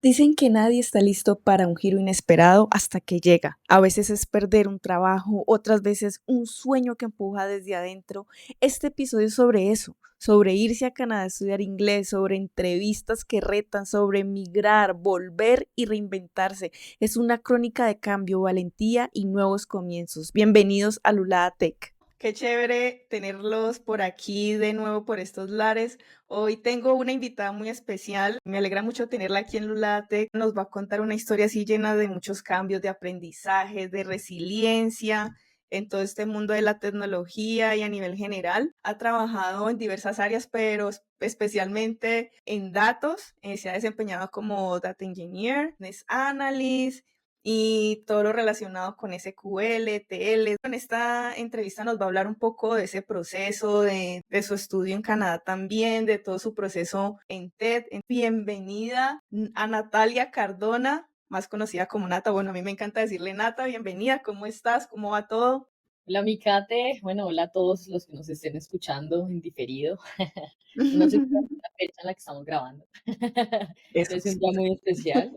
Dicen que nadie está listo para un giro inesperado hasta que llega. A veces es perder un trabajo, otras veces un sueño que empuja desde adentro. Este episodio es sobre eso, sobre irse a Canadá a estudiar inglés, sobre entrevistas que retan, sobre emigrar, volver y reinventarse. Es una crónica de cambio, valentía y nuevos comienzos. Bienvenidos a Lulada Tech. Qué chévere tenerlos por aquí de nuevo por estos lares. Hoy tengo una invitada muy especial. Me alegra mucho tenerla aquí en Lulate. Nos va a contar una historia así llena de muchos cambios, de aprendizaje, de resiliencia en todo este mundo de la tecnología y a nivel general. Ha trabajado en diversas áreas, pero especialmente en datos. Se ha desempeñado como Data Engineer, Business Analyst y todo lo relacionado con SQL, TL. En esta entrevista nos va a hablar un poco de ese proceso, de su estudio en Canadá también, de todo su proceso en TED. Bienvenida a Natalia Cardona, más conocida como Nata. Bueno, a mí me encanta decirle Nata, bienvenida, ¿cómo estás? ¿Cómo va todo? Hola, Micate. Bueno, hola a todos los que nos estén escuchando en diferido. No sé cuál es la fecha en la que estamos grabando. Eso Es un sí. día muy especial.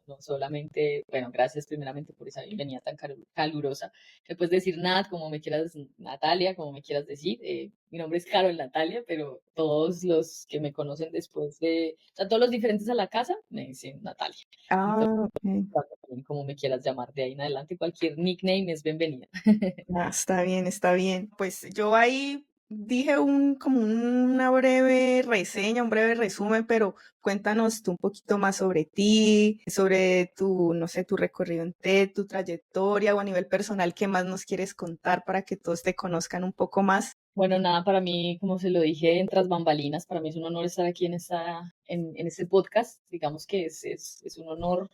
No solamente, bueno, gracias primeramente por esa bienvenida tan calurosa. Me puedes decir Nat, como me quieras, Natalia, como me quieras decir. Mi nombre es Carol Natalia, pero todos los que me conocen después o sea, todos los diferentes a la casa me dicen Natalia. Entonces, Ah, ok. como me quieras llamar de ahí en adelante, cualquier nickname es bienvenida. Ah, está bien, está bien. Pues yo ahí dije como una breve reseña, un breve resumen, pero cuéntanos tú un poquito más sobre ti, sobre tu, no sé, tu recorrido en TED, tu trayectoria o a nivel personal, ¿qué más nos quieres contar para que todos te conozcan un poco más? Bueno, nada, para mí, como se lo dije en Tras Bambalinas, para mí es un honor estar aquí en este podcast. Digamos que es un honor.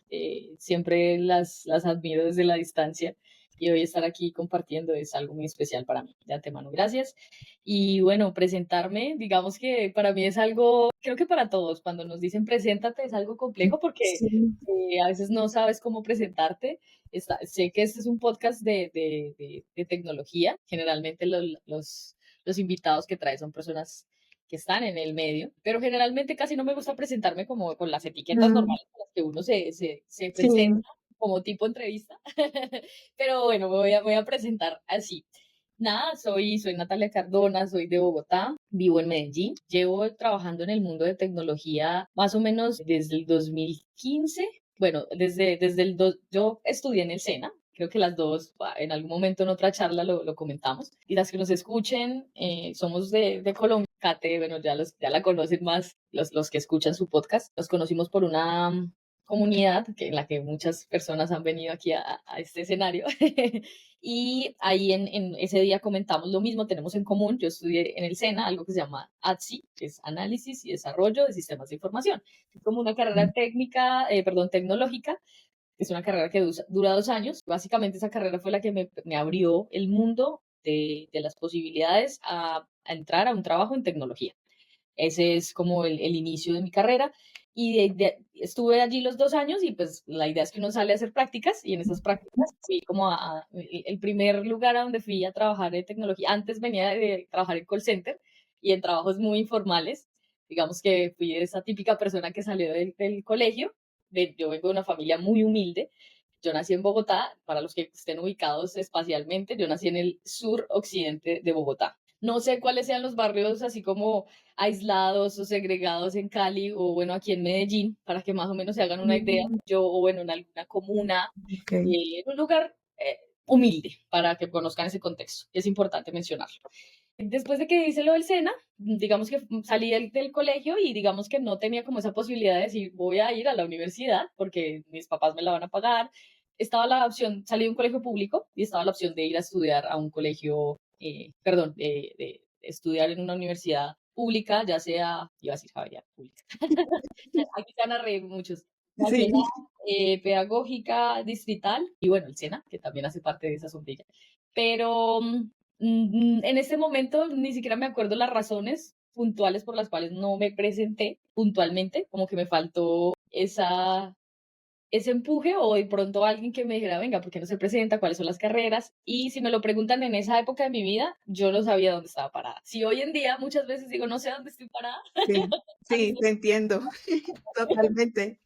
Siempre las admiro desde la distancia y hoy estar aquí compartiendo es algo muy especial para mí. De antemano, gracias. Y bueno, presentarme, digamos que para mí es algo, creo que para todos, cuando nos dicen preséntate es algo complejo porque Sí. a veces no sabes cómo presentarte. Sé que este es un podcast de tecnología. Generalmente los invitados que trae son personas que están en el medio, pero generalmente casi no me gusta presentarme como con las etiquetas Mm, normales con las que uno se sí. presenta como tipo entrevista, pero bueno, me voy a presentar así. Nada, soy Natalia Cardona, soy de Bogotá, vivo en Medellín, llevo trabajando en el mundo de tecnología más o menos desde el 2015. Bueno, yo estudié en el SENA, creo que las dos, en algún momento en otra charla lo comentamos. Y las que nos escuchen, somos de Colombia. Kate, bueno, ya la conocen más los que escuchan su podcast. Nos conocimos por una comunidad en la que muchas personas han venido aquí a este escenario. Y ahí en ese día comentamos lo mismo, tenemos en común, yo estudié en el SENA algo que se llama ATSI, que es Análisis y Desarrollo de Sistemas de Información. Es como una carrera técnica, perdón, tecnológica. Es una carrera que dura 2 años. Básicamente esa carrera fue la que me abrió el mundo de las posibilidades a entrar a un trabajo en tecnología. Ese es como el inicio de mi carrera. Y estuve allí los 2 años y pues la idea es que uno sale a hacer prácticas y en esas prácticas fui como el primer lugar a donde fui a trabajar de tecnología. Antes venía de trabajar en call center y en trabajos muy informales. Digamos que fui esa típica persona que salió del colegio. Yo vengo de una familia muy humilde. Yo nací en Bogotá, para los que estén ubicados espacialmente, yo nací en el sur occidente de Bogotá. No sé cuáles sean los barrios así como aislados o segregados en Cali o bueno, aquí en Medellín, para que más o menos se hagan una idea. Mm, Yo, o bueno, en alguna comuna, ok. en un lugar humilde, para que conozcan ese contexto. Es importante mencionarlo. Después de que hice lo del SENA, digamos que salí del colegio y digamos que no tenía como esa posibilidad de decir voy a ir a la universidad porque mis papás me la van a pagar. Estaba la opción, salí de un colegio público y estaba la opción de ir a estudiar a un colegio, perdón, de estudiar en una universidad pública, ya sea, iba a decir Javeriana, pública. Aquí se van a reír muchos. Sí. Nacional, pedagógica, distrital y bueno, el SENA, que también hace parte de esa sombrilla. Pero en este momento ni siquiera me acuerdo las razones puntuales por las cuales no me presenté puntualmente, como que me faltó ese empuje o de pronto alguien que me dijera, venga, ¿por qué no se presenta? ¿Cuáles son las carreras? Y si me lo preguntan en esa época de mi vida, yo no sabía dónde estaba parada. Si hoy en día muchas veces digo, no sé dónde estoy parada, Sí, sí, te entiendo, totalmente.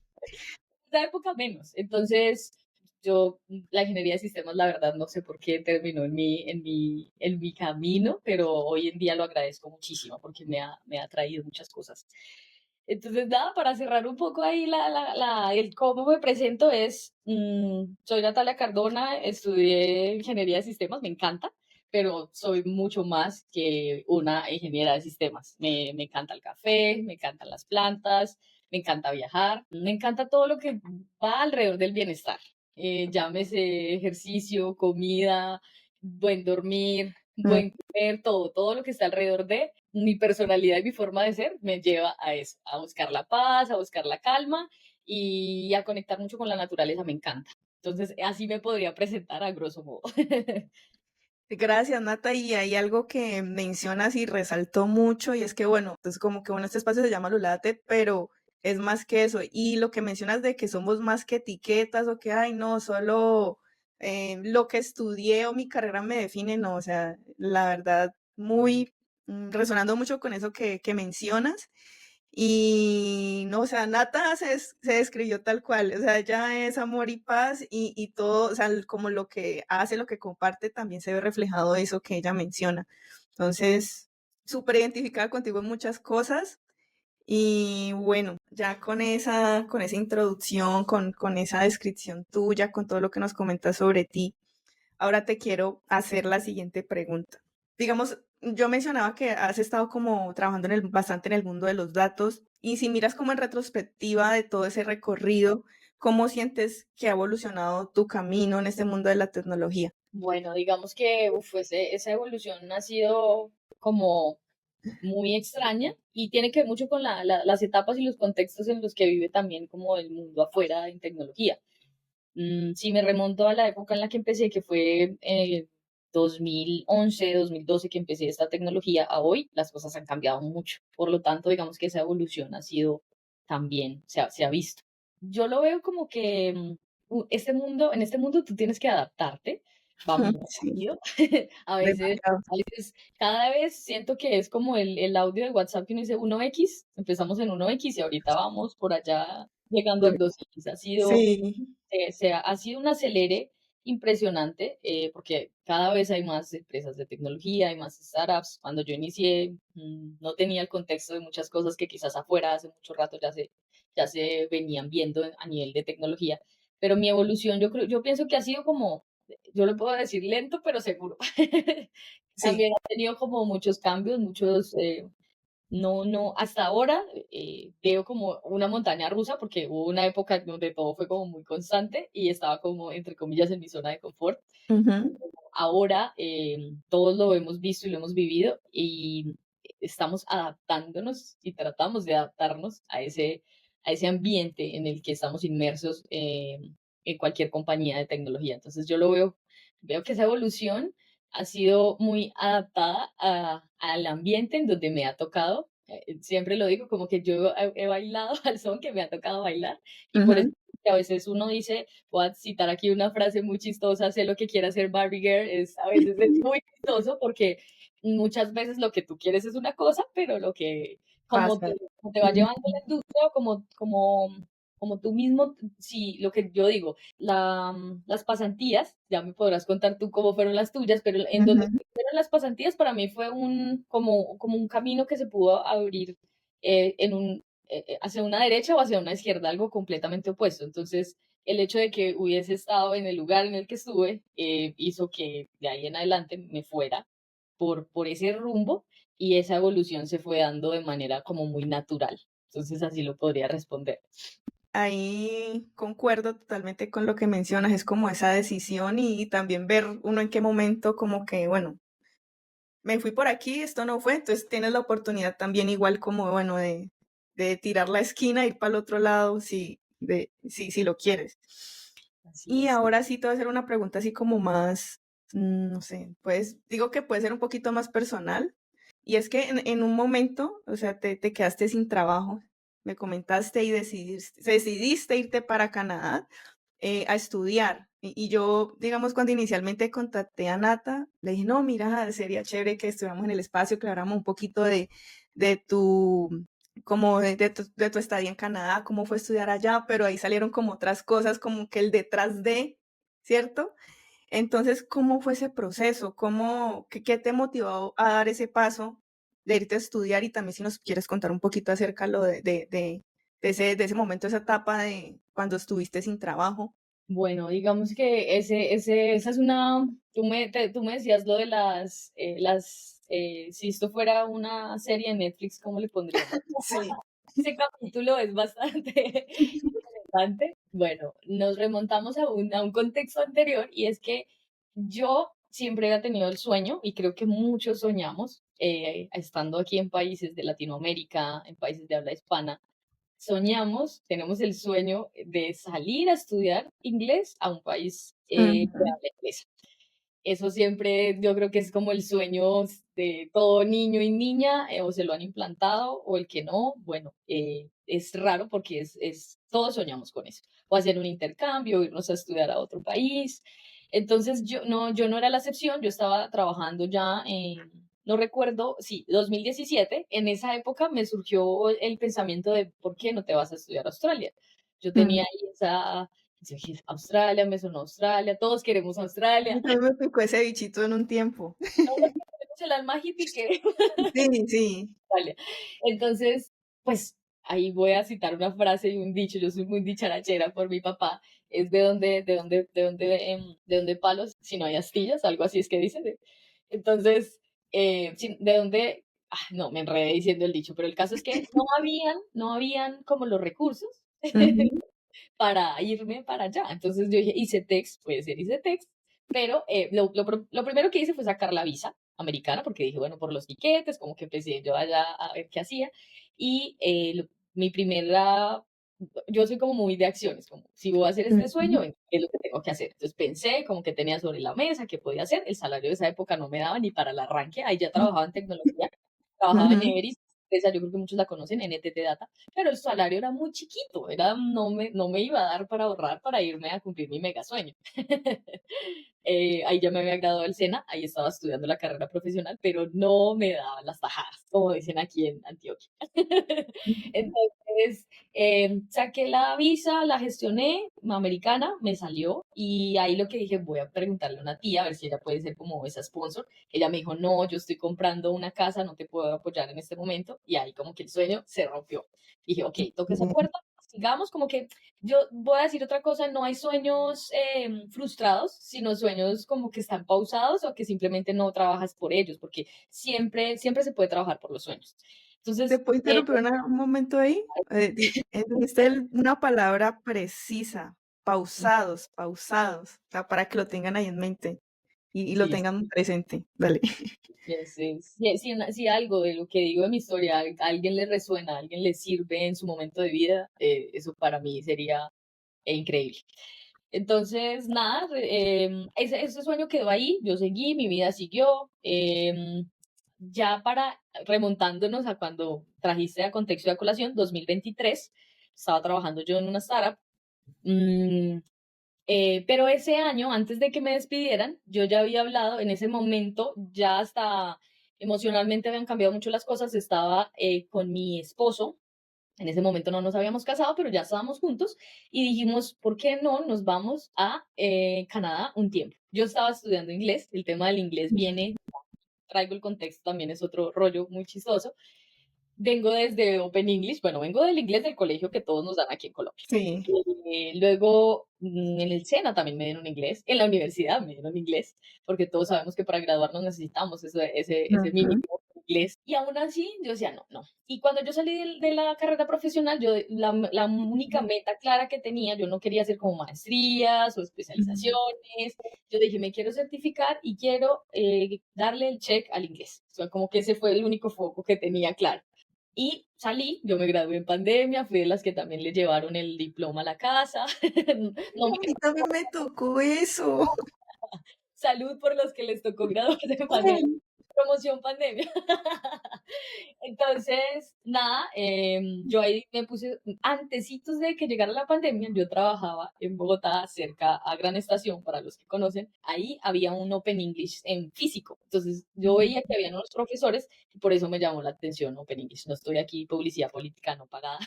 esa época menos. Entonces, yo, la ingeniería de sistemas, la verdad, no sé por qué terminó en mi camino, pero hoy en día lo agradezco muchísimo porque me ha traído muchas cosas. Entonces, nada, para cerrar un poco ahí el cómo me presento es, soy Natalia Cardona, estudié ingeniería de sistemas, me encanta, pero soy mucho más que una ingeniera de sistemas. Me encanta el café, me encantan las plantas, me encanta viajar, me encanta todo lo que va alrededor del bienestar. Llámese ejercicio, comida, buen dormir, Mm. buen comer, todo lo que está alrededor de mi personalidad y mi forma de ser me lleva a eso, a buscar la paz, a buscar la calma y a conectar mucho con la naturaleza, me encanta. Entonces, así me podría presentar a grosso modo. Gracias, Nata. Y hay algo que mencionas y resaltó mucho, y es que, bueno, entonces como que, bueno, este espacio se llama Lulate, pero es más que eso. Y lo que mencionas de que somos más que etiquetas o que, ay, no, solo lo que estudié o mi carrera me define, no, o sea, la verdad, muy resonando mucho con eso que mencionas. Y no, o sea, Nata se describió tal cual, o sea, ella es amor y paz y todo, o sea, como lo que hace, lo que comparte, también se ve reflejado eso que ella menciona. Entonces, súper identificada contigo en muchas cosas y bueno, ya con esa introducción, con esa descripción tuya, con todo lo que nos comentas sobre ti, ahora te quiero hacer la siguiente pregunta. Digamos, yo mencionaba que has estado como trabajando bastante en el mundo de los datos y si miras como en retrospectiva de todo ese recorrido, ¿cómo sientes que ha evolucionado tu camino en este mundo de la tecnología? Bueno, digamos que esa evolución ha sido como muy extraña y tiene que ver mucho con las etapas y los contextos en los que vive también como el mundo afuera en tecnología. Si me remonto a la época en la que empecé, que fue 2011, 2012 que empecé esta tecnología, a hoy las cosas han cambiado mucho. Por lo tanto, digamos que esa evolución ha sido también, se ha visto. Yo lo veo como que en este mundo tú tienes que adaptarte, va muy Sí, rápido. A veces, demasiado. a veces, cada vez siento que es como el audio de WhatsApp que uno dice 1x, empezamos en 1x y ahorita vamos por allá llegando al 2x. Ha sido Sí, ha sido un acelere impresionante porque cada vez hay más empresas de tecnología, hay más startups. Cuando yo inicié, no tenía el contexto de muchas cosas que quizás afuera hace mucho rato ya se venían viendo a nivel de tecnología. Pero mi evolución, yo pienso que ha sido como, yo lo puedo decir lento, pero seguro. sí. También ha tenido como muchos cambios, no, hasta ahora veo como una montaña rusa porque hubo una época donde todo fue como muy constante y estaba como, entre comillas, en mi zona de confort. Ujú. Ahora todos lo hemos visto y lo hemos vivido y estamos adaptándonos y tratamos de adaptarnos a ese ambiente en el que estamos inmersos en cualquier compañía de tecnología. Entonces yo veo que esa evolución ha sido muy adaptada al ambiente en donde me ha tocado. Siempre lo digo, como que yo he bailado al son que me ha tocado bailar y por eso Ujú. que a veces uno dice, voy a citar aquí una frase muy chistosa, sé lo que quiere hacer Barbie Girl, a veces es muy chistoso porque muchas veces lo que tú quieres es una cosa, pero como te, Pasa. como te va Ujú. llevando la industria, o como tú mismo, sí, lo que yo digo, las pasantías, ya me podrás contar tú cómo fueron las tuyas, pero en donde Ujú. fueron las pasantías para mí fue como un camino que se pudo abrir hacia una derecha o hacia una izquierda, algo completamente opuesto. Entonces, el hecho de que hubiese estado en el lugar en el que estuve hizo que de ahí en adelante me fuera por ese rumbo y esa evolución se fue dando de manera como muy natural. Entonces, así lo podría responder. Ahí concuerdo totalmente con lo que mencionas, es como esa decisión y también ver uno en qué momento como que, bueno, me fui por aquí, esto no fue, entonces tienes la oportunidad también igual como, bueno, de tirar la esquina, ir para el otro lado si lo quieres. Así Y es. ahora sí te voy a hacer una pregunta así como más, no sé, pues digo que puede ser un poquito más personal. Y es que en un momento, o sea, te quedaste sin trabajo, me comentaste y decidiste irte para Canadá a estudiar. Y yo, digamos, cuando inicialmente contacté a Nata, le dije, no, mira, sería chévere que estuviéramos en el espacio, que habláramos un poquito de tu como de tu estadía en Canadá, cómo fue estudiar allá, pero ahí salieron como otras cosas, como que el detrás de, ¿cierto? Entonces, ¿cómo fue ese proceso? ¿Qué te motivó a dar ese paso de irte a estudiar? Y también si nos quieres contar un poquito acerca lo de ese momento, esa etapa de cuando estuviste sin trabajo. Bueno, digamos que esa es una, tú me decías lo de si esto fuera una serie de Netflix, ¿cómo le pondríamos? Sí. Ese capítulo es bastante interesante. Bueno, nos remontamos a un contexto anterior y es que yo siempre he tenido el sueño y creo que muchos soñamos, estando aquí en países de Latinoamérica, en países de habla hispana, soñamos, tenemos el sueño de salir a estudiar inglés a un país de Ujú, habla inglesa. Eso siempre yo creo que es como el sueño de todo niño y niña, o se lo han implantado, o el que no, bueno, es raro porque todos soñamos con eso. O hacer un intercambio, irnos a estudiar a otro país. Entonces yo no era la excepción, yo estaba trabajando ya no recuerdo, sí, 2017, en esa época me surgió el pensamiento de, ¿por qué no te vas a estudiar a Australia? Yo tenía ujú. ahí yo dije, Australia, me sonó Australia, todos queremos A mí Australia. también me picó ese bichito en un tiempo. Todos tenemos el alma hippie que Sí, sí. Australia. Entonces, pues ahí voy a citar una frase y un dicho, yo soy muy dicharachera por mi papá, es de dónde palos si no hay astillas, algo así es que dice. Entonces, de dónde, no, me enredé diciendo el dicho, pero el caso es que no habían como los recursos Ujú, para irme para allá. Entonces yo dije, ICETEX, puede ser ICETEX, pero lo primero que hice fue sacar la visa americana, porque dije, bueno, por los tiquetes, como que empecé yo allá a ver qué hacía. Y mi primera, yo soy como muy de acciones, como si voy a hacer este sueño, ujú, ¿qué es lo que tengo que hacer? Entonces pensé como que tenía sobre la mesa, qué podía hacer. El salario de esa época no me daba ni para el arranque, ahí ya trabajaba en tecnología, trabajaba en ujú. Everis, esa yo creo que muchos la conocen, NTT Data, pero el salario era muy chiquito, no me iba a dar para ahorrar para irme a cumplir mi mega sueño. Ahí ya me había graduado del SENA, ahí estaba estudiando la carrera profesional, pero no me daban las tajadas, como dicen aquí en Antioquia. Entonces, saqué la visa, la gestioné, americana, me salió, y ahí lo que dije, voy a preguntarle a una tía, a ver si ella puede ser como esa sponsor. Ella me dijo, no, yo estoy comprando una casa, no te puedo apoyar en este momento, y ahí como que el sueño se rompió. Dije, ok, toca esa Bien. puerta, sigamos, como que yo voy a decir otra cosa, no hay sueños frustrados, sino sueños como que están pausados o que simplemente no trabajas por ellos, porque siempre se puede trabajar por los sueños. ¿Te Entonces, puedo interrumpir un momento ahí? Dijiste una palabra precisa, pausados, pausados, o sea, para que lo tengan ahí en mente y lo sí, tengan presente. Dale. si algo de lo que digo de mi historia a alguien le resuena, a alguien le sirve en su momento de vida, eso para mí sería increíble. Entonces, nada, ese sueño quedó ahí, yo seguí, mi vida siguió. Ya para remontándonos a cuando trajiste a contexto de colación, 2023, estaba trabajando yo en una startup. mm, pero ese año, antes de que me despidieran, yo ya había hablado, en ese momento, ya hasta emocionalmente habían cambiado mucho las cosas, estaba con mi esposo, en ese momento no nos habíamos casado, pero ya estábamos juntos y dijimos, ¿por qué no nos vamos a Canadá un tiempo? Yo estaba estudiando inglés, el tema del inglés viene, traigo el contexto, también es otro rollo muy chistoso. Vengo desde Open English, bueno, vengo del inglés del colegio que todos nos dan aquí en Colombia. Sí. Luego, en el SENA también me dieron inglés, en la universidad me dieron inglés, porque todos sabemos que para graduarnos necesitamos ese Ujú, mínimo inglés. Y aún así, yo decía, no, no. Y cuando yo salí de la carrera profesional, la única meta clara que tenía, yo no quería hacer como maestrías o ujú. especializaciones. Yo dije, me quiero certificar y quiero darle el check al inglés. O sea, como que ese fue el único foco que tenía claro. Y salí, yo me gradué en pandemia, fui de las que también le llevaron el diploma a la casa. No me A mí también me tocó eso. salud por los que les tocó graduarse en pandemia. promoción pandemia. Entonces, nada, yo ahí me puse, antecitos de que llegara la pandemia, yo trabajaba en Bogotá, cerca a Gran Estación, para los que conocen, ahí había un Open English en físico. Entonces, yo veía que había unos profesores y por eso me llamó la atención Open English. No estoy aquí, publicidad política no pagada.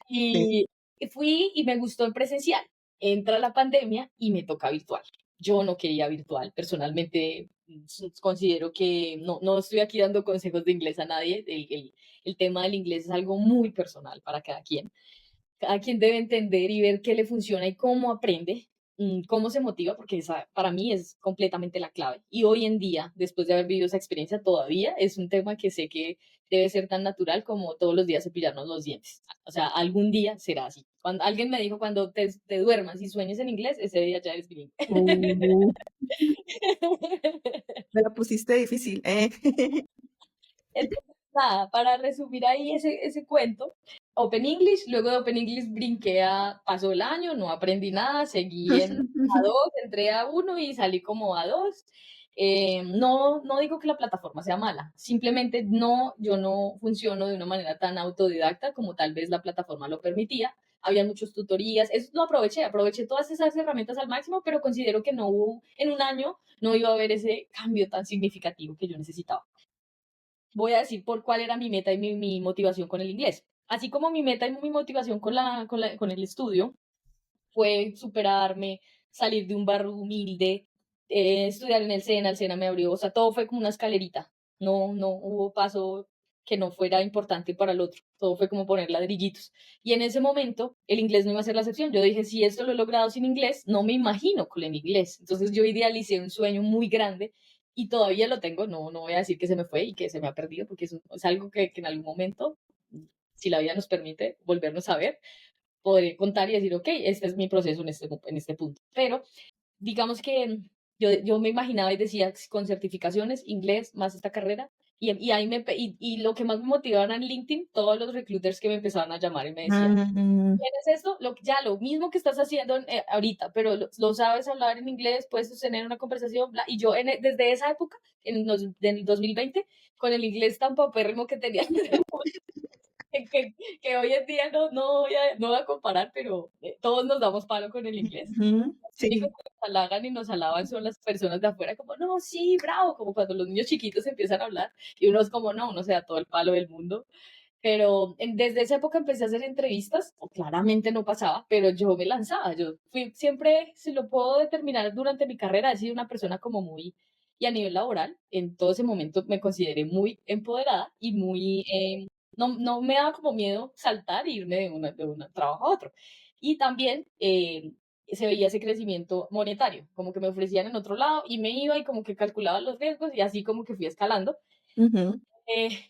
Sí. Y fui y me gustó en presencial. Entra la pandemia y me toca virtual. Yo no quería virtual. Personalmente, considero que no estoy aquí dando consejos de inglés a nadie. El tema del inglés es algo muy personal para cada quien. Cada quien debe entender y ver qué le funciona y cómo aprende, cómo se motiva, porque esa para mí es completamente la clave. Y hoy en día, después de haber vivido esa experiencia, todavía es un tema que sé que debe ser tan natural como todos los días cepillarnos los dientes. O sea, algún día será así. Cuando alguien me dijo, cuando te duermas y sueñes en inglés, ese día ya eres bilingüe. Uh, Me la pusiste difícil, ¿eh? Entonces, nada, para resumir ahí ese cuento, Open English, luego de Open English brinqué pasó el año, no aprendí nada, seguí en A2, entré a uno y salí como A2. No digo que la plataforma sea mala, simplemente yo no funciono de una manera tan autodidacta como tal vez la plataforma lo permitía. Había muchas tutorías, eso lo aproveché todas esas herramientas al máximo, pero considero que no hubo, en un año no iba a haber ese cambio tan significativo que yo necesitaba. Voy a decir por cuál era mi meta y mi motivación con el inglés. Así como mi meta y mi motivación con el estudio fue superarme, salir de un barrio humilde, estudiar en el SENA me abrió, o sea, todo fue como una escalerita. No hubo paso que no fuera importante para el otro. Todo fue como poner ladrillitos. Y en ese momento, el inglés no iba a ser la excepción. Yo dije, si esto lo he logrado sin inglés, no me imagino con el inglés. Entonces yo idealicé un sueño muy grande y todavía lo tengo. No voy a decir que se me fue y que se me ha perdido, porque es algo que en algún momento, si la vida nos permite, volvernos a ver, podré contar y decir, ok, este es mi proceso en este punto. Pero digamos que yo me imaginaba y decía, con certificaciones, inglés, más esta carrera, y ahí y lo que más me motivaba en LinkedIn, todos los recruiters que me empezaban a llamar y me decían, Mm, ¿tienes esto? Ya lo mismo que estás haciendo ahorita, pero lo sabes hablar en inglés, puedes sostener una conversación, bla, y yo desde esa época, en el 2020, con el inglés tan paupérrimo que tenía, que hoy en día no voy a comparar, pero todos nos damos palo con el inglés. ujú, Los únicos sí. que nos halagan y nos alaban son las personas de afuera, como, no, sí, bravo, como cuando los niños chiquitos empiezan a hablar y uno es como, no, uno se da todo el palo del mundo. Pero desde esa época empecé a hacer entrevistas, o claramente no pasaba, pero yo me lanzaba, yo fui siempre, si lo puedo determinar durante mi carrera, he sido una persona como muy, y a nivel laboral, en todo ese momento me consideré muy empoderada y muy, no me daba como miedo saltar e irme de un trabajo a otro. Y también se veía ese crecimiento monetario, como que me ofrecían en otro lado y me iba y como que calculaba los riesgos y así como que fui escalando. Ujú.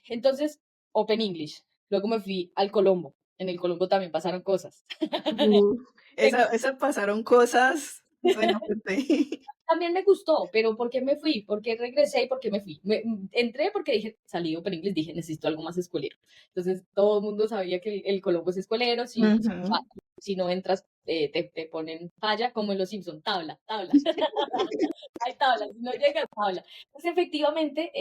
Entonces, Open English. Luego me fui al Colombo. En el Colombo también pasaron cosas. Uf, Me gu- esa pasaron cosas, suena fuerte. También me gustó, pero ¿por qué me fui? ¿Por qué regresé y por qué me fui? Entré porque dije, salí de Open English, dije, necesito algo más escuelero. Entonces, todo el mundo sabía que el Colombo es escuelero. Ujú. Si no entras, te ponen falla, como en Los Simpson, tabla, tabla. Hay tabla, si no llegas, tabla. Entonces, efectivamente,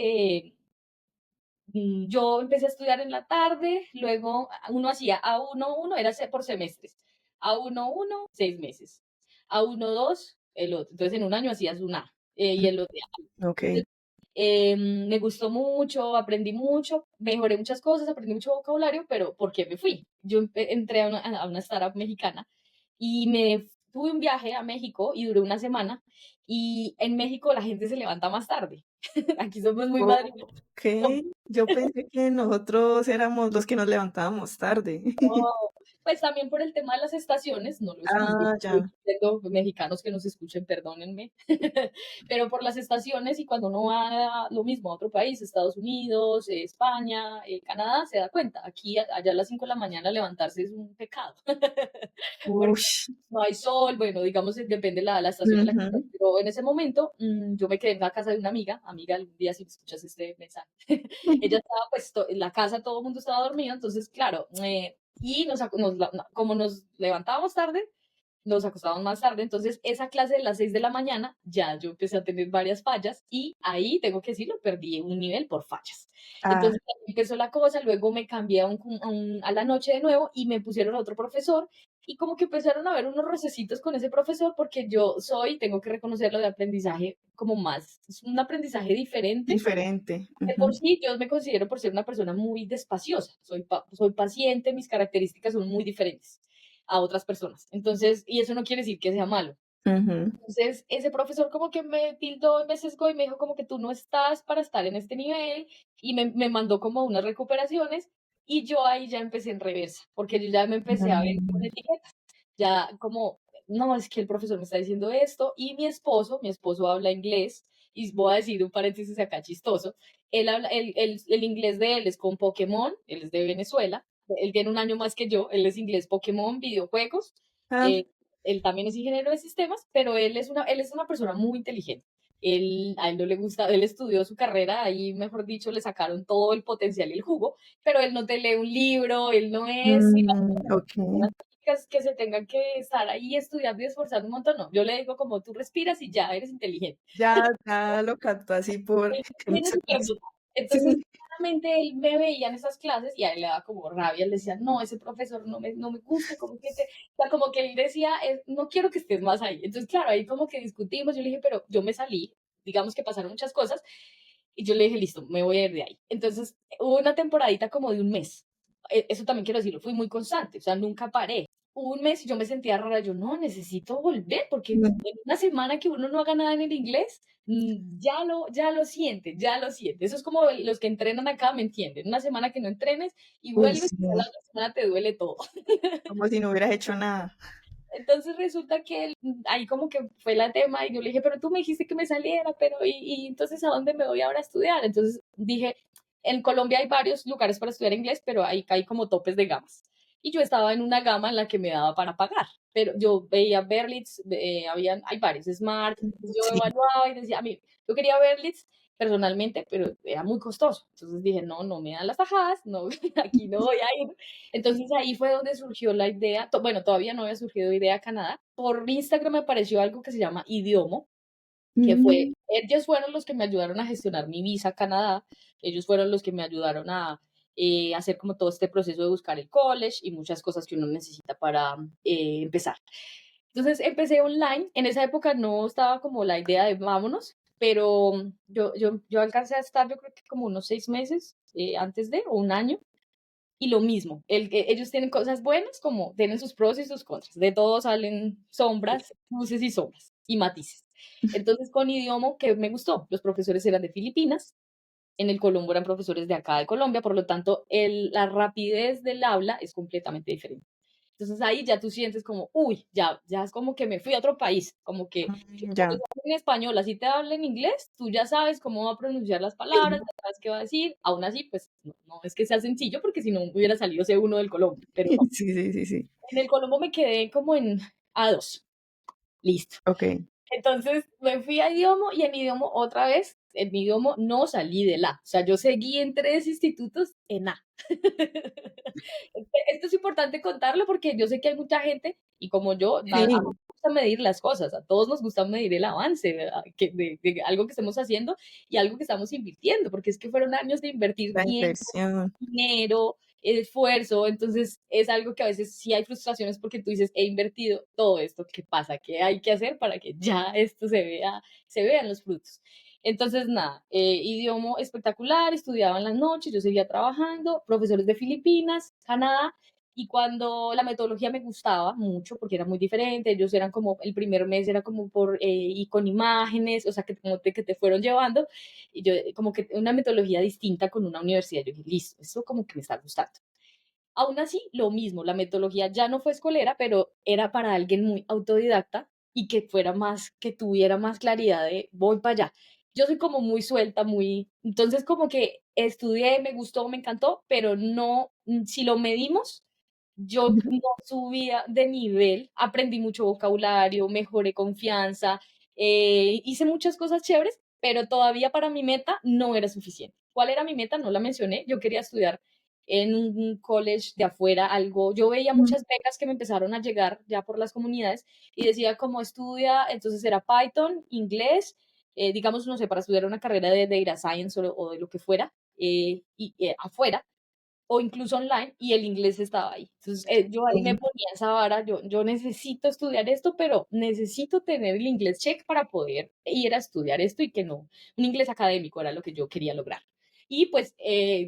yo empecé a estudiar en la tarde, luego uno hacía A1-1, era por semestres. A1-1, 6 meses. A1-2, el otro. Entonces en un año hacías un A y el otro. Okey. Me gustó mucho, aprendí mucho, mejoré muchas cosas, aprendí mucho vocabulario, pero ¿por qué me fui? Yo entré a una startup mexicana y tuve un viaje a México y duré una semana y en México la gente se levanta más tarde. Aquí somos muy madrugadores. Okey, yo pensé que nosotros éramos los que nos levantábamos tarde. No, pues también por el tema de las estaciones, no los juzgo, Ah, estoy ya. diciendo mexicanos que nos escuchen, perdónenme, pero por las estaciones y cuando uno va lo mismo a otro país, Estados Unidos, España, Canadá, se da cuenta, aquí allá a las 5 de la mañana levantarse es un pecado, porque Ush. no hay sol, bueno, digamos, depende la estación en la que estés, Ujú. pero en ese momento yo me quedé en la casa de una amiga, algún día si escuchas este mensaje, ella estaba pues en la casa, todo el mundo estaba dormido, entonces claro, y como nos levantábamos tarde, nos acostábamos más tarde, entonces esa clase de las 6 de la mañana ya yo empecé a tener varias fallas y ahí, tengo que decirlo, perdí un nivel por fallas. Ah, Entonces ahí empezó la cosa, luego me cambié a la noche de nuevo y me pusieron a otro profesor y como que empezaron a ver unos recesitos con ese profesor porque yo soy, tengo que reconocerlo, de aprendizaje como más, es un aprendizaje diferente. diferente. De Ujú, por sí, yo me considero por ser una persona muy despaciosa, soy paciente, mis características son muy diferentes a otras personas. Entonces, y eso no quiere decir que sea malo. ujú, Entonces, ese profesor como que me tildó y me sesgó y me dijo como que tú no estás para estar en este nivel y me mandó como unas recuperaciones y yo ahí ya empecé en reversa, porque yo ya me empecé a ver con mm, etiquetas, ya como, no, es que el profesor me está diciendo esto y mi esposo habla inglés y voy a decir un paréntesis acá chistoso, él habla, el inglés de él es con Pokémon, él es de Venezuela, él tiene un año más que yo, él es inglés Pokémon, videojuegos, ah, eh, él también es ingeniero de sistemas, pero él es una persona muy inteligente. A él no le gusta, él estudió su carrera, ahí mejor dicho, le sacaron todo el potencial y el jugo, pero él no te lee un libro, él no es, ok. unas chicas que se tengan que estar ahí estudiando y esforzando un montón, no. Yo le digo como tú respiras y ya eres inteligente. Ya lo captó así por Tiene súper emociones. nota. Entonces, Sí. claramente él me veía en esas clases y a él le daba como rabia, él decía, no, ese profesor no me gusta, como que o sea, como que él decía, no quiero que estés más ahí. Entonces, claro, ahí como que discutimos, yo le dije, pero yo me salí, digamos que pasaron muchas cosas, y yo le dije, listo, me voy a ir de ahí. Entonces, hubo una temporadita como de un mes. Eso también quiero decirlo, fui muy constante, o sea, nunca paré. Hubo un mes y yo me sentía rara, yo no, necesito volver, porque en Mm, una semana que uno no haga nada en el inglés, ya lo siente, ya lo siente. Eso es como los que entrenan acá, ¿me entienden? Una semana que no entrenes y uy, vuelves sí, y ya la otra semana te duele todo. como si no hubieras hecho nada. Entonces resulta que ahí como que fue la tema y yo le dije, pero tú me dijiste que me saliera, pero y entonces ¿a dónde me voy ahora a estudiar? Entonces dije, en Colombia hay varios lugares para estudiar inglés, pero ahí hay como topes de gamas. Y yo estaba en una gama en la que me daba para pagar, pero yo veía Berlitz, hay varios, Smart, entonces yo Sí, evaluaba y decía, a mí, yo quería Berlitz personalmente, pero era muy costoso. Entonces dije, no, no me dan las tajadas, no, aquí no voy a ir. Entonces ahí fue donde surgió la idea, bueno, todavía no había surgido idea Canadá. Por Instagram me apareció algo que se llama Idiomo, que fue, mm, ellos fueron los que me ayudaron a gestionar mi visa a Canadá, ellos fueron los que me ayudaron a hacer como todo este proceso de buscar el college y muchas cosas que uno necesita para empezar. Entonces empecé online, en esa época no estaba como la idea de vámonos, pero yo alcancé a estar yo creo que como unos 6 meses antes de, o un año, y lo mismo, ellos tienen cosas buenas como tienen sus pros y sus contras. De todo salen sombras, luces y sombras y matices. Entonces, con idioma, que me gustó, los profesores eran de Filipinas, en el Colombo eran profesores de acá de Colombia, por lo tanto, la rapidez del habla es completamente diferente. Entonces ahí ya tú sientes como, uy, ya es como que me fui a otro país, como que ya. en español, así te habla en inglés, tú ya sabes cómo va a pronunciar las palabras, Sí, ya sabes qué va a decir, aún así, pues no es que sea sencillo, porque si no hubiera salido C1 del Colombo, pero no. sí, sí, sí, sí. En el Colombo me quedé como en A2, listo. Ok. Entonces me fui a idioma y en idioma otra vez, en mi idioma no salí de la. O sea, yo seguí en 3 institutos en A. Esto es importante contarlo porque yo sé que hay mucha gente y como yo, a mí Sí, me gusta medir las cosas, a todos nos gusta medir el avance ¿verdad? De algo que estamos haciendo y algo que estamos invirtiendo, porque es que fueron años de invertir la tiempo, inversión. dinero, esfuerzo, entonces es algo que a veces sí hay frustraciones porque tú dices, he invertido todo esto, ¿qué pasa? ¿Qué hay que hacer para que ya esto se vean los frutos? Entonces, nada, idioma espectacular, estudiaba en las noches, yo seguía trabajando, profesores de Filipinas, Canadá, y cuando la metodología me gustaba mucho, porque era muy diferente, ellos eran como, el primer mes era como y con imágenes, o sea, que te fueron llevando, y yo como que una metodología distinta con una universidad, yo dije, listo, eso como que me está gustando. Aún así, lo mismo, la metodología ya no fue escolera, pero era para alguien muy autodidacta y que fuera más, que tuviera más claridad de voy para allá. Yo soy como muy suelta, entonces como que estudié, me gustó, me encantó, pero no, si lo medimos, yo no subía de nivel, aprendí mucho vocabulario, mejoré confianza, hice muchas cosas chéveres, pero todavía para mi meta no era suficiente. ¿Cuál era mi meta? No la mencioné. Yo quería estudiar en un college de afuera, algo. Yo veía muchas becas que me empezaron a llegar ya por las comunidades y decía como estudia, entonces era Python, inglés, digamos, no sé, para estudiar una carrera de data science o de lo que fuera, afuera o incluso online, y el inglés estaba ahí. Entonces, yo ahí me Sí. ponía esa vara, yo necesito estudiar esto, pero necesito tener el inglés check para poder ir a estudiar esto y que no, un inglés académico era lo que yo quería lograr. Y pues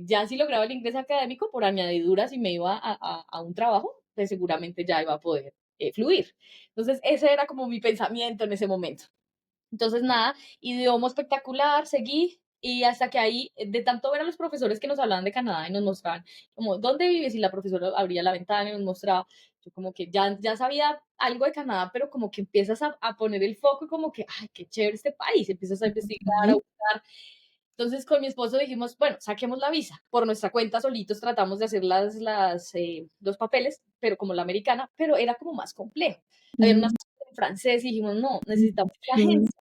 ya si lograba el inglés académico, por añadidura, si me iba a un trabajo, pues seguramente ya iba a poder fluir. Entonces, ese era como mi pensamiento en ese momento. Entonces, nada, idioma espectacular, seguí y hasta que ahí, de tanto ver a los profesores que nos hablaban de Canadá y nos mostraban como, ¿dónde vives? Y la profesora abría la ventana y nos mostraba, yo como que ya sabía algo de Canadá, pero como que empiezas a poner el foco y como que, ay, qué chévere este país, empiezas a investigar, a Ok. buscar. Entonces con mi esposo dijimos, bueno, saquemos la visa. Por nuestra cuenta solitos tratamos de hacer los papeles, pero como la americana, pero era como más complejo. Había unas Mm, cosas en francés y dijimos, no, necesitamos la sí. agencia.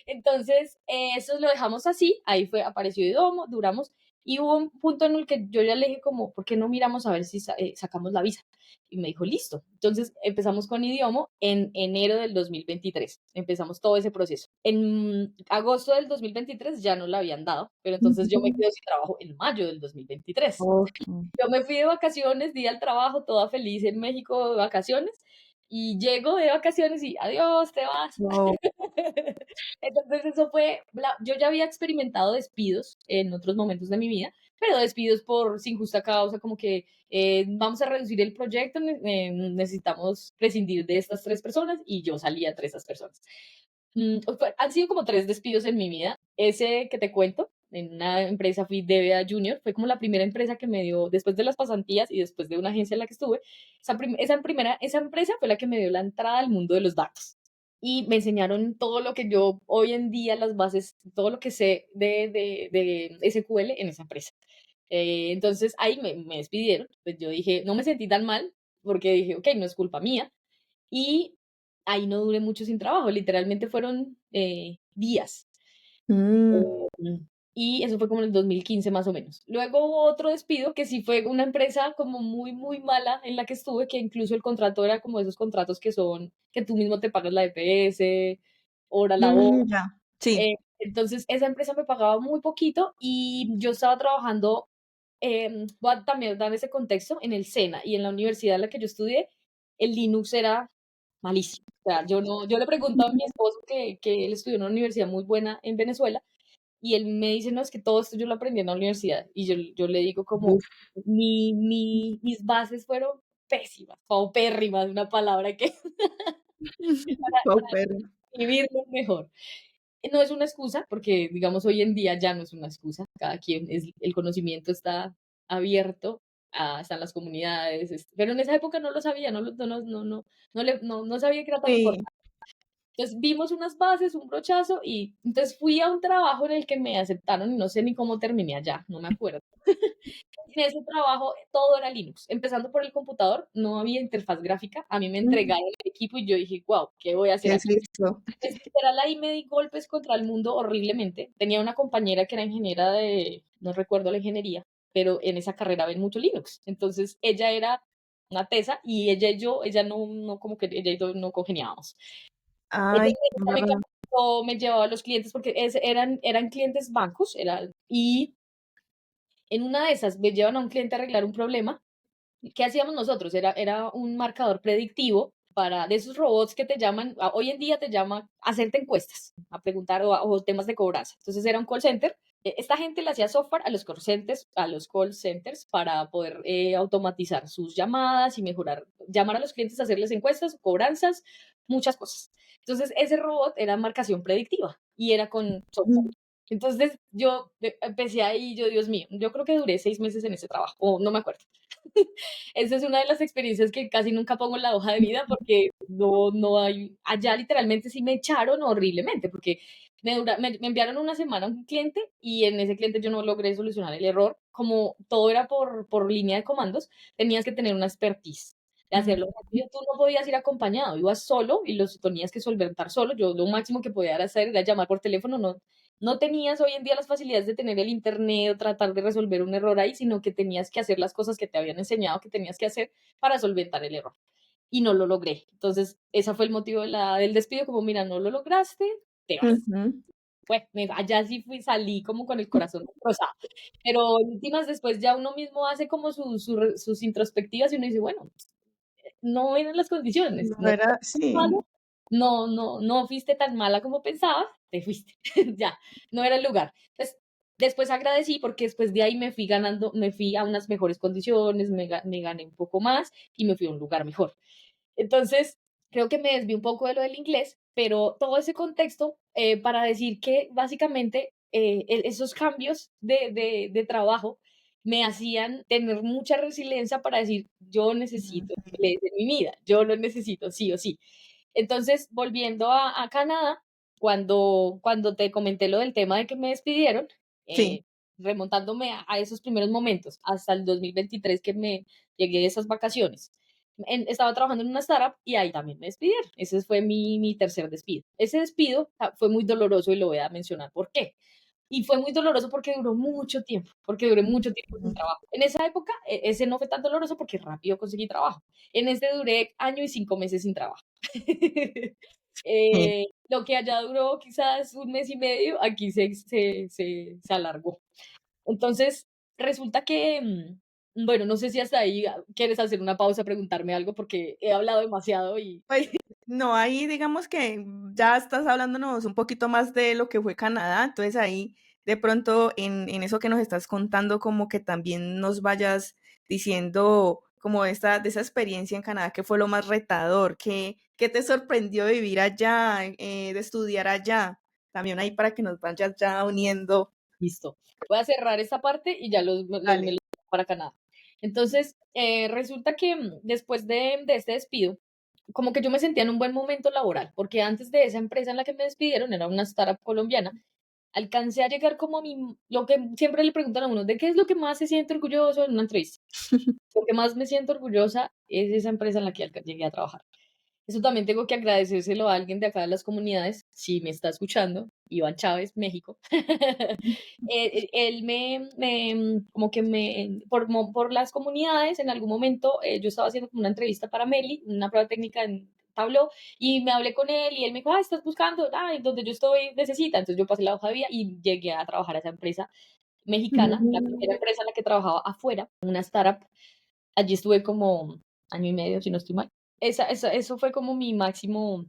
Entonces, eso lo dejamos así, ahí fue, apareció Idomo, duramos, y hubo un punto en el que yo ya le dije como, ¿por qué no miramos a ver si sacamos la visa? Y me dijo, listo. Entonces empezamos con Idiomo en enero del 2023. Empezamos todo ese proceso. En agosto del 2023 ya no la habían dado, pero entonces yo me Ujú. quedo sin trabajo en mayo del 2023. Ok. Yo me fui de vacaciones, di al trabajo, toda feliz en México de vacaciones, y llego de vacaciones y adiós, te vas. Wow. Entonces eso fue, yo ya había experimentado despidos en otros momentos de mi vida, pero despidos por sin justa causa, como que vamos a reducir el proyecto, necesitamos prescindir de estas tres personas y yo salía entre esas personas. Han sido como tres despidos en mi vida. Ese que te cuento, en una empresa fui DBA Junior, fue como la primera empresa que me dio, después de las pasantías y después de una agencia en la que estuve, esa empresa fue la que me dio la entrada al mundo de los datos. Y me enseñaron todo lo que yo hoy en día, las bases, todo lo que sé de SQL en esa empresa. Entonces ahí me despidieron. Pues yo dije, no me sentí tan mal porque dije, ok, no es culpa mía. Y ahí no duré mucho sin trabajo, literalmente fueron días. Mm, Y eso fue como en el 2015 más o menos. Luego hubo otro despido que sí fue una empresa como muy, muy mala en la que estuve, que incluso el contrato era como esos contratos que son, que tú mismo te pagas la EPS, hora labor. ya. Sí. Entonces esa empresa me pagaba muy poquito y yo estaba trabajando, voy a también dar ese contexto, en el SENA y en la universidad en la que yo estudié, el Linux era malísimo. O sea, yo no, yo le pregunto a mi esposo que él estudió en una universidad muy buena en Venezuela y él me dice, no, es que todo esto yo lo aprendí en la universidad. Y yo le digo como, Uf. mis bases fueron pésimas, paupérrimas, una palabra que Paupérrimo. escribirlo mejor. No es una excusa, porque digamos hoy en día ya no es una excusa, cada quien el conocimiento está abierto, están las comunidades, pero en esa época no lo sabía, no sabía que era tan Sí. importante. Entonces vimos unas bases, un brochazo, y entonces fui a un trabajo en el que me aceptaron y no sé ni cómo terminé allá, no me acuerdo. En ese trabajo todo era Linux, empezando por el computador, no había interfaz gráfica, a mí me Mm, entregaron el equipo y yo dije, wow, ¿qué voy a hacer ¿qué es aquí? esto? Pues literal ahí me di golpes contra el mundo horriblemente. Tenía una compañera que era ingeniera no recuerdo la ingeniería, pero en esa carrera ven mucho Linux. Entonces ella era una tesa y ella no como que ella y yo no congeniábamos. Ay, Entonces qué ella me embarrada. captó, me llevaba a los clientes porque eran clientes bancos, y en una de esas me llevan a un cliente a arreglar un problema. ¿Qué hacíamos nosotros? Era un marcador predictivo para de esos robots que te llaman, hoy en día te llaman a hacerte encuestas, a preguntar o temas de cobranza. Entonces era un call center. Esta gente le hacía software a los call centers para poder automatizar sus llamadas y mejorar, llamar a los clientes a hacerles encuestas, cobranzas, muchas cosas. Entonces ese robot era marcación predictiva y era con software. Mm, Entonces yo empecé ahí, yo, Dios mío, yo creo que duré 6 meses en ese trabajo, o no me acuerdo. Esa es una de las experiencias que casi nunca pongo en la hoja de vida porque no hay, allá literalmente sí me echaron horriblemente porque me enviaron una semana a un cliente y en ese cliente yo no logré solucionar el error. Como todo era por línea de comandos, tenías que tener una expertise de mm, hacerlo. Tú no podías ir acompañado, ibas solo y los tenías que solventar solo. Yo lo máximo que podía hacer era llamar por teléfono, no, no tenías hoy en día las facilidades de tener el internet o tratar de resolver un error ahí, sino que tenías que hacer las cosas que te habían enseñado que tenías que hacer para solventar el error. Y no lo logré. Entonces, ese fue el motivo del despido, como, mira, no lo lograste, te vas. Ujú. Bueno, allá sí fui, salí como con el corazón destrozado. Pero en últimas, después ya uno mismo hace como sus introspectivas y uno dice, bueno, no eran las condiciones, No no fue era, tan malo, sí. no fuiste tan mala como pensabas, te fuiste, ya, no era el lugar. Entonces, después agradecí porque después de ahí me fui ganando, me fui a unas mejores condiciones, me gané un poco más y me fui a un lugar mejor. Entonces, creo que me desvié un poco de lo del inglés, pero todo ese contexto para decir que básicamente esos cambios de trabajo me hacían tener mucha resiliencia para decir, yo necesito inglés en mi vida, yo lo necesito sí o sí. Entonces, volviendo a Canadá, cuando te comenté lo del tema de que me despidieron, Sí. eh, remontándome a esos primeros momentos, hasta el 2023 que me llegué de esas vacaciones, estaba trabajando en una startup y ahí también me despidieron. Ese fue mi tercer despido. Ese despido fue muy doloroso y lo voy a mencionar por qué. Y fue muy doloroso porque duró mucho tiempo, porque duré mucho tiempo sin trabajo. En esa época, ese no fue tan doloroso porque rápido conseguí trabajo. En este duré año y 5 meses sin trabajo. Sí. Lo que allá duró quizás un mes y medio, aquí se alargó. Entonces, resulta que, bueno, no sé si hasta ahí quieres hacer una pausa, preguntarme algo, porque he hablado demasiado y Pues, no, ahí digamos que ya estás hablándonos un poquito más de lo que fue Canadá, entonces ahí de pronto en eso que nos estás contando, como que también nos vayas diciendo como de esa experiencia en Canadá, ¿qué fue lo más retador? ¿Qué te sorprendió de vivir allá, de estudiar allá? También ahí para que nos vayas ya uniendo. listo. Voy a cerrar esta parte y ya me Dale. los para Canadá. Entonces, resulta que después de este despido, como que yo me sentía en un buen momento laboral, porque antes de esa empresa en la que me despidieron, era una startup colombiana, alcancé a llegar como a lo que siempre le preguntan a uno, ¿de qué es lo que más se siente orgulloso en una entrevista? Lo que más me siento orgullosa es esa empresa en la que llegué a trabajar. Eso también tengo que agradecérselo a alguien de acá de las comunidades, si me está escuchando, Iván Chávez, México. Él como que por las comunidades, en algún momento yo estaba haciendo como una entrevista para Meli, una prueba técnica en Tableau, y me hablé con él y él me dijo, estás buscando, donde yo estoy necesita. Entonces yo pasé la hoja de vida y llegué a trabajar a esa empresa mexicana, la primera Mm. empresa en la que trabajaba afuera, una startup. Allí estuve como año y medio, si no estoy mal. Eso fue como mi máximo,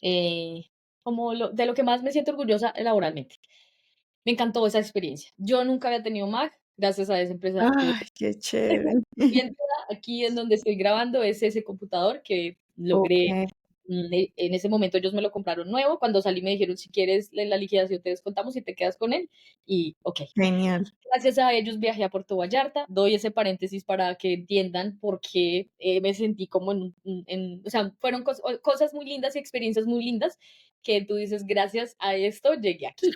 eh, como de lo que más me siento orgullosa laboralmente. Me encantó esa experiencia. Yo nunca había tenido Mac, gracias a esa empresa tuve. Ay, qué chévere. Y aquí en donde estoy grabando es ese computador que logré. Ok, En ese momento ellos me lo compraron nuevo. Cuando salí me dijeron, si quieres la liquidación te descontamos y te quedas con él. Y ok, genial. gracias a ellos viajé a Puerto Vallarta. Doy ese paréntesis para que entiendan por qué me sentí como o sea, fueron cosas muy lindas y experiencias muy lindas que tú dices, gracias a esto llegué aquí. Sí.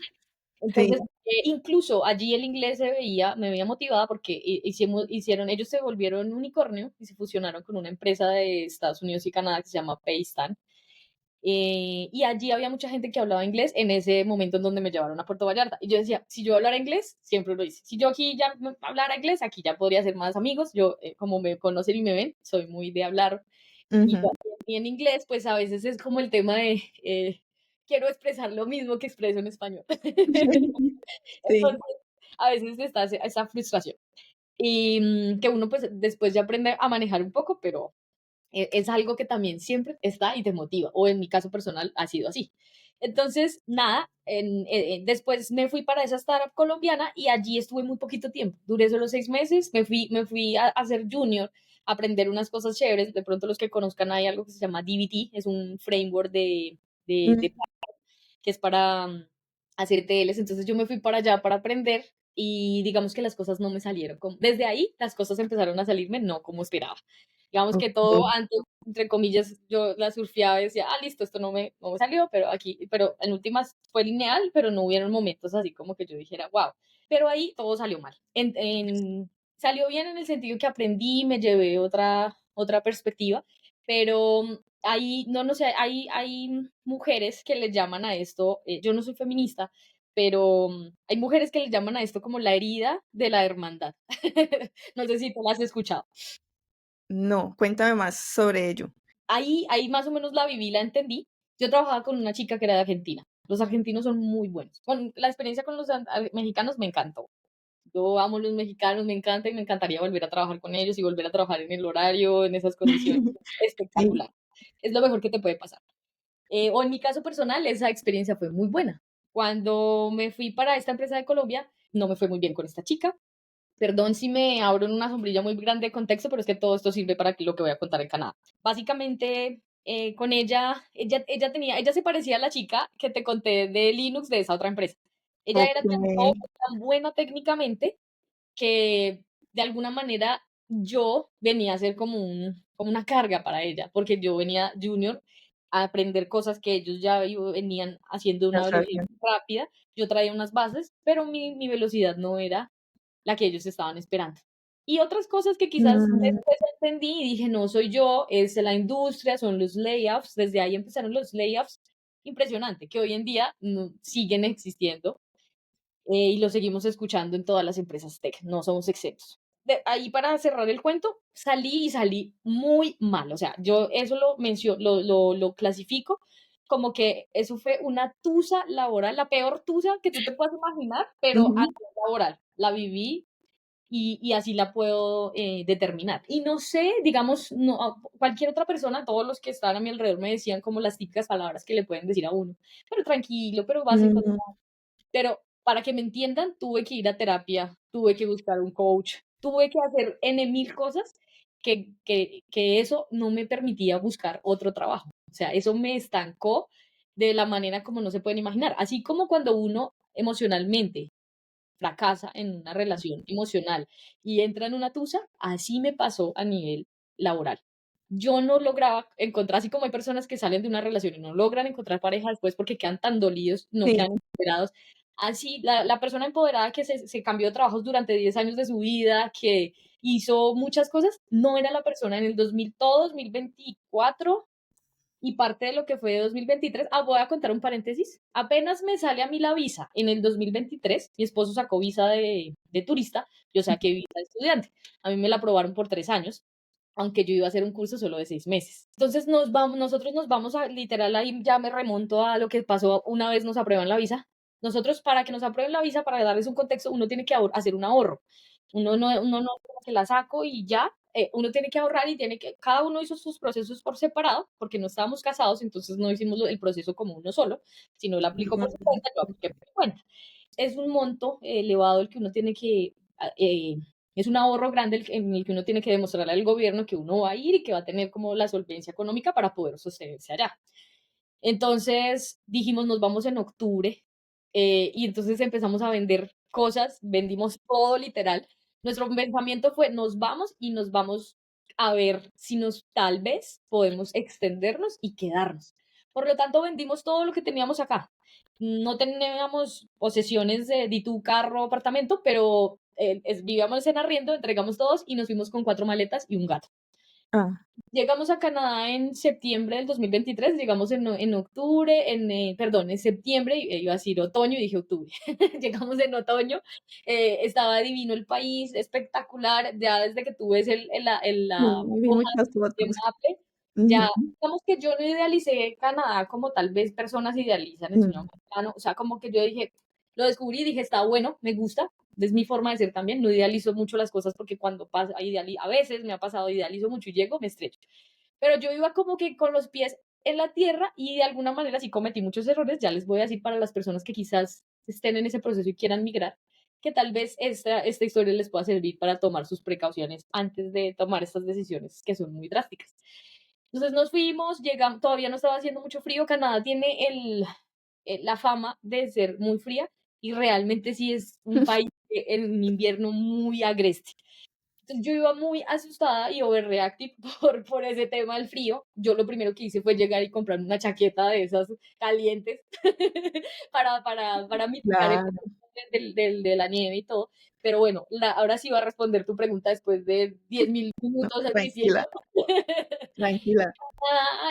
Entonces, incluso allí el inglés me veía motivada porque ellos se volvieron unicornio y se fusionaron con una empresa de Estados Unidos y Canadá que se llama Paystan. Y allí había mucha gente que hablaba inglés en ese momento en donde me llevaron a Puerto Vallarta. Y yo decía, si yo hablara inglés, siempre lo hice. Si yo aquí ya hablara inglés, aquí ya podría hacer más amigos. Yo, como me conocen y me ven, soy muy de hablar. Y, Ujú. y en inglés, pues a veces es como el tema de, quiero expresar lo mismo que expreso en español. Sí, Entonces, a veces está esa frustración. Y que uno pues después ya aprende a manejar un poco, pero es algo que también siempre está y te motiva, o en mi caso personal ha sido así. Entonces, nada, después me fui para esa startup colombiana y allí estuve muy poquito tiempo, duré solo 6 meses, me fui a hacer junior, a aprender unas cosas chéveres, de pronto los que conozcan hay algo que se llama DBT, es un framework de mm, que es para hacer TLs. Entonces yo me fui para allá para aprender y digamos que las cosas no me salieron. Desde ahí las cosas empezaron a salirme no como esperaba. Digamos que todo ok, antes, entre comillas, yo la surfeaba y decía, listo, esto no me salió, pero en últimas fue lineal, pero no hubieron momentos así como que yo dijera, wow. Pero ahí todo salió mal. Salió bien en el sentido que aprendí, me llevé otra perspectiva, pero hay, no sé, hay mujeres que le llaman a esto, yo no soy feminista, pero hay mujeres que le llaman a esto como la herida de la hermandad. No sé si tú la has escuchado. No, cuéntame más sobre ello. Ahí más o menos la viví, la entendí. Yo trabajaba con una chica que era de Argentina. Los argentinos son muy buenos. La experiencia con los mexicanos me encantó. Yo amo los mexicanos, me encanta y me encantaría volver a trabajar con ellos y volver a trabajar en el horario, en esas condiciones. Sí. Espectacular. Es lo mejor que te puede pasar. O en mi caso personal, esa experiencia fue muy buena. Cuando me fui para esta empresa de Colombia, no me fue muy bien con esta chica. Perdón si me abro en una sombrilla muy grande de contexto, pero es que todo esto sirve para lo que voy a contar en Canadá. Básicamente, con ella se parecía a la chica que te conté de Linux de esa otra empresa. Ella era tan top, Okey. tan buena técnicamente, que de alguna manera yo venía a ser como una carga para ella, porque yo venía junior a aprender cosas que ellos ya venían haciendo de Ya una velocidad sabía. rápida. Yo traía unas bases, pero mi velocidad no era la que ellos estaban esperando. Y otras cosas que quizás Mm, después entendí y dije, no soy yo, es la industria, son los layoffs. Desde ahí empezaron los layoffs. Impresionante, que hoy en día siguen existiendo, y lo seguimos escuchando en todas las empresas tech, no somos exentos. De ahí para cerrar el cuento, salí muy mal, o sea, yo eso lo clasifico como que eso fue una tusa laboral, la peor tusa que tú te puedas imaginar, pero a ujú, nivel laboral. La viví y así la puedo determinar. Y no sé, digamos, no, cualquier otra persona, todos los que estaban a mi alrededor me decían como las típicas palabras que le pueden decir a uno, pero tranquilo, pero vas a encontrar, mm, pero para que me entiendan, tuve que ir a terapia, tuve que buscar un coach, tuve que hacer N mil cosas que eso no me permitía buscar otro trabajo. O sea, eso me estancó de la manera como no se pueden imaginar. Así como cuando uno emocionalmente fracasa en una relación emocional y entra en una tusa, así me pasó a nivel laboral. Yo no lograba encontrar, así como hay personas que salen de una relación y no logran encontrar pareja después porque quedan tan dolidos, no sí, quedan empoderados. Así, la persona empoderada que se cambió de trabajos durante 10 años de su vida, que hizo muchas cosas, no era la persona en el 2000, todo 2024 y parte de lo que fue de 2023. Voy a contar un paréntesis. Apenas me sale a mí la visa en el 2023, mi esposo sacó visa de turista, yo saqué visa de estudiante. A mí me la aprobaron por 3 años, aunque yo iba a hacer un curso solo de 6 meses. Entonces nosotros nos vamos a, literal, ahí ya me remonto a lo que pasó una vez nos aprueban la visa. Nosotros, para que nos aprueben la visa, para darles un contexto, uno tiene que hacer un ahorro. Uno no como que la saco y ya, uno tiene que ahorrar y cada uno hizo sus procesos por separado, porque no estábamos casados, entonces no hicimos el proceso como uno solo, sino él aplicó por su mm, cuenta, yo apliqué por mi cuenta. Es un monto elevado el que uno tiene que, es un ahorro grande en el que uno tiene que demostrarle al gobierno que uno va a ir y que va a tener como la solvencia económica para poder sostenerse allá. Entonces dijimos, nos vamos en octubre, y entonces empezamos a vender cosas, vendimos todo literal. Nuestro pensamiento fue, nos vamos y nos vamos a ver si tal vez podemos extendernos y quedarnos. Por lo tanto, vendimos todo lo que teníamos acá. No teníamos posesiones de di tu carro, apartamento, pero vivíamos en arriendo, entregamos todos y nos fuimos con 4 maletas y un gato. ah, Llegamos a Canadá en septiembre del 2023, llegamos en octubre, perdón, en septiembre, iba a decir otoño y dije octubre. Llegamos en otoño, estaba divino el país, espectacular, ya desde que tú ves sí, la vi hoja muchas de fotos. Maple, ya, Ujú, digamos que yo no idealicé Canadá como tal vez personas idealizan el sueño mm, americano, o sea, como que yo dije, lo descubrí y dije, está bueno, me gusta, es mi forma de ser también, no idealizo mucho las cosas porque cuando pasa, a veces me ha pasado, idealizo mucho y llego, me estrecho. Pero yo iba como que con los pies en la tierra y de alguna manera sí cometí muchos errores, ya les voy a decir para las personas que quizás estén en ese proceso y quieran migrar, que tal vez esta historia les pueda servir para tomar sus precauciones antes de tomar estas decisiones que son muy drásticas. Entonces nos fuimos, llegamos, todavía no estaba haciendo mucho frío, Canadá tiene la fama de ser muy fría y realmente sí es un país en invierno muy agreste. Entonces yo iba muy asustada y overreactive por ese tema del frío. Yo lo primero que hice fue llegar y comprar una chaqueta de esas calientes para mitigar el claro, de la nieve y todo. Pero bueno, ahora sí va a responder tu pregunta después de 10.000 no, minutos diciendo. tranquila, tranquila.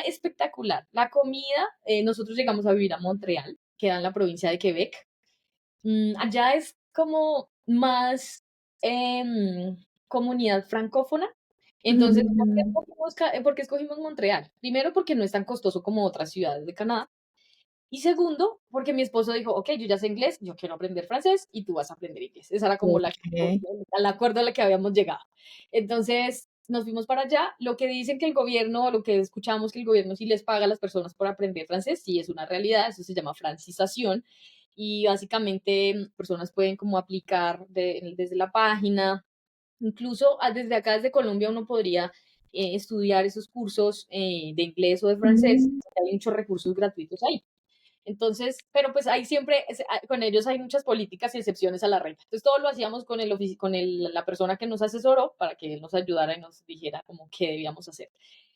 Espectacular. La comida, nosotros llegamos a vivir a Montreal, queda en la provincia de Quebec. Allá es como más comunidad francófona. Entonces, Mm, ¿por qué escogimos Montreal? Primero, porque no es tan costoso como otras ciudades de Canadá. Y segundo, porque mi esposo dijo, ok, yo ya sé inglés, yo quiero aprender francés y tú vas a aprender inglés. Esa era como ok. al acuerdo a la que habíamos llegado. Entonces, nos fuimos para allá. Lo que dicen que el gobierno, lo que escuchamos que el gobierno sí les paga a las personas por aprender francés, sí es una realidad, eso se llama francización. Y básicamente personas pueden como aplicar desde la página. Incluso desde acá, desde Colombia, uno podría estudiar esos cursos de inglés o de francés. Mm, Hay muchos recursos gratuitos ahí. Entonces, pero pues ahí siempre, con ellos hay muchas políticas y excepciones a la regla. Entonces, todo lo hacíamos con la persona que nos asesoró para que él nos ayudara y nos dijera como qué debíamos hacer.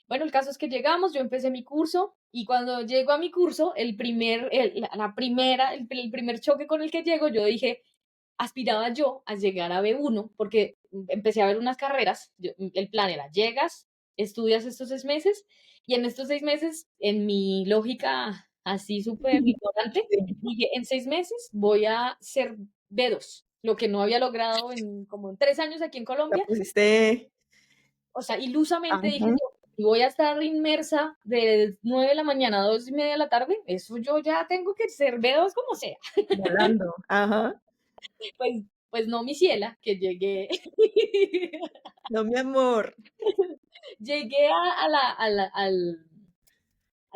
Bueno, el caso es que llegamos, yo empecé mi curso y cuando llego a mi curso, el primer choque con el que llego, yo dije, aspiraba yo a llegar a B1 porque empecé a ver unas carreras. El plan era, llegas, estudias estos 6 meses y en estos 6 meses, en mi lógica así súper ignorante, sí, dije, en 6 meses voy a ser B2, lo que no había logrado como en 3 años aquí en la Colombia. pusiste. O sea, ilusamente dije Ajá, yo, si voy a estar inmersa de 9 de la mañana a 2:30 de la tarde, eso yo ya tengo que ser B2 como sea. volando. Ajá. Pues, pues no, mi ciela, que llegué, No, mi amor. llegué a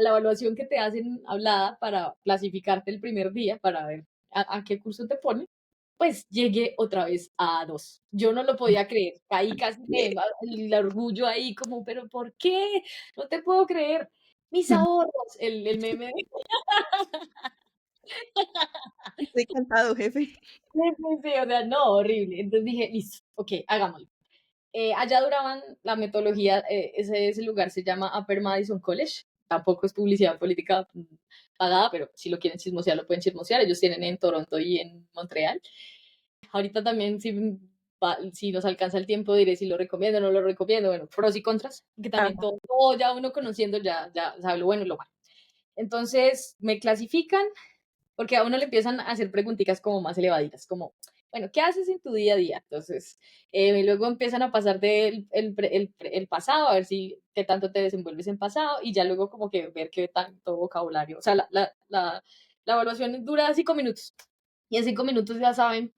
la evaluación que te hacen hablada para clasificarte el primer día, para ver a qué curso te ponen. Pues llegué otra vez a dos. Yo no lo podía creer. Ahí casi el orgullo ahí como, pero ¿por qué? No te puedo creer. Mis ahorros, el meme de Estoy cansado, jefe. sí, sí, sí, o sea, no, horrible. Entonces dije, listo, ok, hagámoslo. Allá duraban la metodología, ese lugar se llama Upper Madison College. Tampoco es publicidad política pagada, pero si lo quieren chismosear, lo pueden chismosear. Ellos tienen en Toronto y en Montreal. Ahorita también, si nos alcanza el tiempo, diré si lo recomiendo o no lo recomiendo. Bueno, pros y contras, que también Ajá, todo ya uno conociendo ya sabe lo bueno y lo malo. Entonces me clasifican porque a uno le empiezan a hacer preguntitas como más elevaditas, como, bueno, ¿qué haces en tu día a día? Entonces, luego empiezan a pasar el pasado, a ver si qué tanto te desenvuelves en pasado, y ya luego como que ver qué tanto vocabulario. O sea, la evaluación dura 5 minutos, y en 5 minutos ya saben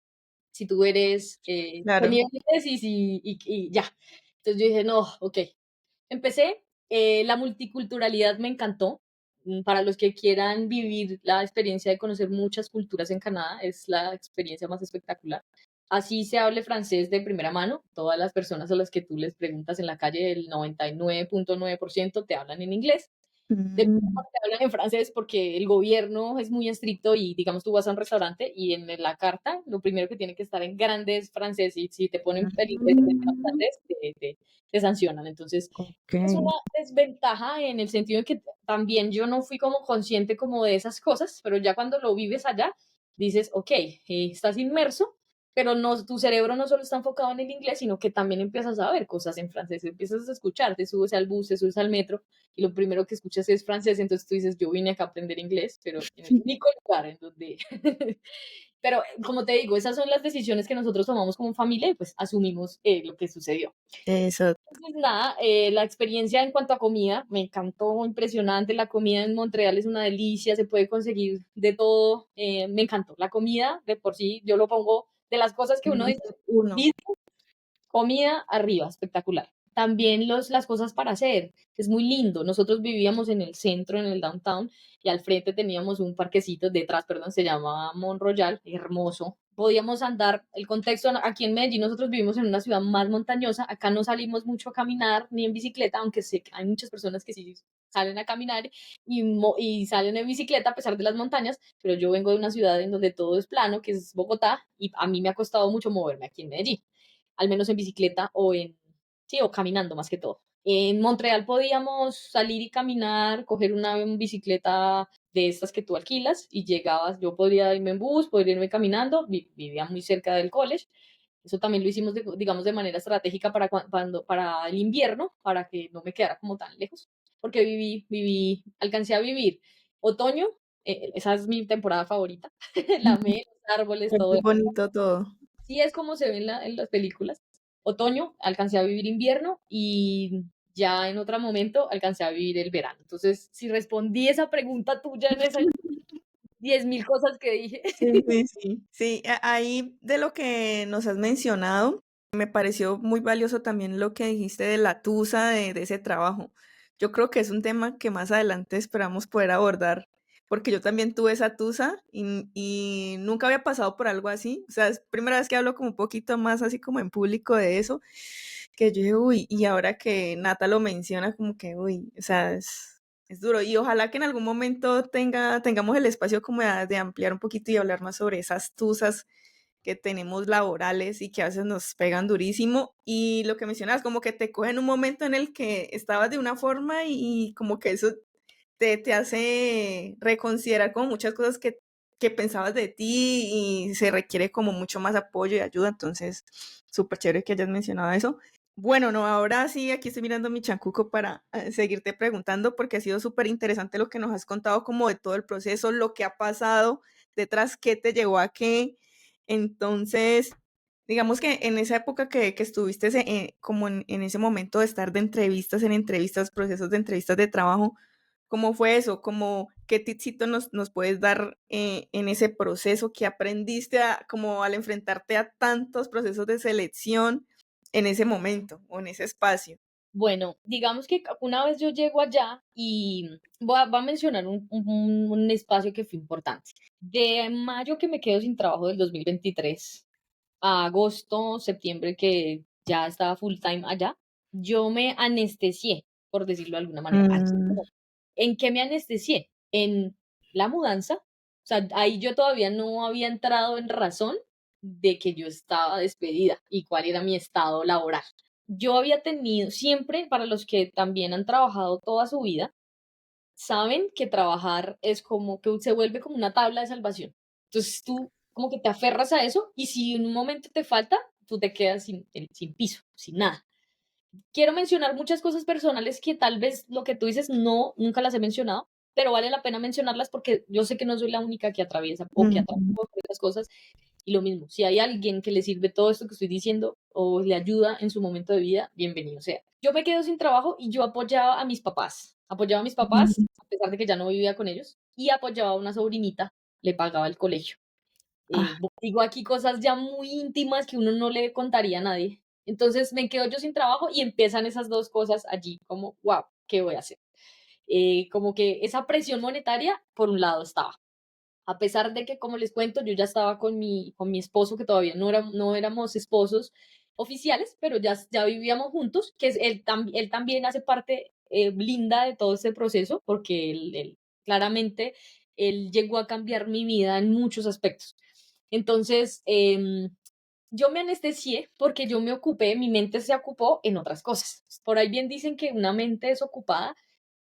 si tú eres, qué claro. nivel eres y ya. Entonces yo dije, no, ok. Empecé, la multiculturalidad me encantó. Para los que quieran vivir la experiencia de conocer muchas culturas en Canadá, es la experiencia más espectacular. Así se hable francés de primera mano, todas las personas a las que tú les preguntas en la calle, el 99.9% te hablan en inglés. De Mm, te hablan en francés porque el gobierno es muy estricto y digamos tú vas a un restaurante y en la carta lo primero que tiene que estar en grande es francés y si te ponen el inglés en mm, francés te sancionan. Entonces ok. es una desventaja en el sentido de que también yo no fui como consciente como de esas cosas, pero ya cuando lo vives allá dices, ok, estás inmerso, pero no, tu cerebro no solo está enfocado en el inglés, sino que también empiezas a ver cosas en francés, empiezas a escuchar, te subes al bus, te subes al metro y lo primero que escuchas es francés, entonces tú dices, yo vine acá a aprender inglés, pero en el único lugar en donde... pero como te digo, esas son las decisiones que nosotros tomamos como familia y pues asumimos lo que sucedió. Eso. Entonces, nada, la experiencia en cuanto a comida, me encantó, impresionante, la comida en Montreal es una delicia, se puede conseguir de todo, me encantó. La comida, de por sí, yo lo pongo de las cosas que uno dice, Uno. comida arriba, espectacular. También las cosas para hacer, es muy lindo. Nosotros vivíamos en el centro, en el downtown, y al frente teníamos un parquecito, detrás, perdón, se llamaba Mont Royal, hermoso. Podíamos andar, el contexto aquí en Medellín, nosotros vivimos en una ciudad más montañosa, acá no salimos mucho a caminar ni en bicicleta, aunque sé que hay muchas personas que sí salen a caminar y salen en bicicleta a pesar de las montañas, pero yo vengo de una ciudad en donde todo es plano, que es Bogotá, y a mí me ha costado mucho moverme aquí en Medellín al menos en bicicleta sí, o caminando más que todo. En Montreal podíamos salir y caminar, coger una bicicleta de estas que tú alquilas y llegabas, yo podría irme en bus, podría irme caminando, vivía muy cerca del college. Eso también lo hicimos, digamos, de manera estratégica para el invierno, para que no me quedara como tan lejos, porque alcancé a vivir otoño, esa es mi temporada favorita, la amé, árboles, Es todo. muy bonito todo. Sí es como se ve en las películas. Otoño, alcancé a vivir invierno y ya en otro momento alcancé a vivir el verano. Entonces, si respondí esa pregunta tuya en esas 10.000 cosas que dije. Sí, sí, sí. Sí, ahí de lo que nos has mencionado, me pareció muy valioso también lo que dijiste de la tusa de ese trabajo. Yo creo que es un tema que más adelante esperamos poder abordar, porque yo también tuve esa tusa y nunca había pasado por algo así. O sea, es primera vez que hablo como un poquito más así como en público de eso, que yo dije, uy, y ahora que Nata lo menciona, como que, uy, o sea, es duro y ojalá que en algún momento tengamos el espacio como de ampliar un poquito y hablar más sobre esas tusas que tenemos laborales y que a veces nos pegan durísimo. Y lo que mencionas, como que te cogen un momento en el que estabas de una forma y como que eso te hace reconsiderar como muchas cosas que pensabas de ti y se requiere como mucho más apoyo y ayuda. Entonces, súper chévere que hayas mencionado eso. Bueno, no, ahora sí, aquí estoy mirando mi chancuco para seguirte preguntando porque ha sido súper interesante lo que nos has contado como de todo el proceso, lo que ha pasado detrás, qué te llevó a qué. Entonces, digamos que en esa época que estuviste como en ese momento de estar de entrevistas en entrevistas, procesos de entrevistas de trabajo, ¿cómo fue eso? ¿Cómo, qué tipsito nos puedes dar en ese proceso que aprendiste como al enfrentarte a tantos procesos de selección en ese momento o en ese espacio? Bueno, digamos que una vez yo llego allá y voy a mencionar un espacio que fue importante. De mayo que me quedo sin trabajo del 2023 a agosto, septiembre que ya estaba full time allá, yo me anestesié, por decirlo de alguna manera. Mm, ¿En qué me anestesié? En la mudanza. O sea, ahí yo todavía no había entrado en razón de que yo estaba despedida y cuál era mi estado laboral. Yo había tenido siempre, para los que también han trabajado toda su vida, saben que trabajar es como que se vuelve como una tabla de salvación. Entonces tú como que te aferras a eso y si en un momento te falta, tú te quedas sin piso, sin nada. Quiero mencionar muchas cosas personales que tal vez lo que tú dices no, nunca las he mencionado, pero vale la pena mencionarlas porque yo sé que no soy la única que atraviesa o que atraviesa mm, por estas cosas. Y lo mismo, si hay alguien que le sirve todo esto que estoy diciendo o le ayuda en su momento de vida, bienvenido sea. Yo me quedo sin trabajo y yo apoyaba a mis papás, mm. a pesar de que ya no vivía con ellos, y apoyaba a una sobrinita, le pagaba el colegio. Ah, Digo aquí cosas ya muy íntimas que uno no le contaría a nadie. Entonces me quedo yo sin trabajo y empiezan esas dos cosas allí, como, wow, ¿qué voy a hacer? Como que esa presión monetaria, por un lado, estaba. A pesar de que, como les cuento, yo ya estaba con mi esposo, que todavía no éramos esposos oficiales, pero ya vivíamos juntos, que él también hace parte linda de todo este proceso, porque él claramente, él llegó a cambiar mi vida en muchos aspectos. Entonces, yo me anestesié porque yo me ocupé, mi mente se ocupó en otras cosas. Por ahí bien dicen que una mente desocupada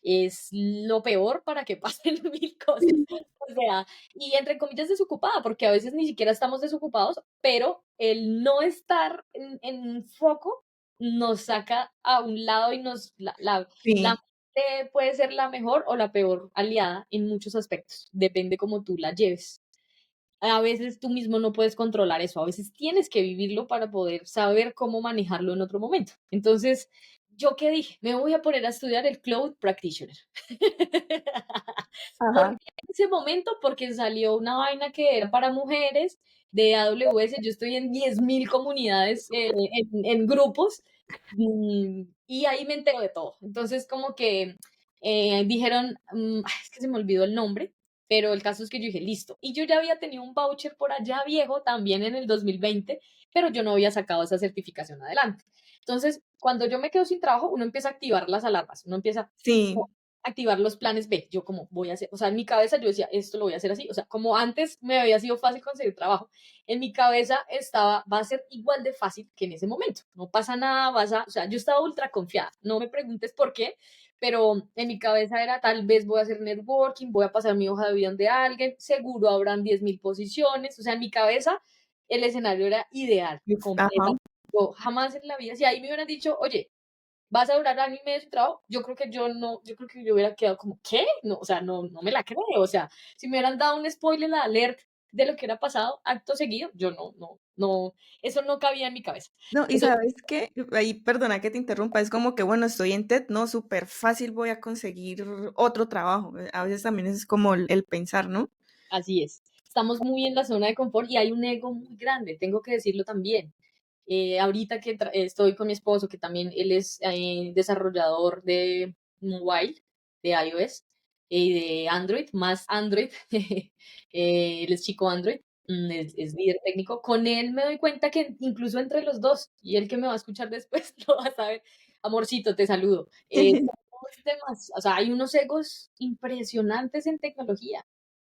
es lo peor para que pasen 1000 cosas. O sea, y entre comillas desocupada, porque a veces ni siquiera estamos desocupados, pero el no estar en foco nos saca a un lado y la sí, mente puede ser la mejor o la peor aliada en muchos aspectos. Depende cómo tú la lleves. A veces tú mismo no puedes controlar eso, a veces tienes que vivirlo para poder saber cómo manejarlo en otro momento. Entonces, ¿yo qué dije? Me voy a poner a estudiar el Cloud Practitioner. ¿Por ajá, qué en ese momento? Porque salió una vaina que era para mujeres de AWS. Yo estoy en 10.000 comunidades, en grupos, y ahí me entero de todo. Entonces, como que dijeron, ay, es que se me olvidó el nombre, pero el caso es que yo dije, listo. Y yo ya había tenido un voucher por allá viejo también en el 2020, pero yo no había sacado esa certificación adelante. Entonces, cuando yo me quedo sin trabajo, uno empieza a activar las alarmas, uno empieza sí, activar los planes B. Yo como voy a hacer, o sea, en mi cabeza yo decía, esto lo voy a hacer así. O sea, como antes me había sido fácil conseguir trabajo, en mi cabeza estaba, va a ser igual de fácil que en ese momento. No pasa nada, o sea, yo estaba ultra confiada. No me preguntes por qué, pero en mi cabeza era, tal vez voy a hacer networking, voy a pasar mi hoja de vida de alguien, seguro habrán 10.000 posiciones. O sea, en mi cabeza el escenario era ideal, ajá, completa. Yo jamás en la vida, si ahí me hubieran dicho, oye, vas a durar año y medio sin trabajo, yo creo que yo hubiera quedado como, ¿qué? No, o sea, no me la creo. O sea, si me hubieran dado un spoiler alert de lo que era pasado acto seguido, yo no, eso no cabía en mi cabeza. No, y Entonces, ¿sabes qué? Ahí, perdona que te interrumpa, es como que, bueno, estoy en TED, no, súper fácil voy a conseguir otro trabajo. A veces también es como el pensar, ¿no? así es. Estamos muy en la zona de confort y hay un ego muy grande, tengo que decirlo también. Ahorita que estoy con mi esposo, que también él es desarrollador de mobile, de iOS y de Android, más Android, él es chico Android, es líder técnico. Con él me doy cuenta que incluso entre los dos, y él que me va a escuchar después lo va a saber, amorcito, te saludo. Somos o sea, hay unos egos impresionantes en tecnología.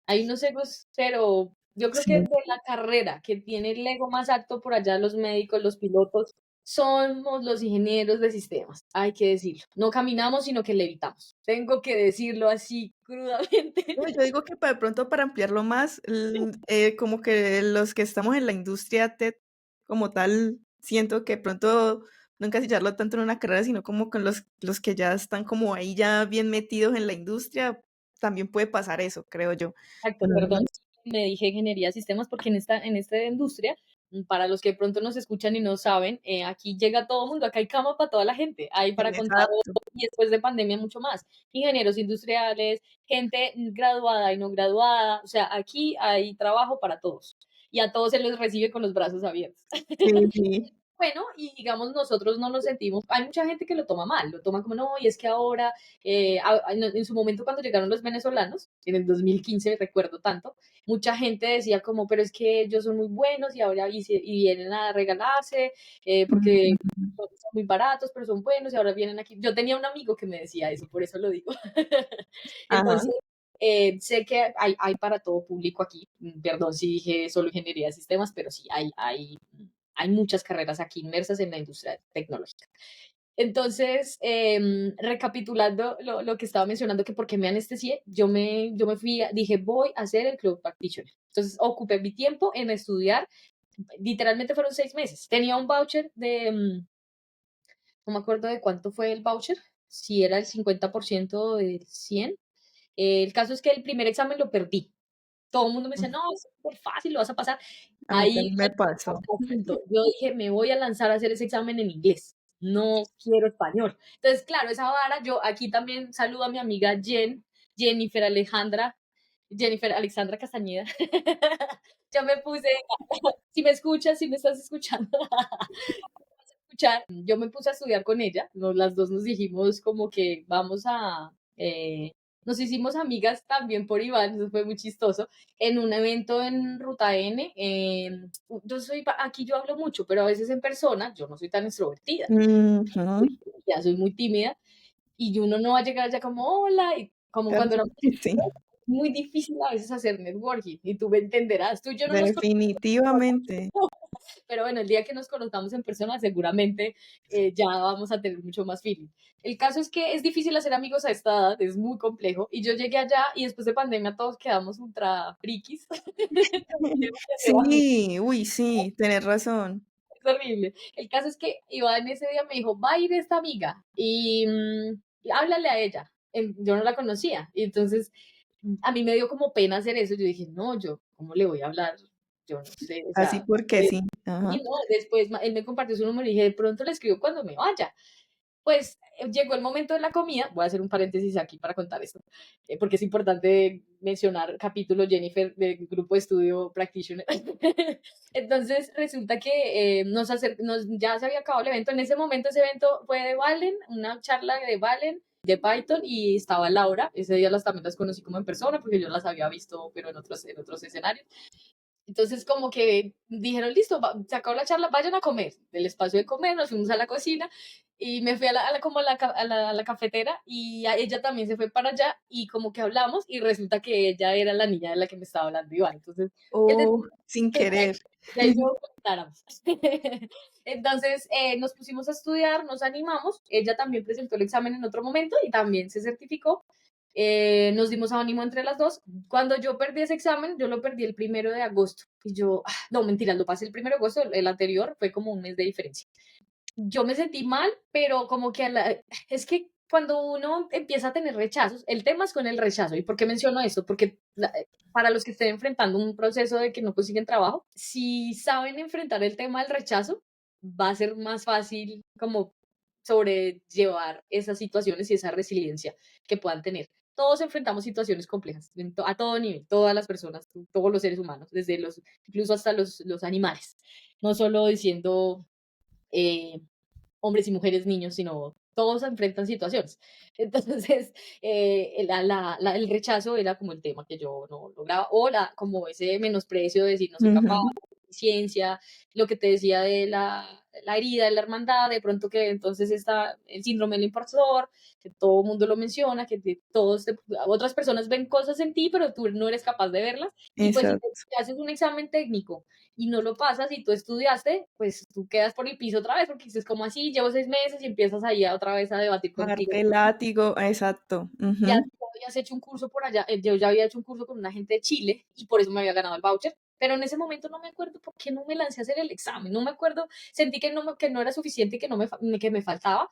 Hay unos egos, pero yo creo que Sí. de la carrera que tiene el ego más alto por allá, los médicos, los pilotos, somos los ingenieros de sistemas, hay que decirlo. No caminamos, sino que levitamos. Tengo que decirlo así crudamente. No, yo digo que de pronto para ampliarlo más, como que los que estamos en la industria TED como tal, siento que de pronto no encasillarlo tanto en una carrera, sino como con los que ya están como ahí ya bien metidos en la industria, también puede pasar eso, creo yo. Exacto, perdón, Ujú. me dije ingeniería de sistemas porque en esta industria, para los que de pronto nos escuchan y no saben, aquí llega todo el mundo, acá hay cama para toda la gente, hay para contados Exacto. y después de pandemia mucho más. Ingenieros industriales, gente graduada y no graduada, o sea, aquí hay trabajo para todos y a todos se les recibe con los brazos abiertos. Sí, sí. Bueno, y digamos, nosotros no lo sentimos. Hay mucha gente que lo toma mal, lo toma como no, y es que ahora, en su momento cuando llegaron los venezolanos, en el 2015 recuerdo tanto, mucha gente decía como, pero es que ellos son muy buenos y ahora y vienen a regalarse, porque Ujú. son muy baratos, pero son buenos y ahora vienen aquí. Yo tenía un amigo que me decía eso, por eso lo digo. Ajá. Entonces, sé que hay para todo público aquí. Perdón si dije solo ingeniería de sistemas, pero sí, hay muchas carreras aquí inmersas en la industria tecnológica. Entonces, recapitulando lo que estaba mencionando, que por qué me anestesié, yo me fui, dije, voy a hacer el Club Practitioner. Entonces, ocupé mi tiempo en estudiar, literalmente fueron 6 meses. Tenía un voucher no me acuerdo de cuánto fue el voucher, si era el 50% del 100. El caso es que el primer examen lo perdí. Todo el mundo me decía, no, es súper fácil, lo vas a pasar. A mí Ahí también me pasó. a punto. Yo dije, me voy a lanzar a hacer ese examen en inglés. No quiero español. Entonces, claro, esa vara, yo aquí también saludo a mi amiga Jennifer Alexandra Castañeda. Yo me puse, si me escuchas, si me estás escuchando, yo me puse a estudiar con ella, las dos nos dijimos como que nos hicimos amigas también por Iván, eso fue muy chistoso, en un evento en Ruta N, aquí yo hablo mucho, pero a veces en persona yo no soy tan extrovertida, Ujú. ya soy muy tímida, y uno no va a llegar allá como hola, y como cuando éramos Sí, chicos, muy difícil a veces hacer networking, y tú me entenderás, tú y yo no nos conocemos, definitivamente. pero bueno, el día que nos conozcamos en persona, seguramente ya vamos a tener mucho más feeling. El caso es que es difícil hacer amigos a esta edad, es muy complejo. Y yo llegué allá y después de pandemia todos quedamos ultra frikis. Sí, uy, sí, tenés razón. Es horrible. El caso es que Iván ese día me dijo, va a ir esta amiga y háblale a ella. Yo no la conocía. Y entonces a mí me dio como pena hacer eso. Yo dije, no, ¿cómo le voy a hablar? Yo no sé, o Así sea, porque sí. y Ajá. no, después él me compartió su número y dije, de pronto le escribo cuando me vaya. Pues llegó el momento de la comida, voy a hacer un paréntesis aquí para contar esto, porque es importante mencionar capítulo Jennifer del grupo de estudio Practitioner. Entonces resulta que ya se había acabado el evento, en ese momento ese evento fue de Valen, una charla de Valen, de Python y estaba Laura, ese día también las conocí como en persona porque yo las había visto pero en otros escenarios. Entonces, como que dijeron, listo, se acabó la charla, vayan a comer. Del espacio de comer, nos fuimos a la cocina y me fui como a la cafetera y ella también se fue para allá y como que hablamos y resulta que ella era la niña de la que me estaba hablando Iván. Entonces, el Oh, destino sin que querer. de ahí no contáramos. Entonces, nos pusimos a estudiar, nos animamos. Ella también presentó el examen en otro momento y también se certificó. Nos dimos ánimo entre las dos. Cuando yo perdí ese examen, yo lo perdí el 1 de agosto. Y yo, no, mentira, lo pasé el 1 de agosto, el anterior fue como un mes de diferencia. Yo me sentí mal, pero como que es que cuando uno empieza a tener rechazos, el tema es con el rechazo. ¿Y por qué menciono esto? Porque para los que estén enfrentando un proceso de que no consiguen trabajo, si saben enfrentar el tema del rechazo, va a ser más fácil como sobrellevar esas situaciones y esa resiliencia que puedan tener. Todos enfrentamos situaciones complejas a todo nivel, todas las personas, todos los seres humanos, desde los, incluso hasta los animales. No solo diciendo eh, hombres y mujeres, niños, sino todos enfrentan situaciones. Entonces, el rechazo era como el tema que yo no lograba, o como ese menosprecio de decir no soy capaz, Ujú. ciencia, lo que te decía de la herida de la hermandad, de pronto que entonces está el síndrome del impostor, que todo el mundo lo menciona, que otras personas ven cosas en ti, pero tú no eres capaz de verlas, y pues si te Exacto. haces un examen técnico y no lo pasas y tú estudiaste, pues tú quedas por el piso otra vez porque dices, como así? Llevo 6 meses y empiezas ahí otra vez a debatir contigo. Darte látigo, exacto. Ya Ujú. tú habías hecho un curso por allá, yo ya había hecho un curso con una gente de Chile y por eso me había ganado el voucher, pero en ese momento no me acuerdo por qué no me lancé a hacer el examen, no me acuerdo, sentí que no era suficiente y que me faltaba.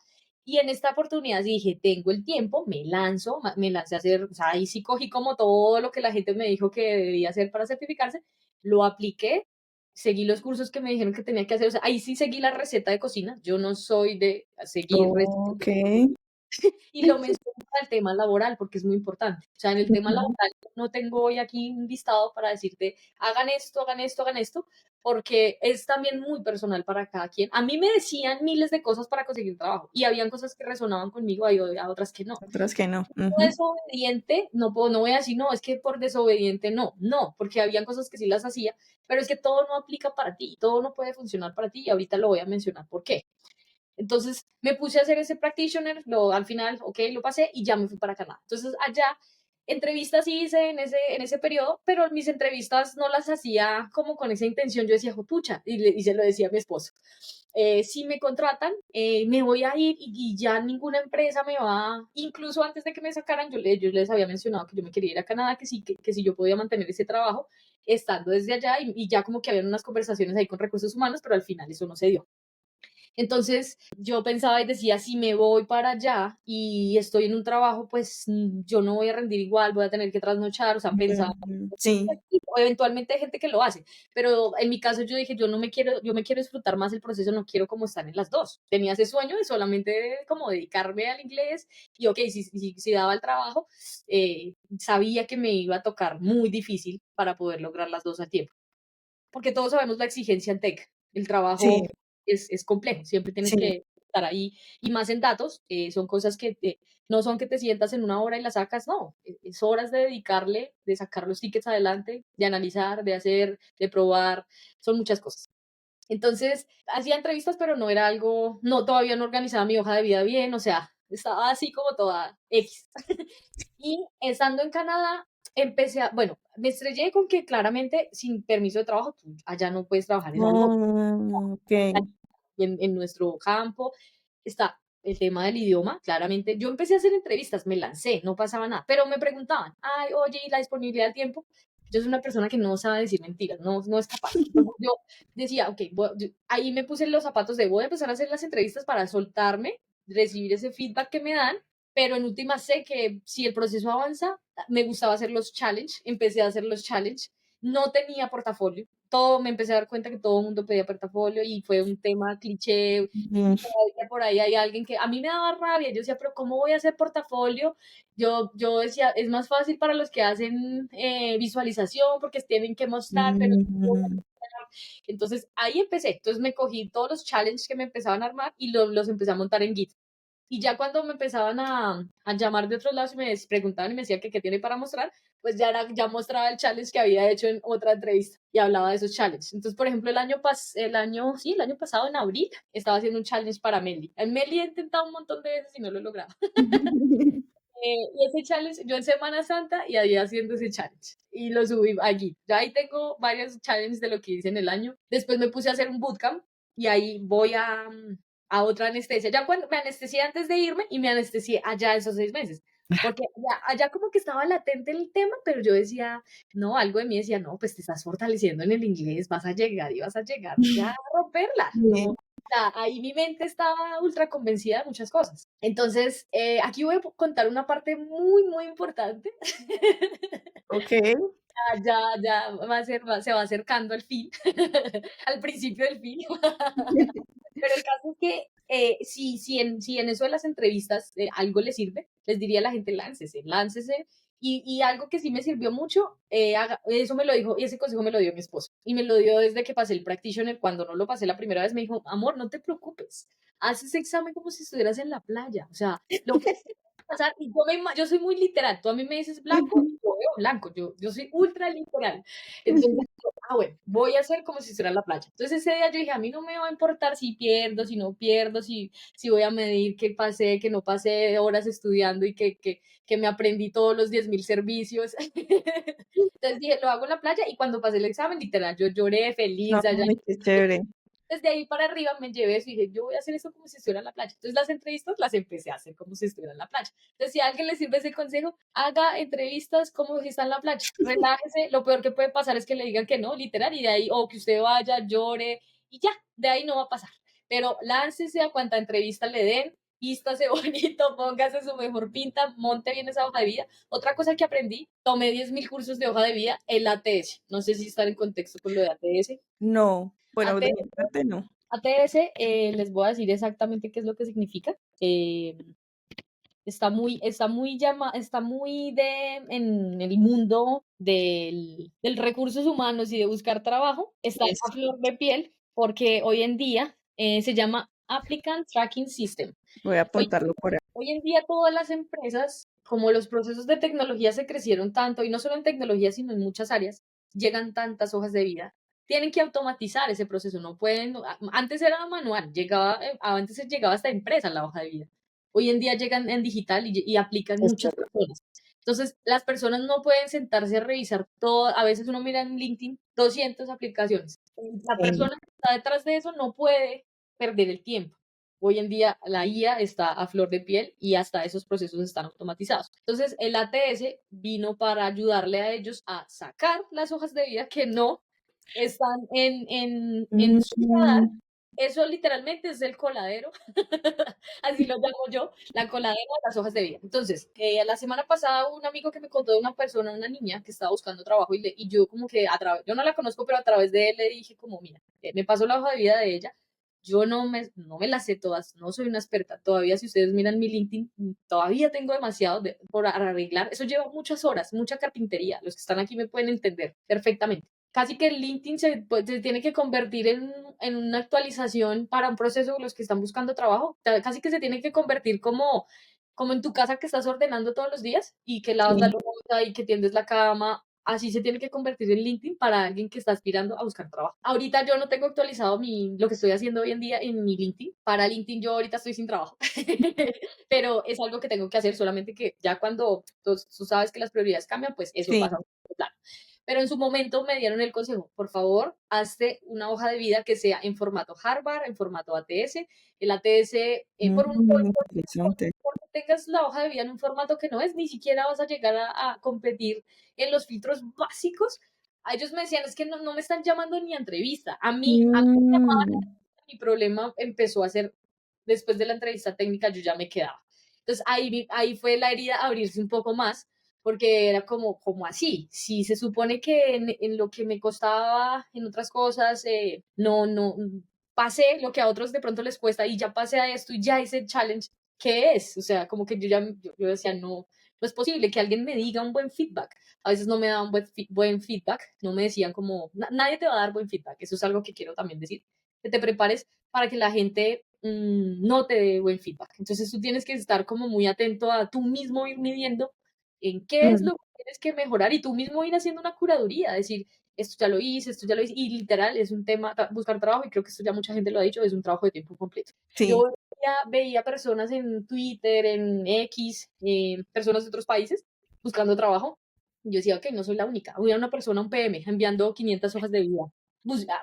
Y en esta oportunidad dije, tengo el tiempo, me lanzo, me lancé a hacer, o sea, ahí sí cogí como todo lo que la gente me dijo que debía hacer para certificarse, lo apliqué, seguí los cursos que me dijeron que tenía que hacer, o sea, ahí sí seguí la receta de cocina, yo no soy de seguir recetas Okey. y lo menciono para el tema laboral, porque es muy importante. O sea, en el tema Ujú. laboral no tengo hoy aquí un listado para decirte, hagan esto, hagan esto, hagan esto, porque es también muy personal para cada quien. A mí me decían miles de cosas para conseguir trabajo y habían cosas que resonaban conmigo y había otras que no. Otras que no. Ujú. Desobediente, no puedo, no voy a decir, no, es que por desobediente no, porque habían cosas que sí las hacía, pero es que todo no aplica para ti, todo no puede funcionar para ti y ahorita lo voy a mencionar por qué. Entonces me puse a hacer ese practitioner, al final, ok, lo pasé y ya me fui para Canadá. Entonces allá entrevistas sí hice en ese periodo, pero mis entrevistas no las hacía como con esa intención. Yo decía, pucha, y se lo decía a mi esposo. Si me contratan, me voy a ir y ya ninguna empresa me va, incluso antes de que me sacaran, yo les había mencionado que yo me quería ir a Canadá, que sí, que si yo podía mantener ese trabajo estando desde allá y ya como que habían unas conversaciones ahí con recursos humanos, pero al final eso no se dio. Entonces yo pensaba y decía, si me voy para allá y estoy en un trabajo, pues yo no voy a rendir igual, voy a tener que trasnochar, o sea, pensaba, Sí, o eventualmente hay gente que lo hace, pero en mi caso yo dije, yo no me quiero, yo me quiero disfrutar más el proceso, no quiero como estar en las dos. Tenía ese sueño de solamente como dedicarme al inglés y ok, si daba el trabajo, sabía que me iba a tocar muy difícil para poder lograr las dos a tiempo porque todos sabemos la exigencia en tech. El sí, trabajo es complejo, siempre tienes sí. que estar ahí. Y más en datos, son cosas que no son que te sientas en una hora y la sacas, no. Es horas de dedicarle, de sacar los tickets adelante, de analizar, de hacer, de probar, son muchas cosas. Entonces, hacía entrevistas, pero no era algo, no, todavía no organizaba mi hoja de vida bien, o sea, estaba así como toda X. Y estando en Canadá, bueno, me estrellé con que claramente sin permiso de trabajo, tú allá no puedes trabajar en remoto. Okey. En nuestro campo está el tema del idioma, claramente. Yo empecé a hacer entrevistas, me lancé, no pasaba nada, pero me preguntaban, ay, oye, ¿y la disponibilidad del tiempo? Yo soy una persona que no sabe decir mentiras, no es capaz. Entonces yo decía, ok, ahí me puse en los zapatos de voy a empezar a hacer las entrevistas para soltarme, recibir ese feedback que me dan, pero en última sé que si el proceso avanza, me gustaba hacer los challenge, empecé a hacer los challenge, no tenía portafolio, todo, me empecé a dar cuenta que todo el mundo pedía portafolio y fue un tema cliché y Ujú. todavía por ahí hay alguien que a mí me daba rabia, yo decía, pero ¿cómo voy a hacer portafolio? Yo decía, es más fácil para los que hacen visualización porque tienen que mostrar, pero Mm. entonces ahí empecé, entonces me cogí todos los challenges que me empezaban a armar y los empecé a montar en Git. Y ya cuando me empezaban a llamar de otros lados y me preguntaban y me decían que qué tiene para mostrar, pues ya mostraba el challenge que había hecho en otra entrevista y hablaba de esos challenges. Entonces, por ejemplo, el año pasado, en abril, estaba haciendo un challenge para Meli. En Meli he intentado un montón de veces y no lo he logrado. Y ese challenge, yo en Semana Santa y ahí haciendo ese challenge. Y lo subí allí. Ya ahí tengo varios challenges de lo que hice en el año. Después me puse a hacer un bootcamp y ahí voy a otra anestesia. Ya cuando me anestesié antes de irme y me anestesié allá esos 6 meses. Porque allá como que estaba latente el tema, pero yo decía, no, algo de mí decía, no, pues te estás fortaleciendo en el inglés, vas a llegar y vas a llegar ya a romperla. No, Sí. sea, ahí mi mente estaba ultra convencida de muchas cosas. Entonces, aquí voy a contar una parte muy, muy importante. Okey. Ya se va acercando al fin, al principio del fin. Pero el caso es que si en eso de las entrevistas algo les sirve, les diría a la gente, láncese, láncese. Y algo que sí me sirvió mucho, eso me lo dijo, y ese consejo me lo dio mi esposo. Y me lo dio desde que pasé el practitioner. Cuando no lo pasé la primera vez, me dijo, amor, no te preocupes, haz ese examen como si estuvieras en la playa. O sea, lo que pasar, y yo soy muy literal. Tú a mí me dices blanco, y yo veo blanco. Yo soy ultra literal. Entonces, bueno, voy a hacer como si estuviera en la playa. Entonces ese día yo dije, a mí no me va a importar si pierdo, si no pierdo, si voy a medir que pasé, que no pasé horas estudiando y que me aprendí todos los 10.000 servicios. Entonces dije, lo hago en la playa, y cuando pasé el examen, literal, yo lloré feliz allá. Ay, qué chévere. Desde ahí para arriba me llevé eso y dije, yo voy a hacer esto como si estuviera en la playa. Entonces las entrevistas las empecé a hacer como si estuviera en la playa. Entonces, si a alguien le sirve ese consejo, haga entrevistas como si está en la playa. Relájese. Lo peor que puede pasar es que le digan que no, literal, y de ahí, o que usted vaya, llore, y ya, de ahí no va a pasar. Pero láncese a cuanta entrevista le den, vístase bonito, póngase su mejor pinta, monte bien esa hoja de vida. Otra cosa que aprendí, tomé 10.000 cursos de hoja de vida, el ATS. No sé si están en contexto con lo de ATS. No, bueno, de mi ATS parte no. ATS, les voy a decir exactamente qué es lo que significa. Está muy en el mundo del recursos humanos y de buscar trabajo. Está a Eso, flor de piel porque hoy en día se llama Applicant Tracking System. voy a Hoy, apuntarlo por ahí. hoy en día todas las empresas, como los procesos de tecnología se crecieron tanto, y no solo en tecnología, sino en muchas áreas, llegan tantas hojas de vida. Tienen que automatizar ese proceso, no pueden, antes era manual, antes llegaba hasta impresa la hoja de vida. Hoy en día llegan en digital y aplican Es muchas verdad. personas. Entonces, las personas no pueden sentarse a revisar todo. A veces uno mira en LinkedIn 200 aplicaciones. La Sí. persona que está detrás de eso no puede perder el tiempo. Hoy en día la IA está a flor de piel y hasta esos procesos están automatizados. Entonces, el ATS vino para ayudarle a ellos a sacar las hojas de vida que no están en su radar. Mm, Eso literalmente es el coladero, así lo llamo yo, la coladera de las hojas de vida. Entonces, la semana pasada un amigo que me contó de una persona, una niña que estaba buscando trabajo, y yo como que yo no la conozco, pero a través de él le dije como, mira, me pasó la hoja de vida de ella. Yo no me las sé todas, no soy una experta. Todavía, si ustedes miran mi LinkedIn, todavía tengo demasiado por arreglar. Eso lleva muchas horas, mucha carpintería. Los que están aquí me pueden entender perfectamente. Casi que el LinkedIn se tiene que convertir en una actualización para un proceso de los que están buscando trabajo. Casi que se tiene que convertir como en tu casa, que estás ordenando todos los días y que lavas la sí, loza y que tiendes la cama. Así se tiene que convertir en LinkedIn para alguien que está aspirando a buscar trabajo. Ahorita yo no tengo actualizado lo que estoy haciendo hoy en día en mi LinkedIn. Para LinkedIn yo ahorita estoy sin trabajo, pero es algo que tengo que hacer, solamente que ya cuando tú sabes que las prioridades cambian, pues eso sí. pasa a un segundo plano. Pero en su momento me dieron el consejo, por favor, hazte una hoja de vida que sea en formato Harvard, en formato ATS. El ATS, Interesante. porque tengas la hoja de vida en un formato que no es, ni siquiera vas a llegar a competir en los filtros básicos. A ellos me decían, es que no me están llamando ni a entrevista. A mí me llamaban. Mm, Mi problema empezó a ser, después de la entrevista técnica, yo ya me quedaba. Entonces ahí fue la herida abrirse un poco más, porque era como así. Si se supone que en lo que me costaba en otras cosas, no pasé lo que a otros de pronto les cuesta, y ya pasé a esto y ya hice el challenge, ¿qué es? O sea, como que yo decía, no, no es posible que alguien me diga un buen feedback. A veces no me daban buen feedback, no me decían como, nadie te va a dar buen feedback. Eso es algo que quiero también decir, que te prepares para que la gente no te dé buen feedback. Entonces tú tienes que estar como muy atento a tú mismo ir midiendo en qué es mm, lo que tienes que mejorar, y tú mismo ir haciendo una curaduría, decir, esto ya lo hice, esto ya lo hice. Y literal es un tema, buscar trabajo, y creo que esto ya mucha gente lo ha dicho, es un trabajo de tiempo completo. Yo sí. veía personas en Twitter, en X, personas de otros países buscando trabajo. Yo decía, ok, no soy la única. Había una persona, un PM, enviando 500 hojas de vida.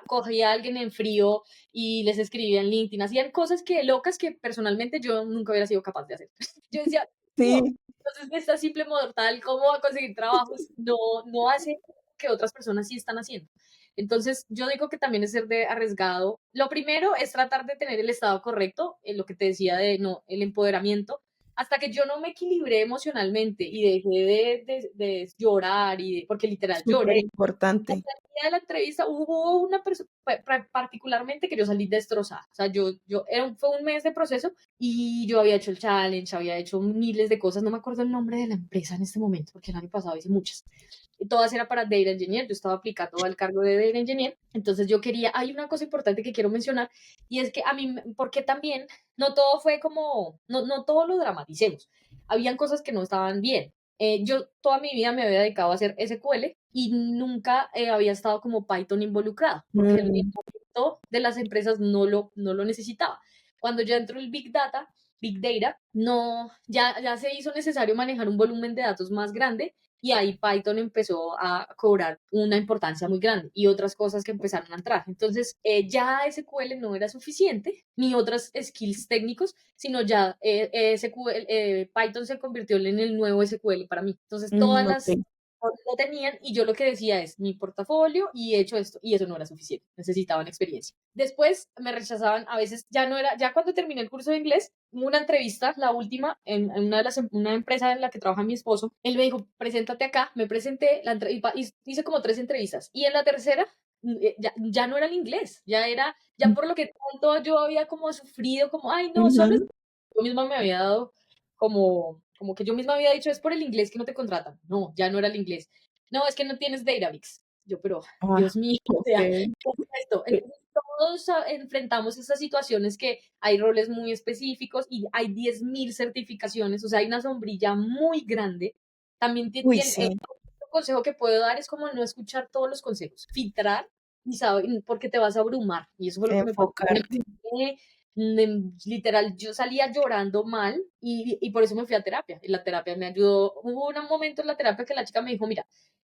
Cogía a alguien en frío y les escribía en LinkedIn. Hacían cosas locas que personalmente yo nunca hubiera sido capaz de hacer. Yo decía, no, Sí, entonces esta simple mortal, ¿cómo va a conseguir trabajos? No hace que otras personas sí están haciendo. Entonces, yo digo que también es ser de arriesgado. Lo primero es tratar de tener el estado correcto, en lo que te decía de no, el empoderamiento. Hasta que yo no me equilibré emocionalmente y dejé de llorar, porque literal Súper lloré. importante. El día de la entrevista hubo una persona particularmente que yo salí destrozada. O sea, fue un mes de proceso y yo había hecho el challenge, había hecho miles de cosas. No me acuerdo el nombre de la empresa en este momento, porque el año pasado hice muchas. Y todas era para Data Engineer. Yo estaba aplicando al cargo de Data Engineer. Entonces yo quería, hay una cosa importante que quiero mencionar y es que a mí, porque también no todo fue como, no todo lo dramaticemos. Habían cosas que no estaban bien. Yo toda mi vida me había dedicado a hacer SQL y nunca había estado como Python involucrado, porque el Mm, momento de las empresas no lo necesitaba. Cuando ya entró el Big Data, no, ya se hizo necesario manejar un volumen de datos más grande y ahí Python empezó a cobrar una importancia muy grande y otras cosas que empezaron a entrar. Entonces, ya SQL no era suficiente, ni otras skills técnicos, sino ya Python se convirtió en el nuevo SQL para mí. Entonces, todas ok. las lo tenían y yo lo que decía es mi portafolio y he hecho esto y eso no era suficiente, necesitaban experiencia. Después me rechazaban, a veces ya no era, ya cuando terminé el curso de inglés, hubo una entrevista, la última, en una empresa en la que trabaja mi esposo, él me dijo, preséntate acá, me presenté, hice como 3 entrevistas y en la tercera ya no era el inglés, ya por lo que tanto yo había como sufrido, como, ay, no, solo es, Ujú. yo misma me había dado como que yo misma había dicho, es por el inglés que no te contratan. No, ya no era el inglés. No, es que no tienes Databricks. Yo, pero, Ah, Dios mío, o ok. sea, ¿qué es esto? Entonces, todos enfrentamos esas situaciones que hay roles muy específicos y hay 10.000 certificaciones, o sea, hay una sombrilla muy grande. También Uy, tiene, sí, un consejo que puedo dar es como no escuchar todos los consejos, filtrar y saber, porque te vas a abrumar. Y eso fue lo que me pasó en el enfocarte. primer literal, yo salía llorando mal y por eso me fui a terapia. Y la terapia me ayudó. Hubo un momento en la terapia que la chica me dijo, mira,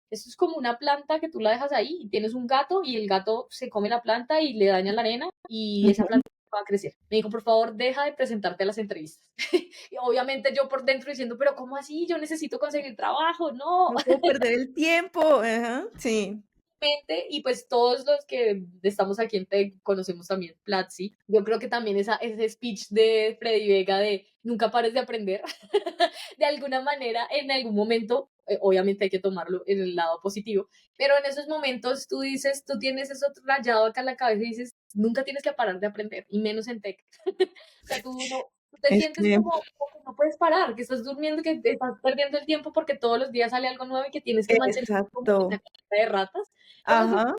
esto es como una planta que tú la dejas ahí y tienes un gato y el gato se come la planta y le daña la arena y esa Ujú. planta va a crecer. Me dijo, por favor, deja de presentarte a las entrevistas. Y obviamente yo por dentro diciendo, pero ¿cómo así? Yo necesito conseguir trabajo, no. No puedo perder el tiempo. Ajá, sí. Y pues todos los que estamos aquí en Tech conocemos también Platzi. Yo creo que también ese speech de Freddy Vega de nunca pares de aprender, de alguna manera, en algún momento, obviamente hay que tomarlo en el lado positivo, pero en esos momentos tú dices, tú tienes eso rayado acá en la cabeza y dices, nunca tienes que parar de aprender, y menos en Tech. O sea, tú te Es sientes que como que no puedes parar, que estás durmiendo, que te estás perdiendo el tiempo porque todos los días sale algo nuevo y que tienes que mantener como esa exacto. carrera de ratas. Entonces, Ajá.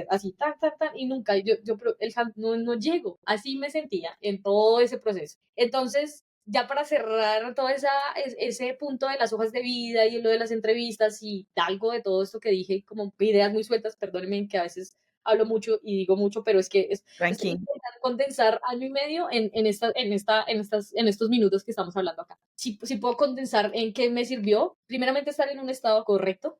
así, tan, tan, tan, y nunca, pero no llego. Así me sentía en todo ese proceso. Entonces, ya para cerrar todo ese punto de las hojas de vida y lo de las entrevistas y algo de todo esto que dije, como ideas muy sueltas, perdónenme que a veces hablo mucho y digo mucho, pero es que estoy Tranqui. intentando condensar año y medio en estos minutos que estamos hablando acá. Si puedo condensar en qué me sirvió, primeramente estar en un estado correcto,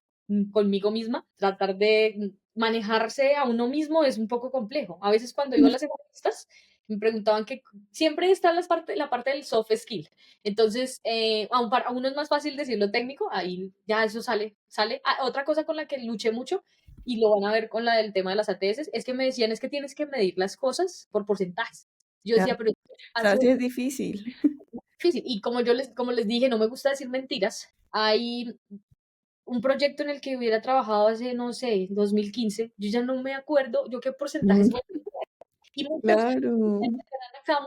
conmigo misma, tratar de manejarse a uno mismo es un poco complejo. A veces cuando iba a las entrevistas me preguntaban que siempre está la parte del soft skill. Entonces, a uno es más fácil decirlo técnico, ahí ya eso sale. Otra cosa con la que luché mucho, y lo van a ver con la del tema de las ATS, es que me decían, es que tienes que medir las cosas por porcentajes. Yo Ya, decía, pero sabes sí asumo es difícil. difícil. Y como les dije, no me gusta decir mentiras. Hay un proyecto en el que hubiera trabajado hace, no sé, 2015, yo ya no me acuerdo yo qué porcentajes Mm, voy a tener. Y claro.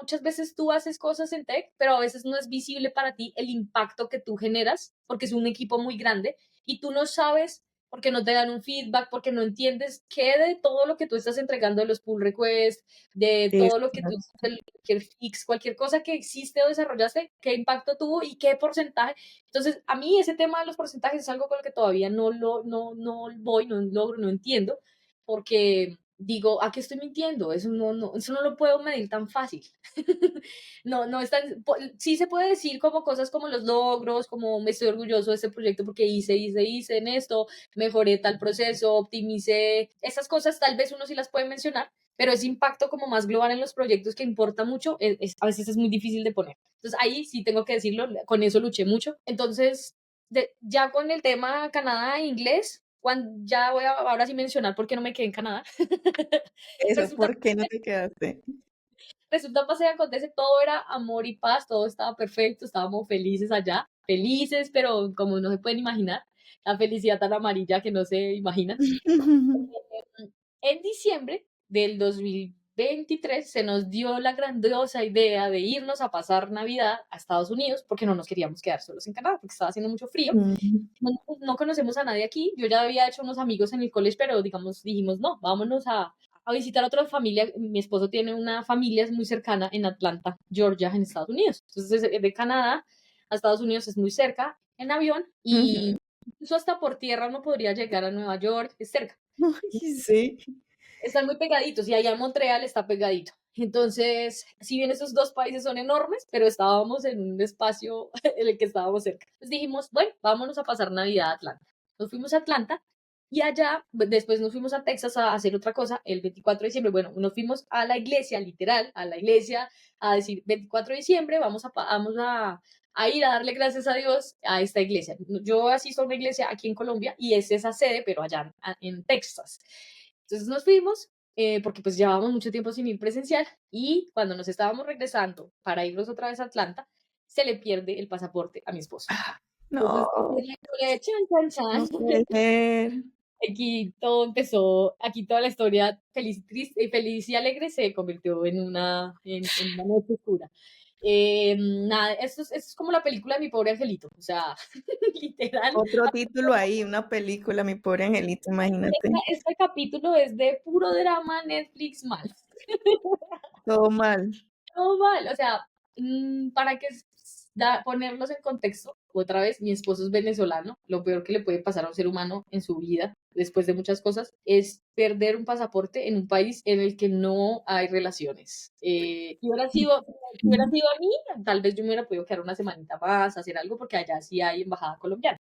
muchas veces tú haces cosas en tech, pero a veces no es visible para ti el impacto que tú generas, porque es un equipo muy grande y tú no sabes porque no te dan un feedback, porque no entiendes qué de todo lo que tú estás entregando de los pull requests, de todo lo que tú, Exacto. cualquier fix, cualquier cosa que existe o desarrollaste, qué impacto tuvo y qué porcentaje. Entonces, a mí ese tema de los porcentajes es algo con lo que todavía no voy, no logro, no entiendo, porque digo, ¿a qué estoy mintiendo? Eso no lo puedo medir tan fácil. No es sí se puede decir como cosas como los logros, como me estoy orgulloso de este proyecto porque hice en esto, mejoré tal proceso, optimicé, esas cosas tal vez uno sí las puede mencionar, pero ese impacto como más global en los proyectos que importa mucho, a veces es muy difícil de poner. Entonces ahí sí tengo que decirlo, con eso luché mucho. Entonces, ya con el tema Canadá e inglés, Ya voy a ahora sí mencionar por qué no me quedé en Canadá. Eso, Resulta ¿por qué no te quedaste? Resulta, pasa y acontece, todo era amor y paz, todo estaba perfecto, estábamos felices allá, felices, pero como no se pueden imaginar, la felicidad tan amarilla que no se imaginan. En diciembre del 2023 se nos dio la grandiosa idea de irnos a pasar Navidad a Estados Unidos porque no nos queríamos quedar solos en Canadá, porque estaba haciendo mucho frío. Mm, No conocemos a nadie aquí. Yo ya había hecho unos amigos en el college, pero digamos, dijimos, no, vámonos a visitar a otra familia. Mi esposo tiene una familia muy cercana en Atlanta, Georgia, en Estados Unidos. Entonces, de Canadá a Estados Unidos es muy cerca en avión y ujú. incluso hasta por tierra uno podría llegar a Nueva York, es cerca. Ay, sí. Están muy pegaditos y allá en Montreal está pegadito. Entonces, si bien esos dos países son enormes, pero estábamos en un espacio en el que estábamos cerca. Entonces dijimos, bueno, vámonos a pasar Navidad a Atlanta. Nos fuimos a Atlanta y allá, después nos fuimos a Texas a hacer otra cosa el 24 de diciembre. Bueno, nos fuimos a la iglesia, literal, a la iglesia, a decir 24 de diciembre, vamos a ir a darle gracias a Dios a esta iglesia. Yo asisto a una iglesia aquí en Colombia y es esa sede, pero allá en Texas. Entonces nos fuimos, porque pues llevábamos mucho tiempo sin ir presencial y cuando nos estábamos regresando para irnos otra vez a Atlanta, se le pierde el pasaporte a mi esposo. Entonces, esa No, es la historia de chan, no chan, chan. puede ser. Aquí todo empezó, aquí toda la historia feliz, triste, feliz y alegre se convirtió en una noche oscura. Nada, esto es como la película de Mi Pobre Angelito, o sea, literal. Otro título ahí, una película, mi pobre angelito, imagínate. Este capítulo es de puro drama Netflix mal. Todo mal. Todo mal, o sea, para que ponerlos en contexto, otra vez, mi esposo es venezolano, lo peor que le puede pasar a un ser humano en su vida, después de muchas cosas, es perder un pasaporte en un país en el que no hay relaciones. Si hubiera sido a mí, tal vez yo me hubiera podido quedar una semanita más, hacer algo, porque allá sí hay embajada colombiana,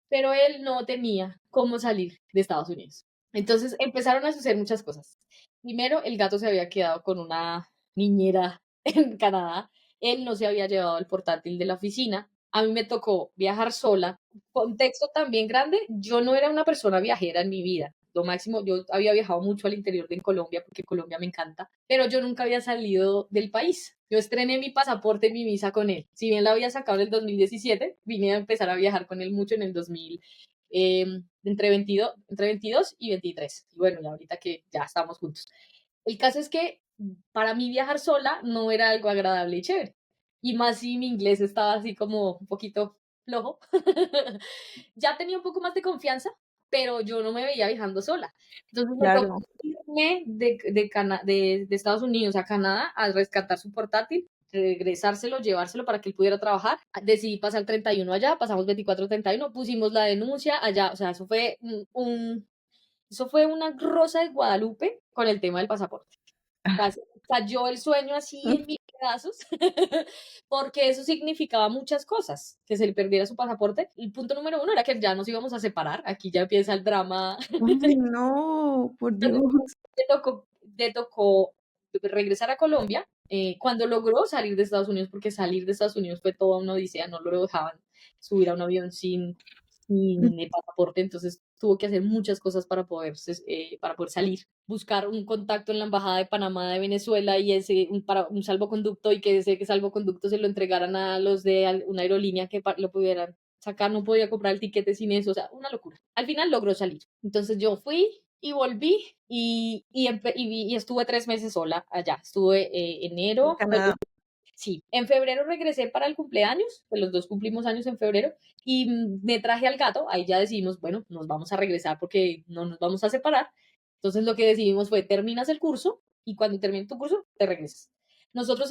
pero él no tenía cómo salir de Estados Unidos. Entonces empezaron a suceder muchas cosas. Primero, el gato se había quedado con una niñera en Canadá. Él no se había llevado el portátil de la oficina. A mí me tocó viajar sola. Contexto también grande, yo no era una persona viajera en mi vida. Lo máximo, yo había viajado mucho al interior de Colombia porque Colombia me encanta, pero yo nunca había salido del país. Yo estrené mi pasaporte y mi visa con él. Si bien la había sacado en el 2017, vine a empezar a viajar con él mucho en el 2000, entre 22 y 23. Y bueno, ya ahorita que ya estamos juntos. El caso es que para mí viajar sola no era algo agradable y chévere. Y más si mi inglés estaba así como un poquito flojo. Ya tenía un poco más de confianza, pero yo no me veía viajando sola. Entonces me tocó Claro. irme de Estados Unidos a Canadá a rescatar su portátil, regresárselo, llevárselo para que él pudiera trabajar. Decidí pasar 31 allá, pasamos 24-31, pusimos la denuncia allá, o sea, eso fue una rosa de Guadalupe con el tema del pasaporte. Cayó el sueño así en mil pedazos, porque eso significaba muchas cosas, que se le perdiera su pasaporte. El punto número uno era que ya nos íbamos a separar, aquí ya empieza el drama. Ay, no, por Dios. Le tocó regresar a Colombia, cuando logró salir de Estados Unidos, porque salir de Estados Unidos fue toda una odisea, no lo dejaban subir a un avión sin el pasaporte, entonces tuvo que hacer muchas cosas para poder salir, buscar un contacto en la embajada de Panamá de Venezuela y para un salvoconducto, y que ese salvoconducto se lo entregaran a los de una aerolínea que lo pudieran sacar, no podía comprar el tiquete sin eso, o sea, una locura. Al final logró salir. Entonces yo fui y volví y estuve 3 meses sola allá. Estuve En enero, Canadá. sí, en febrero regresé para el cumpleaños, pues los dos cumplimos años en febrero, y me traje al gato. Ahí ya decidimos, bueno, nos vamos a regresar porque no nos vamos a separar. Entonces lo que decidimos fue, terminas el curso y cuando termines tu curso, te regresas. Nosotros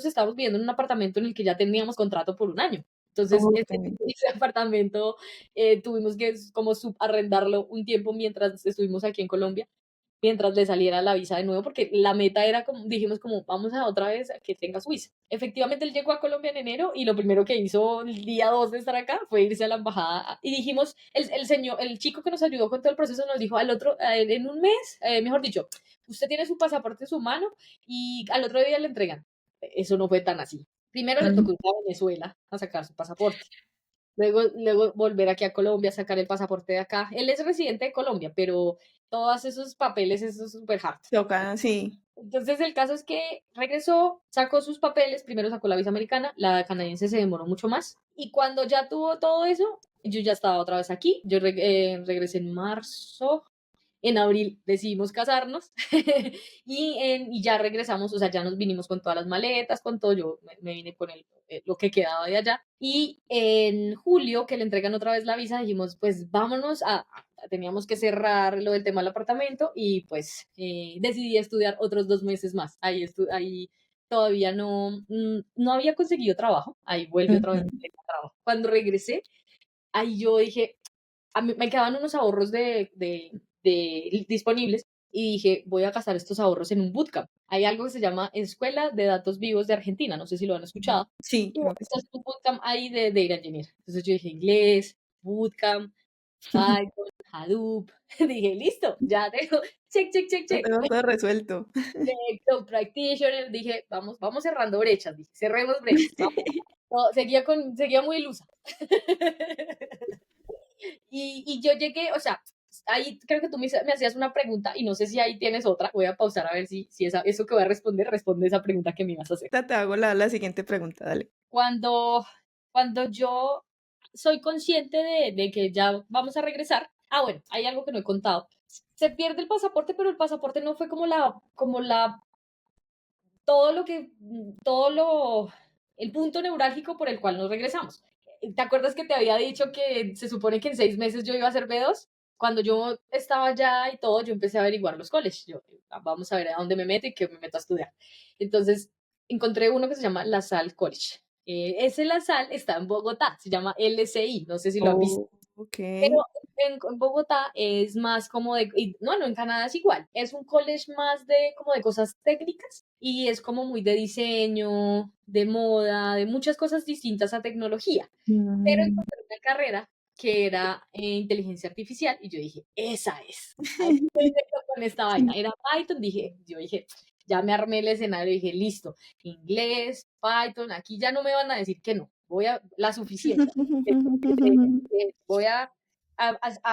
estábamos viviendo en un apartamento en el que ya teníamos contrato por un año. Entonces, Ok. ese apartamento tuvimos que como subarrendarlo un tiempo mientras estuvimos aquí en Colombia, mientras le saliera la visa de nuevo, porque la meta era como, dijimos como, vamos a otra vez a que tenga su visa. Efectivamente, él llegó a Colombia en enero y lo primero que hizo el día 2 de estar acá fue irse a la embajada y dijimos, el chico que nos ayudó con todo el proceso nos dijo en un mes, mejor dicho, usted tiene su pasaporte en su mano y al otro día le entregan. Eso no fue tan así. Primero le tocó ir a Venezuela a sacar su pasaporte. luego volver aquí a Colombia, sacar el pasaporte de acá. Él es residente de Colombia, pero todos esos papeles, eso es súper hard. Toca, sí. Entonces el caso es que regresó, sacó sus papeles, primero sacó la visa americana, la canadiense se demoró mucho más. Y cuando ya tuvo todo eso, yo ya estaba otra vez aquí. Yo regresé en marzo, en abril decidimos casarnos y ya regresamos, o sea, ya nos vinimos con todas las maletas, con todo, yo me vine con lo que quedaba de allá. Y en julio, que le entregan otra vez la visa, dijimos, pues vámonos teníamos que cerrar lo del tema del apartamento y pues decidí estudiar otros 2 meses más. Ahí todavía no había conseguido trabajo, ahí vuelve otra vez Ujú. el trabajo. Cuando regresé, ahí yo dije, a mí me quedaban unos ahorros disponibles y dije, voy a gastar estos ahorros en un bootcamp. Hay algo que se llama Escuela de Datos Vivos de Argentina, no sé si lo han escuchado. Sí, Y creo que esto sí. es un bootcamp ahí de Data Engineer. Entonces yo dije, inglés, bootcamp, Python, Hadoop. Dije, listo, ya tengo, check, check, check, Lo check. tengo todo resuelto. Top practitioner, dije, vamos cerrando brechas, dije, cerremos brechas. Vamos. No, seguía muy ilusa. Y yo llegué, o sea, ahí creo que tú me hacías una pregunta y no sé si ahí tienes otra. Voy a pausar a ver si eso que voy a responder responde esa pregunta que me ibas a hacer. Te hago la siguiente pregunta, dale. Cuando yo soy consciente de que ya vamos a regresar, bueno, hay algo que no he contado. Se pierde el pasaporte, pero el pasaporte no fue todo lo que, todo lo, el punto neurálgico por el cual nos regresamos. ¿Te acuerdas que te había dicho que se supone que en 6 meses yo iba a hacer B2? Cuando yo estaba allá y todo, yo empecé a averiguar los colleges. Vamos a ver a dónde me meto y qué me meto a estudiar. Entonces, encontré uno que se llama La Salle College. Ese La Salle está en Bogotá, se llama LSI, no sé si lo has visto. Oh, ok. Pero en Bogotá es más como no, en Canadá es igual, es un college más como de cosas técnicas y es como muy de diseño, de moda, de muchas cosas distintas a tecnología. Pero Mm. encontré una carrera que era inteligencia artificial y yo dije, esa es. Ahí fue directo con esta vaina. Era Python, yo dije, ya me armé el escenario y dije, listo, inglés, Python, aquí ya no me van a decir que no, la suficiencia. Voy a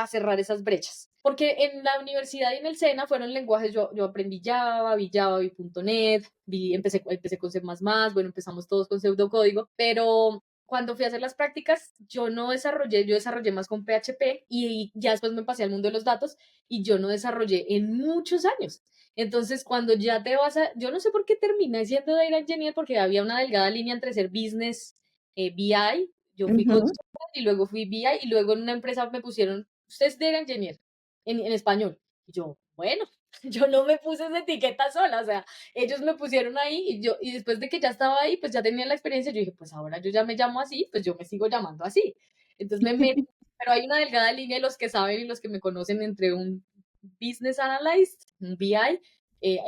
cerrar esas brechas. Porque en la universidad y en el SENA fueron lenguajes, yo aprendí Java, vi Java, vi .NET, empecé con C++, bueno, empezamos todos con pseudocódigo, pero cuando fui a hacer las prácticas, yo no desarrollé, yo desarrollé más con PHP y ya después me pasé al mundo de los datos y yo no desarrollé en muchos años. Entonces, cuando ya yo no sé por qué terminé siendo data engineer porque había una delgada línea entre ser business, BI, yo fui Ujú. consultora y luego fui BI y luego en una empresa me pusieron, usted es data engineer en español. Y yo, bueno, yo no me puse esa etiqueta sola, o sea, ellos me pusieron ahí y después de que ya estaba ahí, pues ya tenía la experiencia, yo dije, pues ahora yo ya me llamo así, pues yo me sigo llamando así. Entonces me meto, pero hay una delgada línea de los que saben y los que me conocen entre un business analyst, un BI,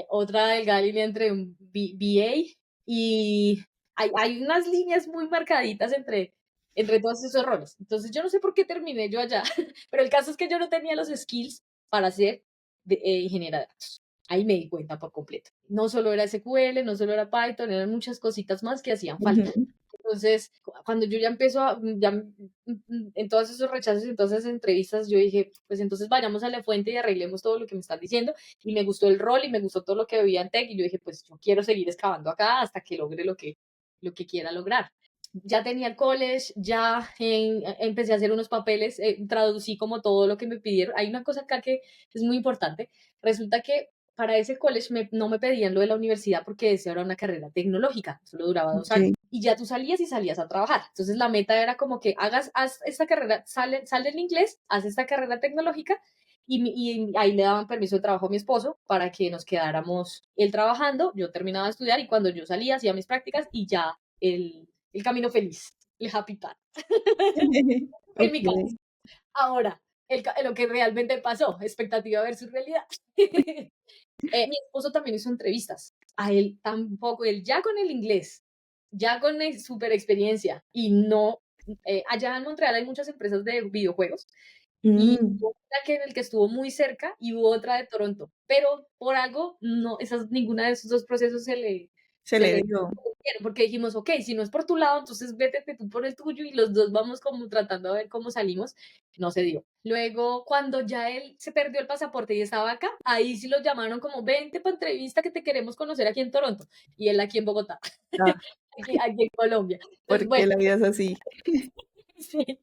otra delgada línea entre un BA y hay unas líneas muy marcaditas entre todos esos roles. Entonces yo no sé por qué terminé yo allá, pero el caso es que yo no tenía los skills para ser ingeniera de datos. Ahí me di cuenta por completo. No solo era SQL, no solo era Python, eran muchas cositas más que hacían falta. Ujú. Entonces, cuando yo ya empiezo en todos esos rechazos, en todas esas entrevistas, yo dije, pues entonces vayamos a la fuente y arreglemos todo lo que me están diciendo. Y me gustó el rol y me gustó todo lo que veía en Tech. Y yo dije, pues yo quiero seguir excavando acá hasta que logre lo que quiera lograr. Ya tenía el college, ya empecé a hacer unos papeles, traducí como todo lo que me pidieron. Hay una cosa acá que es muy importante. Resulta que para ese college no me pedían lo de la universidad porque esa era una carrera tecnológica, solo duraba 2 años. Ok. Y ya tú salías y salías a trabajar. Entonces la meta era como que haz esta carrera, sale en inglés, haz esta carrera tecnológica y ahí le daban permiso de trabajo a mi esposo para que nos quedáramos él trabajando, yo terminaba de estudiar y cuando yo salía hacía mis prácticas y ya el camino feliz, el happy path, en mi caso. Ok. Ahora, lo que realmente pasó, expectativa versus realidad. Mi esposo también hizo entrevistas. A él tampoco, él ya con el inglés, ya con super experiencia y no, allá en Montreal hay muchas empresas de videojuegos y Mm. hubo una en el que estuvo muy cerca y hubo otra de Toronto, pero por algo no, ninguna de esos dos procesos Se le dio. porque dijimos, ok, si no es por tu lado, entonces vete tú por el tuyo y los dos vamos como tratando a ver cómo salimos. No se dio. Luego, cuando ya él se perdió el pasaporte y estaba acá, ahí sí lo llamaron como, vente para entrevista que te queremos conocer aquí en Toronto. Y él aquí en Bogotá, Ah, aquí en Colombia. Entonces, porque bueno, la vida es así. sí.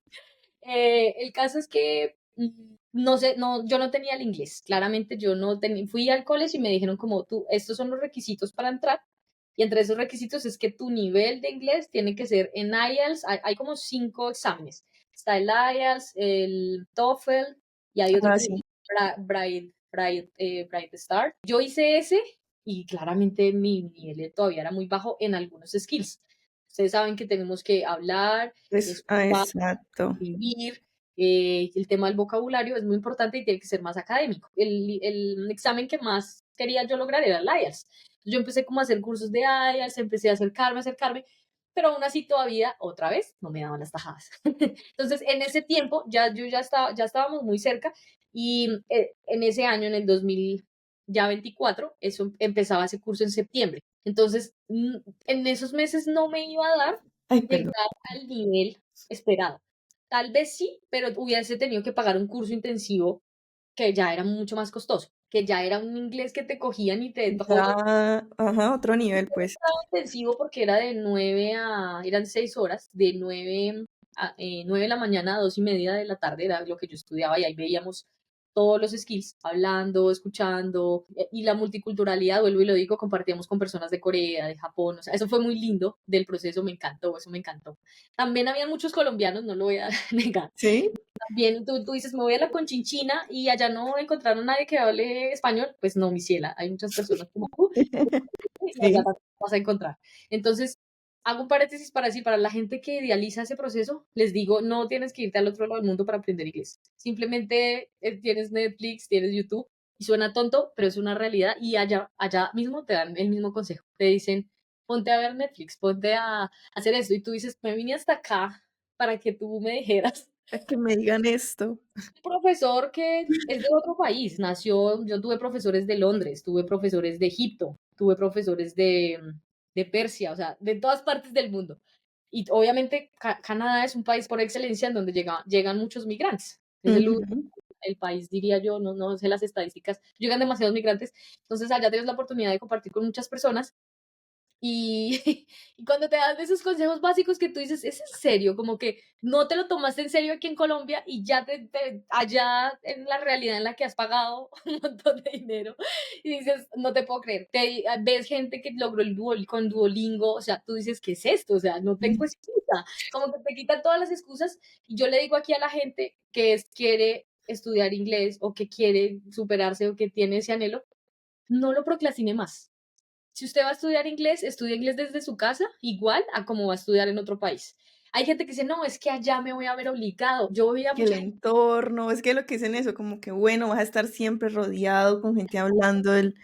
El caso es que no sé, no, yo no tenía el inglés. Claramente yo no tenía, fui al colegio y me dijeron como tú, estos son los requisitos para entrar. Y entre esos requisitos es que tu nivel de inglés tiene que ser en IELTS. Hay como 5 exámenes. Está el IELTS, el TOEFL y hay otro Ah, que se sí. llama Bright Start. Yo hice ese y claramente mi nivel todavía era muy bajo en algunos skills. Ustedes saben que tenemos que hablar, escuchar, Exacto. vivir. El tema del vocabulario es muy importante y tiene que ser más académico. El examen que más quería yo lograr era el IELTS. Yo empecé como a hacer cursos de IELTS, empecé a acercarme, pero aún así todavía, otra vez, no me daban las tajadas. Entonces, en ese tiempo, ya estábamos muy cerca y en ese año, en el 2024, eso empezaba ese curso en septiembre. Entonces, en esos meses no me iba a dar Ay, perdón. llegar al nivel esperado. Tal vez sí, pero hubiese tenido que pagar un curso intensivo que ya era mucho más costoso, que ya era un inglés que te cogían y te joden Ya, ajá, otro nivel, pues. intensivo porque era eran 6 horas, de 9 de la mañana a 2:30 de la tarde era lo que yo estudiaba y ahí veíamos todos los skills, hablando, escuchando, y la multiculturalidad, vuelvo y lo digo, compartíamos con personas de Corea, de Japón, o sea, eso fue muy lindo del proceso, me encantó, eso me encantó. También había muchos colombianos, no lo voy a negar. ¿Sí? También tú dices, me voy a la Conchinchina y allá no encontraron a nadie que hable español, pues no, mi ciela, hay muchas personas como tú y allá Sí. también vas a encontrar. Entonces, hago un paréntesis para decir, para la gente que idealiza ese proceso, les digo, no tienes que irte al otro lado del mundo para aprender inglés. Simplemente tienes Netflix, tienes YouTube, y suena tonto, pero es una realidad, y allá mismo te dan el mismo consejo. Te dicen, ponte a ver Netflix, ponte a hacer esto, y tú dices, me vine hasta acá para que tú me dijeras A que me digan esto. profesor que es de otro país, yo tuve profesores de Londres, tuve profesores de Egipto, tuve profesores de Persia, o sea, de todas partes del mundo. Y obviamente Canadá es un país por excelencia en donde llegan muchos migrantes. Es Ujú. el país, diría yo, no sé las estadísticas, llegan demasiados migrantes. Entonces allá tienes la oportunidad de compartir con muchas personas y, y cuando te dan esos consejos básicos que tú dices, es en serio, como que no te lo tomaste en serio aquí en Colombia y ya allá en la realidad en la que has pagado un montón de dinero y dices, no te puedo creer. Ves gente que logró con Duolingo, o sea, tú dices, ¿qué es esto? O sea, no tengo excusa. Como que te quitan todas las excusas y yo le digo aquí a la gente que quiere estudiar inglés o que quiere superarse o que tiene ese anhelo, no lo procrastine más. Si usted va a estudiar inglés, estudia inglés desde su casa, igual a como va a estudiar en otro país. Hay gente que dice, no, es que allá me voy a ver obligado. Yo voy a Que el mucha gente, entorno, es que lo que dicen eso, como que bueno, vas a estar siempre rodeado con gente hablando del...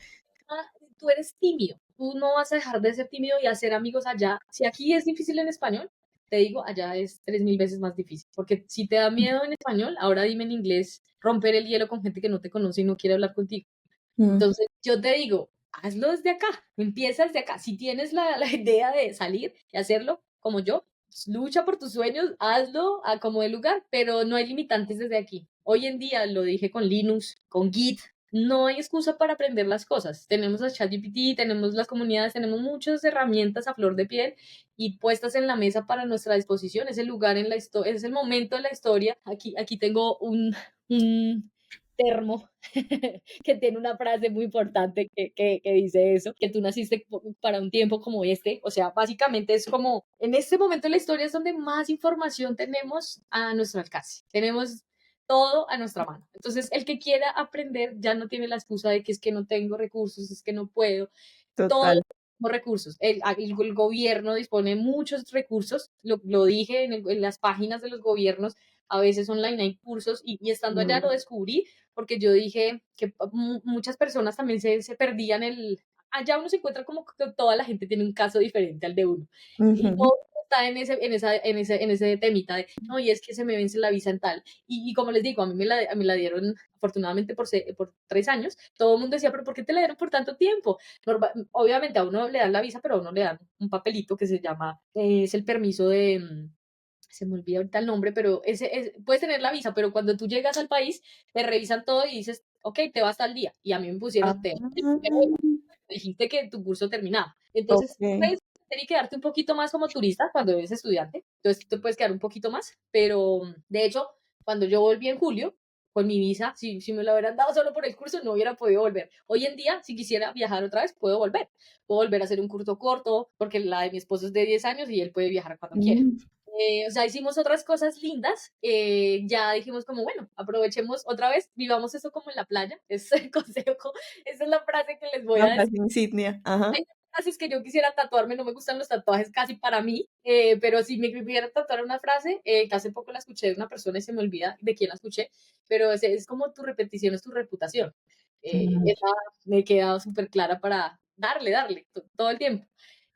tú eres tímido. Tú no vas a dejar de ser tímido y hacer amigos allá. Si aquí es difícil en español, te digo, allá es 3000 veces más difícil. Porque si te da miedo en español, ahora dime en inglés, romper el hielo con gente que no te conoce y no quiere hablar contigo. Mm, Entonces, yo te digo, hazlo desde acá, empieza desde acá. Si tienes la idea de salir y hacerlo, como yo, lucha por tus sueños, hazlo a como de lugar, pero no hay limitantes desde aquí. Hoy en día, lo dije con Linux, con Git, no hay excusa para aprender las cosas. Tenemos a ChatGPT, tenemos las comunidades, tenemos muchas herramientas a flor de piel y puestas en la mesa para nuestra disposición. Es el lugar en la historia, es el momento de la historia. Aquí tengo un termo que tiene una frase muy importante que dice eso, que tú naciste para un tiempo como este. O sea, básicamente es como, en este momento de la historia es donde más información tenemos a nuestro alcance. Tenemos todo a nuestra mano. Entonces, el que quiera aprender ya no tiene la excusa de que es que no tengo recursos, es que no puedo. Todos total. los recursos. El gobierno dispone de muchos recursos, lo dije en las páginas de los gobiernos, a veces online hay cursos y estando allá lo Mm, descubrí porque yo dije que muchas personas también se perdían allá uno se encuentra como que toda la gente tiene un caso diferente al de uno. Y ujú. está en ese temita de, no, y es que se me vence la visa en tal. Y como les digo, a mí me la dieron afortunadamente por 3 años. Todo el mundo decía, pero ¿por qué te la dieron por tanto tiempo? Obviamente a uno le dan la visa, pero a uno le dan un papelito que se llama, es el permiso de, se me olvida ahorita el nombre, pero puedes tener la visa, pero cuando tú llegas al país, te revisan todo y dices, ok, te vas al día. Y a mí me Ah, pusieron, dijiste que tu curso terminaba. Entonces, ok. puedes tener que quedarte un poquito más como turista cuando eres estudiante. Entonces, te puedes quedar un poquito más. Pero, de hecho, cuando yo volví en julio, con mi visa, si me lo hubieran dado solo por el curso, no hubiera podido volver. Hoy en día, si quisiera viajar otra vez, puedo volver. Puedo volver a hacer un curso corto, porque la de mi esposo es de 10 años y él puede viajar cuando quiera. Mm. O sea, hicimos otras cosas lindas. Ya dijimos como, bueno, aprovechemos otra vez, vivamos eso como en la playa. Ese es el consejo, esa es la frase que les voy La a decir. frase insignia. Ajá. Hay frases que yo quisiera tatuarme, no me gustan los tatuajes casi para mí, pero si me pudiera tatuar una frase, que hace poco la escuché de una persona y se me olvida de quién la escuché, pero es como tu repetición es tu reputación. Mm. Esa me queda súper clara para darle todo el tiempo.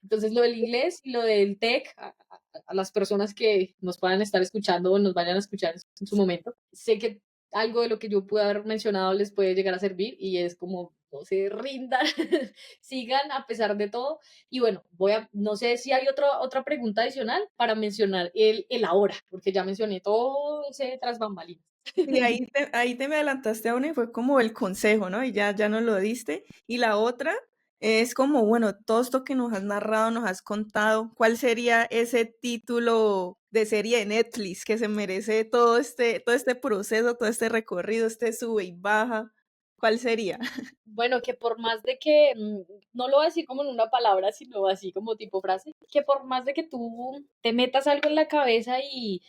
Entonces, lo del inglés y lo del tech, a las personas que nos puedan estar escuchando o nos vayan a escuchar en su momento, sé que algo de lo que yo pude haber mencionado les puede llegar a servir y es como no se rindan, sigan a pesar de todo. Y bueno, no sé si hay otra pregunta adicional para mencionar el ahora, porque ya mencioné todo ese tras bambalinas. Y ahí te me adelantaste a una y fue como el consejo, ¿no? Y ya nos lo diste. Y la otra es como, bueno, todo esto que nos has narrado, nos has contado, ¿cuál sería ese título de serie de Netflix que se merece todo este proceso, todo este recorrido, este sube y baja? ¿Cuál sería? Bueno, que por más de que, no lo voy a decir como en una palabra, sino así como tipo frase, que por más de que tú te metas algo en la cabeza y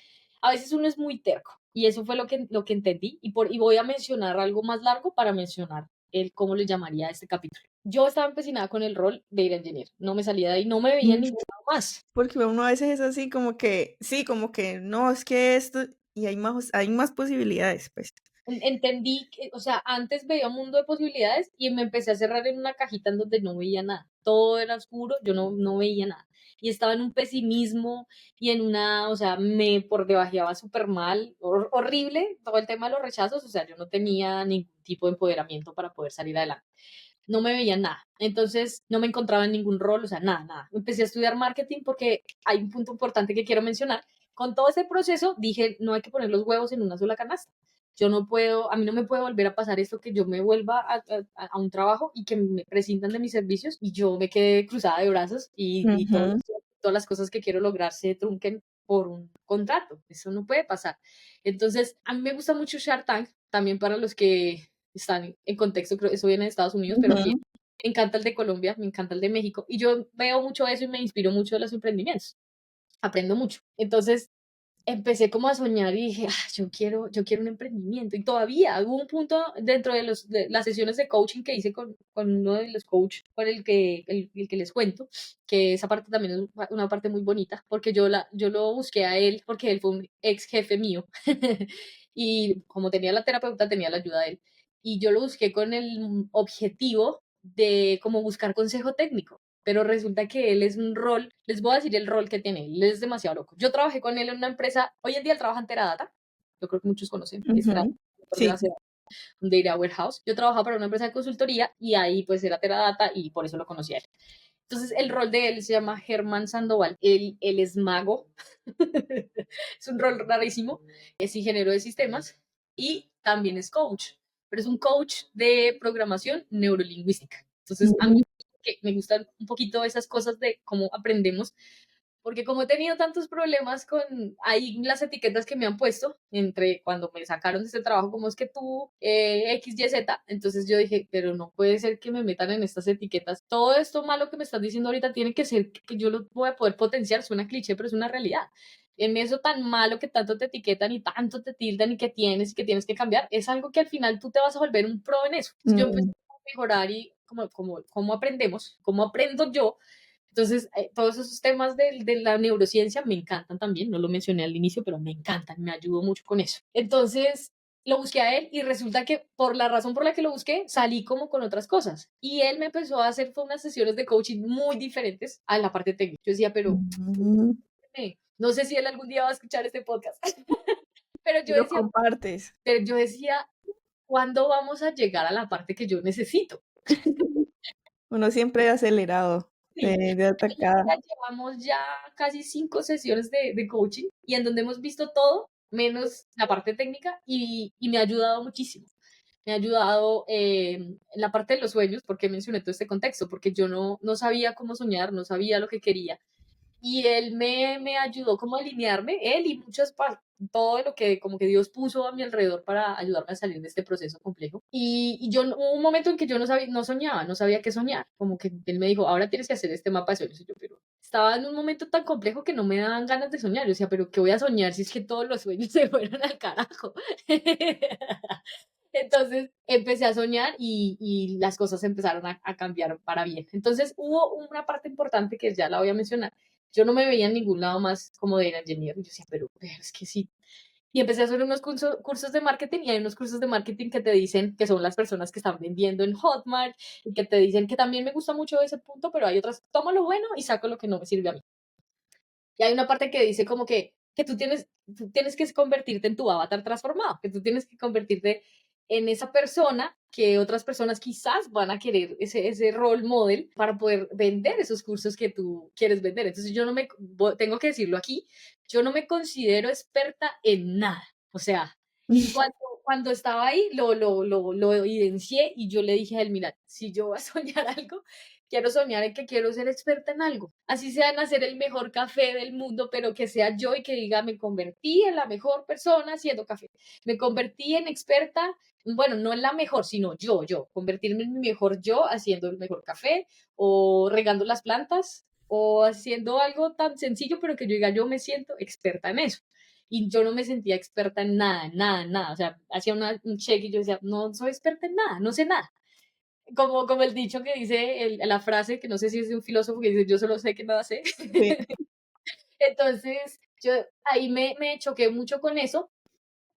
a veces uno es muy terco. Y eso fue lo que entendí. Y voy a mencionar algo más largo para mencionar cómo le llamaría a este capítulo. Yo estaba empecinada con el rol de ir engineer. No me salía de ahí, no me veía en Mm. ningún lado más. Porque uno a veces es así como que, sí, como que no, es que esto, y hay más posibilidades, pues. Entendí que, o sea, antes veía un mundo de posibilidades y me empecé a cerrar en una cajita en donde no veía nada. Todo era oscuro, yo no veía nada. Y estaba en un pesimismo y en una, o sea, me por debajeaba súper mal, horrible, todo el tema de los rechazos, o sea, yo no tenía ningún tipo de empoderamiento para poder salir adelante. No me veía nada. Entonces, no me encontraba en ningún rol, o sea, nada, nada. Empecé a estudiar marketing porque hay un punto importante que quiero mencionar. Con todo ese proceso dije, no hay que poner los huevos en una sola canasta. Yo no puedo, a mí no me puede volver a pasar esto que yo me vuelva a un trabajo y que me prescindan de mis servicios y yo me quede cruzada de brazos y Ujú. todas las cosas que quiero lograr se trunquen por un contrato. Eso no puede pasar. Entonces, a mí me gusta mucho Shark Tank, también para los que están en contexto, creo que eso viene de Estados Unidos, pero aquí Ujú. me encanta el de Colombia, me encanta el de México y yo veo mucho eso y me inspiro mucho de los emprendimientos. Aprendo mucho. Entonces, empecé como a soñar y dije, yo quiero un emprendimiento. Y todavía hubo un punto dentro de las sesiones de coaching que hice con uno de los coaches, con el que les cuento, que esa parte también es una parte muy bonita, porque yo lo busqué a él, porque él fue un ex jefe mío. Y como tenía la terapeuta, tenía la ayuda de él. Y yo lo busqué con el objetivo de como buscar consejo técnico, pero resulta que él es un rol, les voy a decir el rol que tiene, él es demasiado loco. Yo trabajé con él en una empresa, hoy en día él trabaja en Teradata, yo creo que muchos conocen, es Teradata, Ujú. de Sí. la ciudad, un data warehouse. Yo trabajaba para una empresa de consultoría y ahí pues era Teradata y por eso lo conocí a él. Entonces el rol de él se llama Germán Sandoval, él es mago, es un rol rarísimo, es ingeniero de sistemas y también es coach, pero es un coach de programación neurolingüística. Entonces a mí Mm. que me gustan un poquito esas cosas de cómo aprendemos, porque como he tenido tantos problemas con ahí las etiquetas que me han puesto, entre cuando me sacaron de este trabajo, como es que tú, X, Y, Z, entonces yo dije, pero no puede ser que me metan en estas etiquetas. Todo esto malo que me estás diciendo ahorita tiene que ser que yo lo voy a poder potenciar, suena cliché, pero es una realidad. En eso tan malo que tanto te etiquetan y tanto te tildan y que tienes que cambiar, es algo que al final tú te vas a volver un pro en eso. Entonces yo empecé Mm. a mejorar y cómo aprendemos, cómo aprendo yo. Entonces, todos esos temas de la neurociencia me encantan también, no lo mencioné al inicio, pero me encantan, me ayudó mucho con eso. Entonces, lo busqué a él y resulta que por la razón por la que lo busqué, salí como con otras cosas. Y él me empezó a hacer fue unas sesiones de coaching muy diferentes a la parte técnica. Yo decía, pero Mm. No sé si él algún día va a escuchar este podcast, pero Y yo lo decía, compartes. pero yo decía, ¿cuándo vamos a llegar a la parte que yo necesito? Uno siempre acelerado, Sí, de atacada. ya llevamos ya casi 5 sesiones de coaching y en donde hemos visto todo, menos la parte técnica y me ha ayudado muchísimo. Me ha ayudado en la parte de los sueños, porque mencioné todo este contexto, porque yo no sabía cómo soñar, no sabía lo que quería. Y él me ayudó como a alinearme, él y todo lo que como que Dios puso a mi alrededor para ayudarme a salir de este proceso complejo. Y yo, hubo un momento en que yo no sabía, no soñaba, no sabía qué soñar, como que él me dijo, ahora tienes que hacer este mapa de sueños. Y yo, pero estaba en un momento tan complejo que no me daban ganas de soñar. Yo decía, pero ¿qué voy a soñar si es que todos los sueños se fueron al carajo? Entonces empecé a soñar y las cosas empezaron a cambiar para bien. Entonces hubo una parte importante que ya la voy a mencionar. Yo no me veía en ningún lado más como de ingeniero. Yo decía, pero es que sí. Y empecé a hacer unos cursos de marketing y hay unos cursos de marketing que te dicen que son las personas que están vendiendo en Hotmart y que te dicen que también me gusta mucho ese punto, pero hay otras, tomo lo bueno y saco lo que no me sirve a mí. Y hay una parte que dice como que tú tienes que convertirte en tu avatar transformado, que tú tienes que convertirte en esa persona que otras personas quizás van a querer, ese role model para poder vender esos cursos que tú quieres vender. Entonces yo no me, tengo que decirlo aquí, yo no me considero experta en nada. O sea, cuando, cuando estaba ahí lo evidencié y yo le dije a él, mira, si yo voy a soñar algo, quiero soñar en que quiero ser experta en algo. Así sea en hacer el mejor café del mundo, pero que sea yo y que diga, me convertí en la mejor persona haciendo café. Me convertí en experta, bueno, no en la mejor, sino convertirme en mi mejor yo haciendo el mejor café o regando las plantas o haciendo algo tan sencillo, pero que yo diga, yo me siento experta en eso. Y yo no me sentía experta en nada, nada, nada. O sea, hacía un check y yo decía, no soy experta en nada, no sé nada. Como el dicho que dice, la frase, que no sé si es de un filósofo que dice, yo solo sé que nada sé. Sí. Entonces, yo ahí me choqué mucho con eso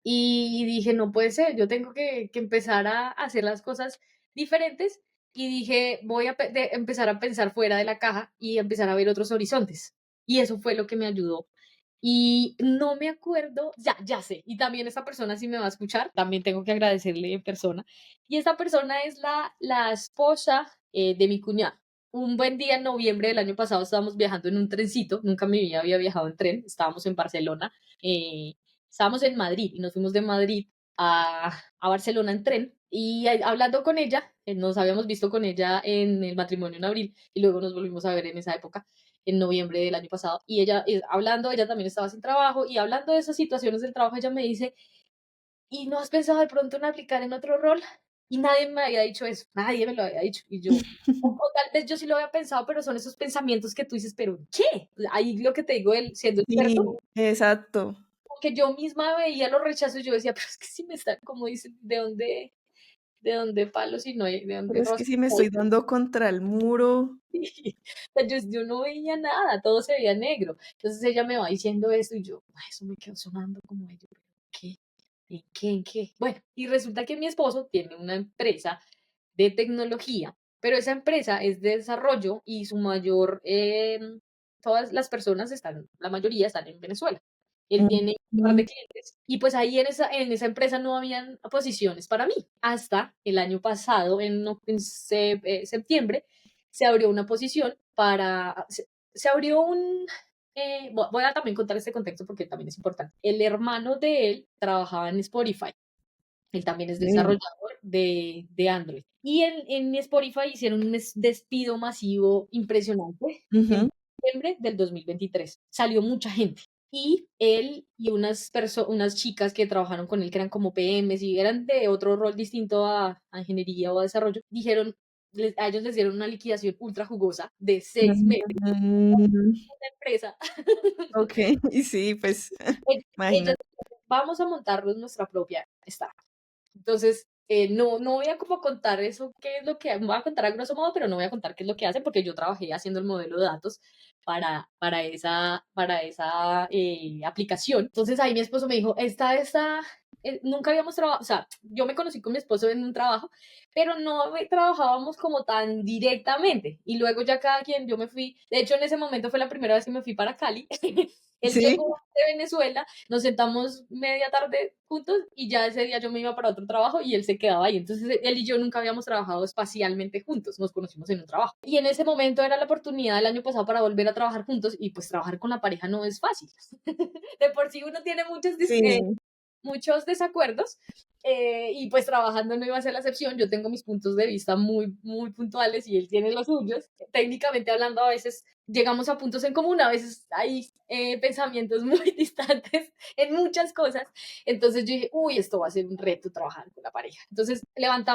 y dije, no puede ser, yo tengo que empezar a hacer las cosas diferentes y dije, voy a empezar a pensar fuera de la caja y empezar a ver otros horizontes. Y eso fue lo que me ayudó y no me acuerdo, ya sé, y también esta persona si me va a escuchar, también tengo que agradecerle en persona. Y esta persona es la esposa de mi cuñado. Un buen día en noviembre del año pasado estábamos viajando en un trencito, nunca en mi vida había viajado en tren, estábamos en Barcelona, eh, estábamos en Madrid y nos fuimos de Madrid a Barcelona en tren y hablando con ella, nos habíamos visto con ella en el matrimonio en abril y luego nos volvimos a ver en esa época en noviembre del año pasado. Y ella, hablando, ella también estaba sin trabajo y hablando de esas situaciones del trabajo, ella me dice, ¿y no has pensado de pronto en aplicar en otro rol? Y nadie me había dicho eso, nadie me lo había dicho. Y yo, o tal vez yo sí lo había pensado, pero son esos pensamientos que tú dices, ¿pero qué? Ahí lo que te digo, él siendo experto, Sí, exacto. que yo misma veía los rechazos, yo decía, pero es que si me están, como dicen, de dónde palos si no hay, de dónde Pero es que rosas? si me estoy dando contra el muro. O sea, yo no veía nada, todo se veía negro. Entonces ella me va diciendo esto y yo, "Ay, eso me quedó sonando como ello, ¿qué? ¿En qué? ¿En qué? Bueno, y resulta que mi esposo tiene una empresa de tecnología, pero esa empresa es de desarrollo y su mayor, todas las personas están, la mayoría están en Venezuela. Él tiene un par de Ujú, clientes y pues ahí en esa empresa no habían posiciones para mí. Hasta el año pasado, en septiembre, se abrió una posición se abrió voy a también contar este contexto porque también es importante. El hermano de él trabajaba en Spotify. Él también es okey. desarrollador de Android. Y en Spotify hicieron un despido masivo impresionante en Ujú, diciembre del 2023. Salió mucha gente. Y él y unas chicas que trabajaron con él, que eran como PMs y eran de otro rol distinto a ingeniería o a desarrollo, dijeron, a ellos les dieron una liquidación ultra jugosa de 6 meses mm, en la empresa. okey, y sí, pues, Ellas imagínate. vamos a montarnos nuestra propia startup. Entonces, no voy a como contar eso, qué es lo que, voy a contar a grosso modo, pero no voy a contar qué es lo que hacen, porque yo trabajé haciendo el modelo de datos para esa aplicación. Entonces ahí mi esposo me dijo, esta nunca habíamos trabajado, o sea, yo me conocí con mi esposo en un trabajo, pero no trabajábamos como tan directamente. Y luego ya cada quien, yo me fui, de hecho en ese momento fue la primera vez que me fui para Cali. Él Sí, llegó de Venezuela, nos sentamos media tarde juntos y ya ese día yo me iba para otro trabajo y él se quedaba ahí. Entonces él y yo nunca habíamos trabajado espacialmente juntos, nos conocimos en un trabajo. Y en ese momento era la oportunidad del año pasado para volver a trabajar juntos y pues trabajar con la pareja no es fácil. De por sí uno tiene sí, muchos desacuerdos y pues trabajando no iba a ser la excepción. Yo tengo mis puntos de vista muy, muy puntuales y él tiene los suyos. Técnicamente hablando, a veces llegamos a puntos en común, a veces hay pensamientos muy distantes en muchas cosas. Entonces yo dije, uy, esto va a ser un reto trabajar con la pareja. Entonces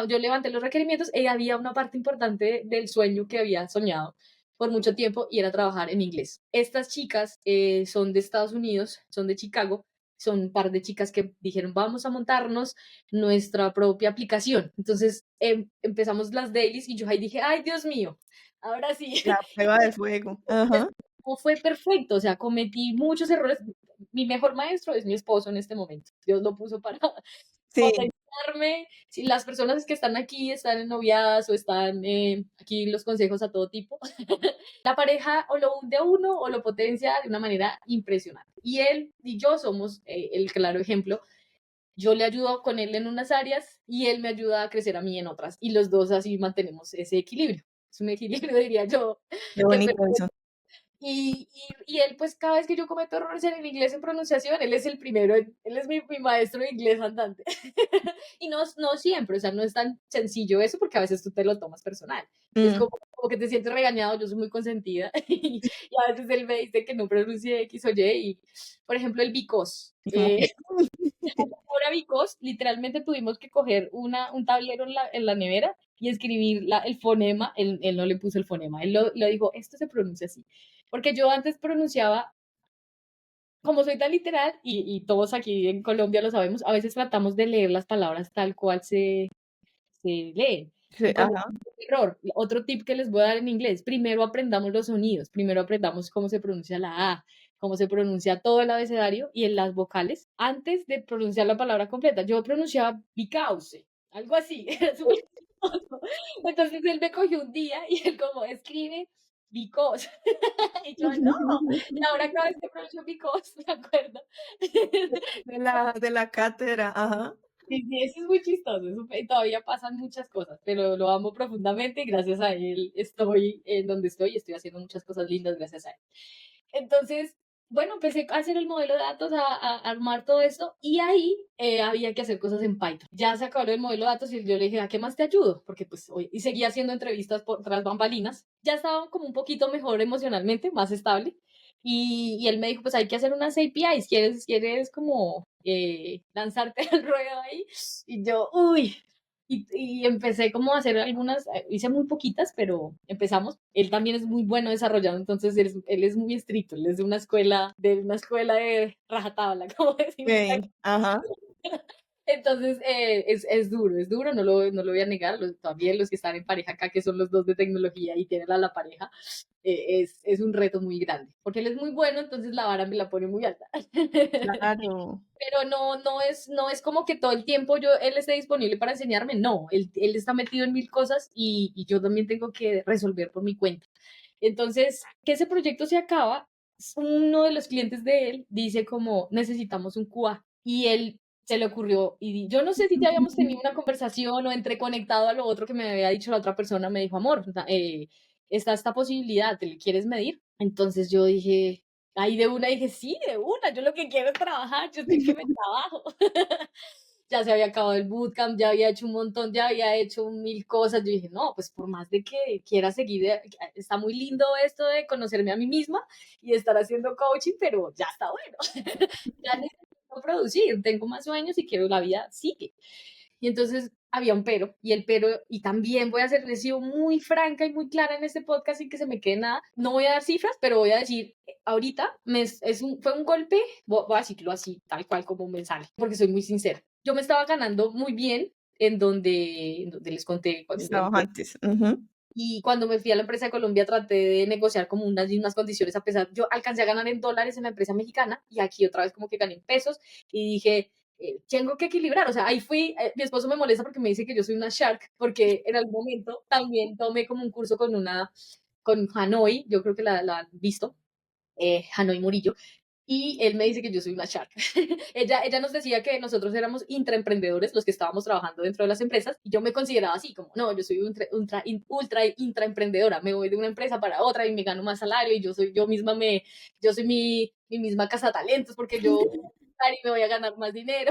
yo levanté los requerimientos y había una parte importante del sueño que había soñado por mucho tiempo y era trabajar en inglés. Estas chicas son de Estados Unidos, son de Chicago, son un par de chicas que dijeron, vamos a montarnos nuestra propia aplicación. Entonces empezamos las dailies y yo ahí dije, ay, Dios mío, ahora sí. la prueba de fuego. Ajá. No fue perfecto, o sea, cometí muchos errores. Mi mejor maestro es mi esposo en este momento. Dios lo puso para Sí, potenciarme. Si las personas que están aquí están en noviadas o están aquí los consejos a todo tipo, la pareja o lo hunde a uno o lo potencia de una manera impresionante. Y él y yo somos el claro ejemplo. Yo le ayudo con él en unas áreas y él me ayuda a crecer a mí en otras. Y los dos así mantenemos ese equilibrio. Es un equilibrio, diría yo, qué que bonito eso. y él, pues, cada vez que yo cometo errores en el inglés en pronunciación, él es el primero, él es mi maestro de inglés andante. Y no siempre, o sea, no es tan sencillo eso porque a veces tú te lo tomas personal. Es Mm. como que te sientes regañado, yo soy muy consentida y a veces él me dice que no pronuncie X o Y y, por ejemplo, el because. Y como que, Ahora because, literalmente tuvimos que coger un tablero en la nevera y escribir el fonema, él no le puso el fonema, él lo dijo, esto se pronuncia así. Porque yo antes pronunciaba, como soy tan literal, y todos aquí en Colombia lo sabemos, a veces tratamos de leer las palabras tal cual se leen. sí, Y ajá. cometemos un error. Otro tip que les voy a dar en inglés, primero aprendamos los sonidos, primero aprendamos cómo se pronuncia la A, cómo se pronuncia todo el abecedario y en las vocales, antes de pronunciar la palabra completa. Yo pronunciaba because, algo así, era súper chistoso. Entonces él me cogió un día y él como, escribe because. Y yo, no, y ahora cada vez que pronuncio because, me acuerdo. De la cátedra, ajá. Sí, sí, eso es muy chistoso, y todavía pasan muchas cosas, pero lo amo profundamente y gracias a él estoy en donde estoy y estoy haciendo muchas cosas lindas gracias a él. Entonces, bueno, empecé a hacer el modelo de datos, a armar todo esto y ahí había que hacer cosas en Python. Ya se acabó el modelo de datos y yo le dije, ¿a qué más te ayudo? Porque pues hoy, y seguía haciendo entrevistas por tras bambalinas. Ya estaba como un poquito mejor emocionalmente, más estable. Y él me dijo, pues hay que hacer unas APIs, ¿quieres como lanzarte al ruedo ahí? Y yo, uy, y empecé como a hacer algunas, hice muy poquitas, pero empezamos. Él también es muy bueno desarrollando, entonces él es muy estricto, él es de una escuela de rajatabla, como decimos. Okey, ajá. Entonces, es duro, no lo voy a negar. También los que están en pareja acá, que son los dos de tecnología y tienen a la pareja, es un reto muy grande. Porque él es muy bueno, entonces la vara me la pone muy alta. Claro. Pero no es como que todo el tiempo él esté disponible para enseñarme, no, él está metido en mil cosas y yo también tengo que resolver por mi cuenta. Entonces, que ese proyecto se acaba, uno de los clientes de él dice como, necesitamos un QA, y él se le ocurrió, y yo no sé si ya habíamos tenido una conversación o entre conectado a lo otro que me había dicho la otra persona, me dijo, amor, está esta posibilidad, ¿te le quieres medir? Entonces yo dije, ahí de una dije, sí, de una, yo lo que quiero es trabajar, yo estoy que me trabajo. Ya se había acabado el bootcamp, ya había hecho un montón, ya había hecho mil cosas. Yo dije, no, pues por más de que quiera seguir, está muy lindo esto de conocerme a mí misma y estar haciendo coaching, pero ya está bueno. Ya necesito producir, tengo más sueños y quiero la vida sigue. Y entonces había un pero, y el pero, y también voy a ser, he sido muy franca y muy clara en este podcast sin que se me quede nada. No voy a dar cifras, pero voy a decir, ahorita fue un golpe, voy a decirlo así, tal cual como me sale, porque soy muy sincera. Yo me estaba ganando muy bien en donde les conté, Estabas antes. Ujú. y cuando me fui a la empresa de Colombia traté de negociar como unas mismas condiciones, a pesar, yo alcancé a ganar en dólares en la empresa mexicana y aquí otra vez como que gané en pesos y dije, tengo que equilibrar, o sea, ahí fui, mi esposo me molesta porque me dice que yo soy una shark, porque en algún momento también tomé como un curso con Hanoi, yo creo que la han visto, Hanoi Murillo, y él me dice que yo soy una shark. Ella nos decía que nosotros éramos intraemprendedores, los que estábamos trabajando dentro de las empresas, y yo me consideraba así, como, no, yo soy ultra intraemprendedora, me voy de una empresa para otra y me gano más salario, y yo soy mi misma casa talentos, porque yo me voy a ganar más dinero.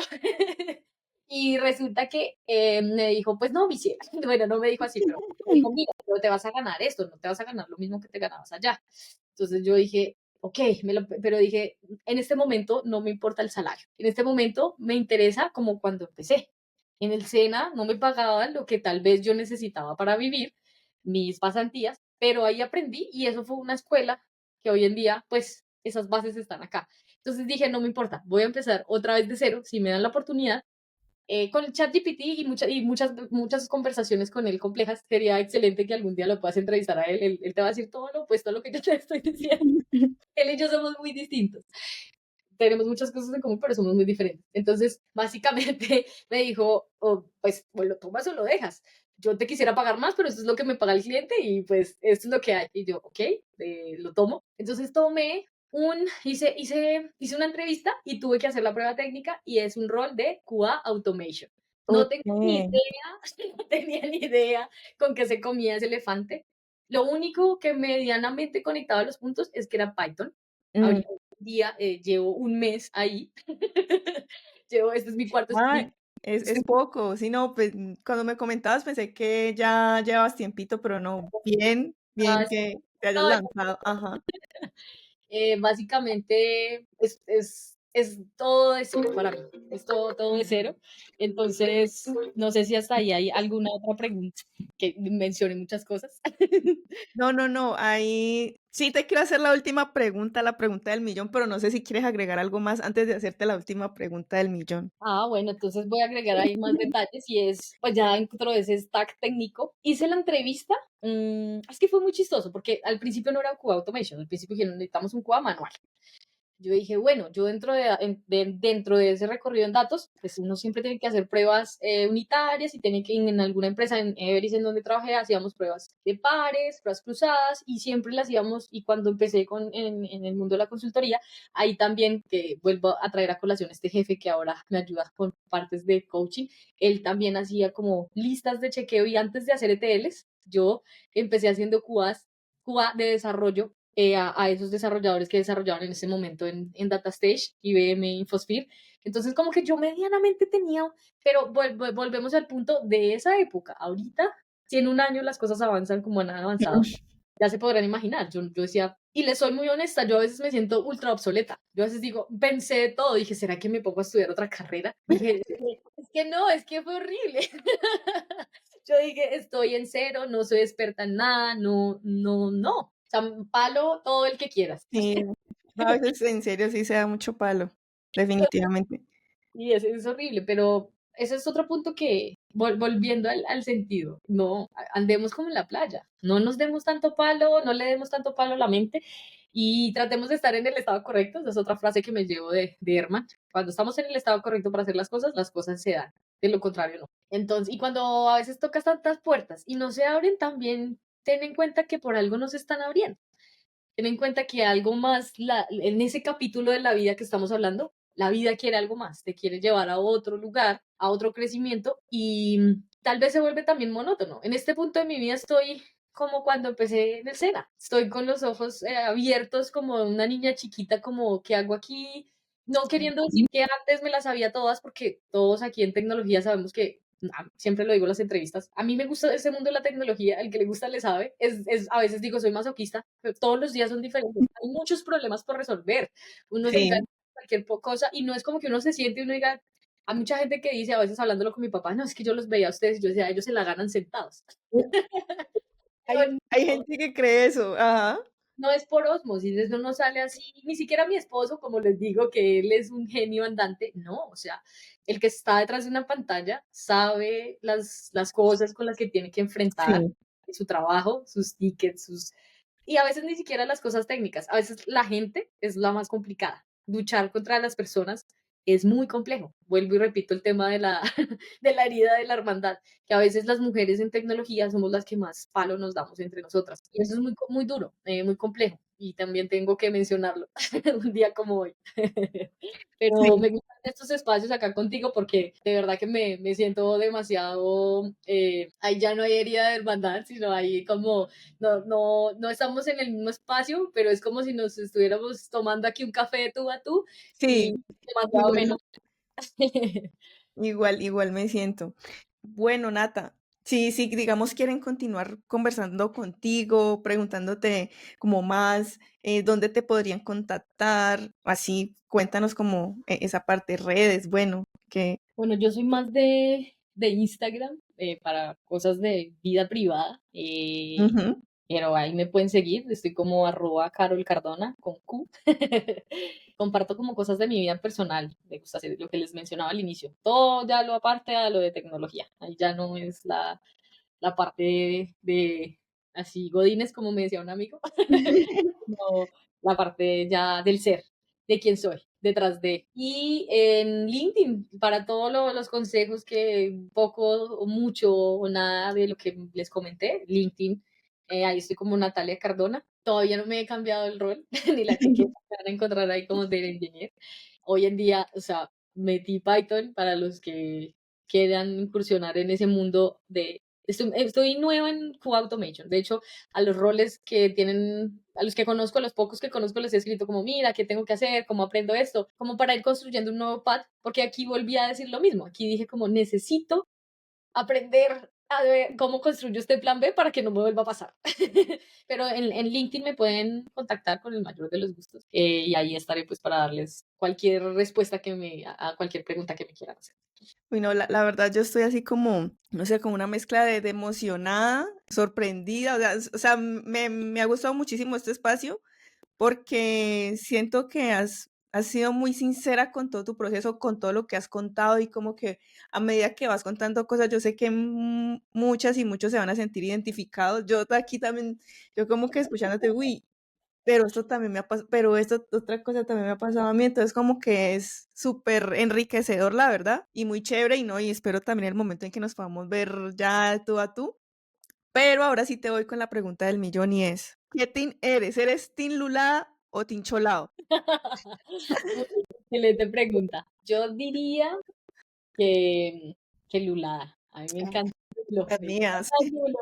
Y resulta que me dijo, pues no, mi ciela. Bueno, no me dijo así, pero me dijo, mira, pero te vas a ganar esto, no te vas a ganar lo mismo que te ganabas allá. Entonces yo dije, ok, pero dije, en este momento no me importa el salario. En este momento me interesa como cuando empecé. En el SENA no me pagaban lo que tal vez yo necesitaba para vivir, mis pasantías, pero ahí aprendí y eso fue una escuela que hoy en día, pues, esas bases están acá. Entonces dije, no me importa, voy a empezar otra vez de cero, si me dan la oportunidad. Con el chat GPT muchas conversaciones con él complejas, sería excelente que algún día lo puedas entrevistar a él. Él te va a decir todo lo opuesto a lo que yo te estoy diciendo. Él y yo somos muy distintos. Tenemos muchas cosas en común, pero somos muy diferentes. Entonces, básicamente me dijo, oh, pues, o lo tomas o lo dejas. Yo te quisiera pagar más, pero esto es lo que me paga el cliente y pues esto es lo que hay. Y yo, ok, lo tomo. Entonces hice una entrevista y tuve que hacer la prueba técnica y es un rol de QA Automation. No Ok. tengo ni idea, no tenía ni idea con qué se comía ese elefante. Lo único que medianamente conectaba los puntos es que era Python. Mm. Ahorita día, llevo un mes ahí. Este es mi cuarto Ah, sprint. es poco. Sí, no, pues cuando me comentabas pensé que ya llevabas tiempito, pero no, bien, Ah, bien sí, que te hayas no, lanzado. Ajá. básicamente es todo de cero para mí, es todo de cero. Entonces, no sé si hasta ahí hay alguna otra pregunta que mencione muchas cosas. No, no, no, ahí sí te quiero hacer la última pregunta, la pregunta del millón, pero no sé si quieres agregar algo más antes de hacerte la última pregunta del millón. Ah, bueno, entonces voy a agregar ahí más detalles y es, pues ya dentro de ese stack técnico, hice la entrevista, es que fue muy chistoso porque al principio no era QA Automation, al principio dijeron necesitamos un QA manual. Yo dije, bueno, yo dentro de ese recorrido en datos, pues uno siempre tiene que hacer pruebas unitarias y tiene que en alguna empresa, en Everis, en donde trabajé, hacíamos pruebas de pares, pruebas cruzadas y siempre las hacíamos. Y cuando empecé en el mundo de la consultoría, ahí también, que vuelvo a traer a colación este jefe que ahora me ayuda con partes de coaching, él también hacía como listas de chequeo y antes de hacer ETLs, yo empecé haciendo QA de desarrollo a esos desarrolladores que desarrollaban en ese momento en DataStage, IBM, Infosphere. Entonces, como que yo medianamente tenía, pero volvemos al punto de esa época. Ahorita, si en un año las cosas avanzan como han avanzado, ya se podrán imaginar. Yo decía, y les soy muy honesta, yo a veces me siento ultra obsoleta. Yo a veces digo, pensé de todo, dije, ¿será que me pongo a estudiar otra carrera? Dije, es que no, es que fue horrible. Yo dije, estoy en cero, no soy experta en nada, no. O sea, palo todo el que quieras. Sí, no, a veces en serio sí se da mucho palo, definitivamente. Y es horrible, pero ese es otro punto que, volviendo al sentido, no andemos como en la playa, no nos demos tanto palo, no le demos tanto palo a la mente y tratemos de estar en el estado correcto. Esa es otra frase que me llevo de Herman. Cuando estamos en el estado correcto para hacer las cosas se dan. De lo contrario, no. Entonces, y cuando a veces tocas tantas puertas y no se abren, también ten en cuenta que por algo no se están abriendo. Ten en cuenta que algo más, en ese capítulo de la vida que estamos hablando, la vida quiere algo más, te quiere llevar a otro lugar, a otro crecimiento y tal vez se vuelve también monótono. En este punto de mi vida estoy como cuando empecé en el SENA, estoy con los ojos abiertos como una niña chiquita, como, ¿qué hago aquí? No queriendo decir que antes me las sabía todas, porque todos aquí en tecnología sabemos que siempre lo digo en las entrevistas, a mí me gusta ese mundo de la tecnología, el que le gusta le sabe, a veces digo soy masoquista, pero todos los días son diferentes, hay muchos problemas por resolver, uno se engancha Sí. en cualquier cosa y no es como que uno se siente y uno diga, hay mucha gente que dice, a veces hablándolo con mi papá, no, es que yo los veía a ustedes y yo decía, ellos se la ganan sentados. Pero Hay gente que cree eso, ajá. no es por osmosis, eso no sale así, ni siquiera mi esposo, como les digo, que él es un genio andante, no, o sea, el que está detrás de una pantalla sabe las cosas con las que tiene que enfrentar Sí. su trabajo, sus tickets, y a veces ni siquiera las cosas técnicas, a veces la gente es la más complicada, luchar contra las personas es muy complejo. Vuelvo y repito el tema de la, de la herida de la hermandad, que a veces las mujeres en tecnología somos las que más palo nos damos entre nosotras. Y eso es muy, muy duro, muy complejo. Y también tengo que mencionarlo un día como hoy. Pero Sí, me gustan estos espacios acá contigo porque de verdad que me siento demasiado, ahí ya no hay herida de hermandad, sino ahí como, no estamos en el mismo espacio, pero es como si nos estuviéramos tomando aquí un café de tú a tú y sí, demasiado igual, menos. igual me siento. Bueno, Nata, sí, sí, digamos, quieren continuar conversando contigo, preguntándote como más, dónde te podrían contactar, así, cuéntanos como esa parte, redes, bueno, que... Bueno, yo soy más de Instagram para cosas de vida privada, Ujú. pero ahí me pueden seguir, estoy como arroba Carol Cardona con Q. Comparto como cosas de mi vida personal, me gusta hacer lo que les mencionaba al inicio, todo ya lo aparte a lo de tecnología, ahí ya no es la parte así, godines como me decía un amigo, no, la parte ya del ser, de quién soy, detrás de. Y en LinkedIn, para todos los consejos que poco o mucho o nada de lo que les comenté, LinkedIn, ahí estoy como Natalia Cardona. Todavía no me he cambiado el rol, ni la etiqueta, me van a encontrar ahí como data engineer. Hoy en día, o sea, metí Python para los que quieran incursionar en ese mundo de... Estoy nueva en Q Automation. De hecho, a los roles que tienen, a los que conozco, a los pocos que conozco, les he escrito como, mira, ¿qué tengo que hacer? ¿Cómo aprendo esto? Como para ir construyendo un nuevo path, porque aquí volví a decir lo mismo. Aquí dije como, necesito aprender a ver cómo construyo este plan B para que no me vuelva a pasar. Pero en LinkedIn me pueden contactar con el mayor de los gustos y ahí estaré pues para darles cualquier respuesta a cualquier pregunta que me quieran hacer. Bueno, la verdad yo estoy así como, no sé, como una mezcla de emocionada, sorprendida, o sea, me ha gustado muchísimo este espacio porque siento que has sido muy sincera con todo tu proceso, con todo lo que has contado y como que a medida que vas contando cosas, yo sé que muchas y muchos se van a sentir identificados. Yo aquí también, yo como que escuchándote, uy, pero esto también me ha pasado, pero esto otra cosa también me ha pasado a mí, entonces como que es súper enriquecedor, la verdad, y muy chévere, y no, y espero también el momento en que nos podamos ver ya tú a tú. Pero ahora sí te voy con la pregunta del millón y es, ¿qué team eres? ¿Eres team Lulada o team Cholado? Uy, excelente pregunta. Yo diría que, que lulada. A mí me encanta el lulo, Las me mías. encanta el lulo.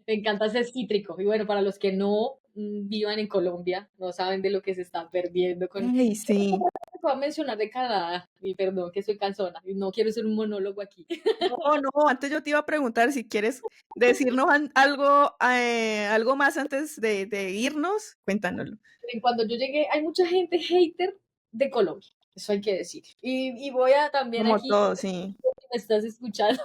Me encanta ser cítrico. Y bueno, para los que no vivan en Colombia, no saben de lo que se están perdiendo con... Ay, sí. Voy a mencionar de Canadá, y perdón que soy cansona, y no quiero ser un monólogo aquí. No, no, antes yo te iba a preguntar si quieres decirnos algo, algo más antes de irnos, cuéntanoslo. Cuando yo llegué, hay mucha gente hater de Colombia, eso hay que decir. Y voy a también Como aquí, todo, sí. si me estás escuchando,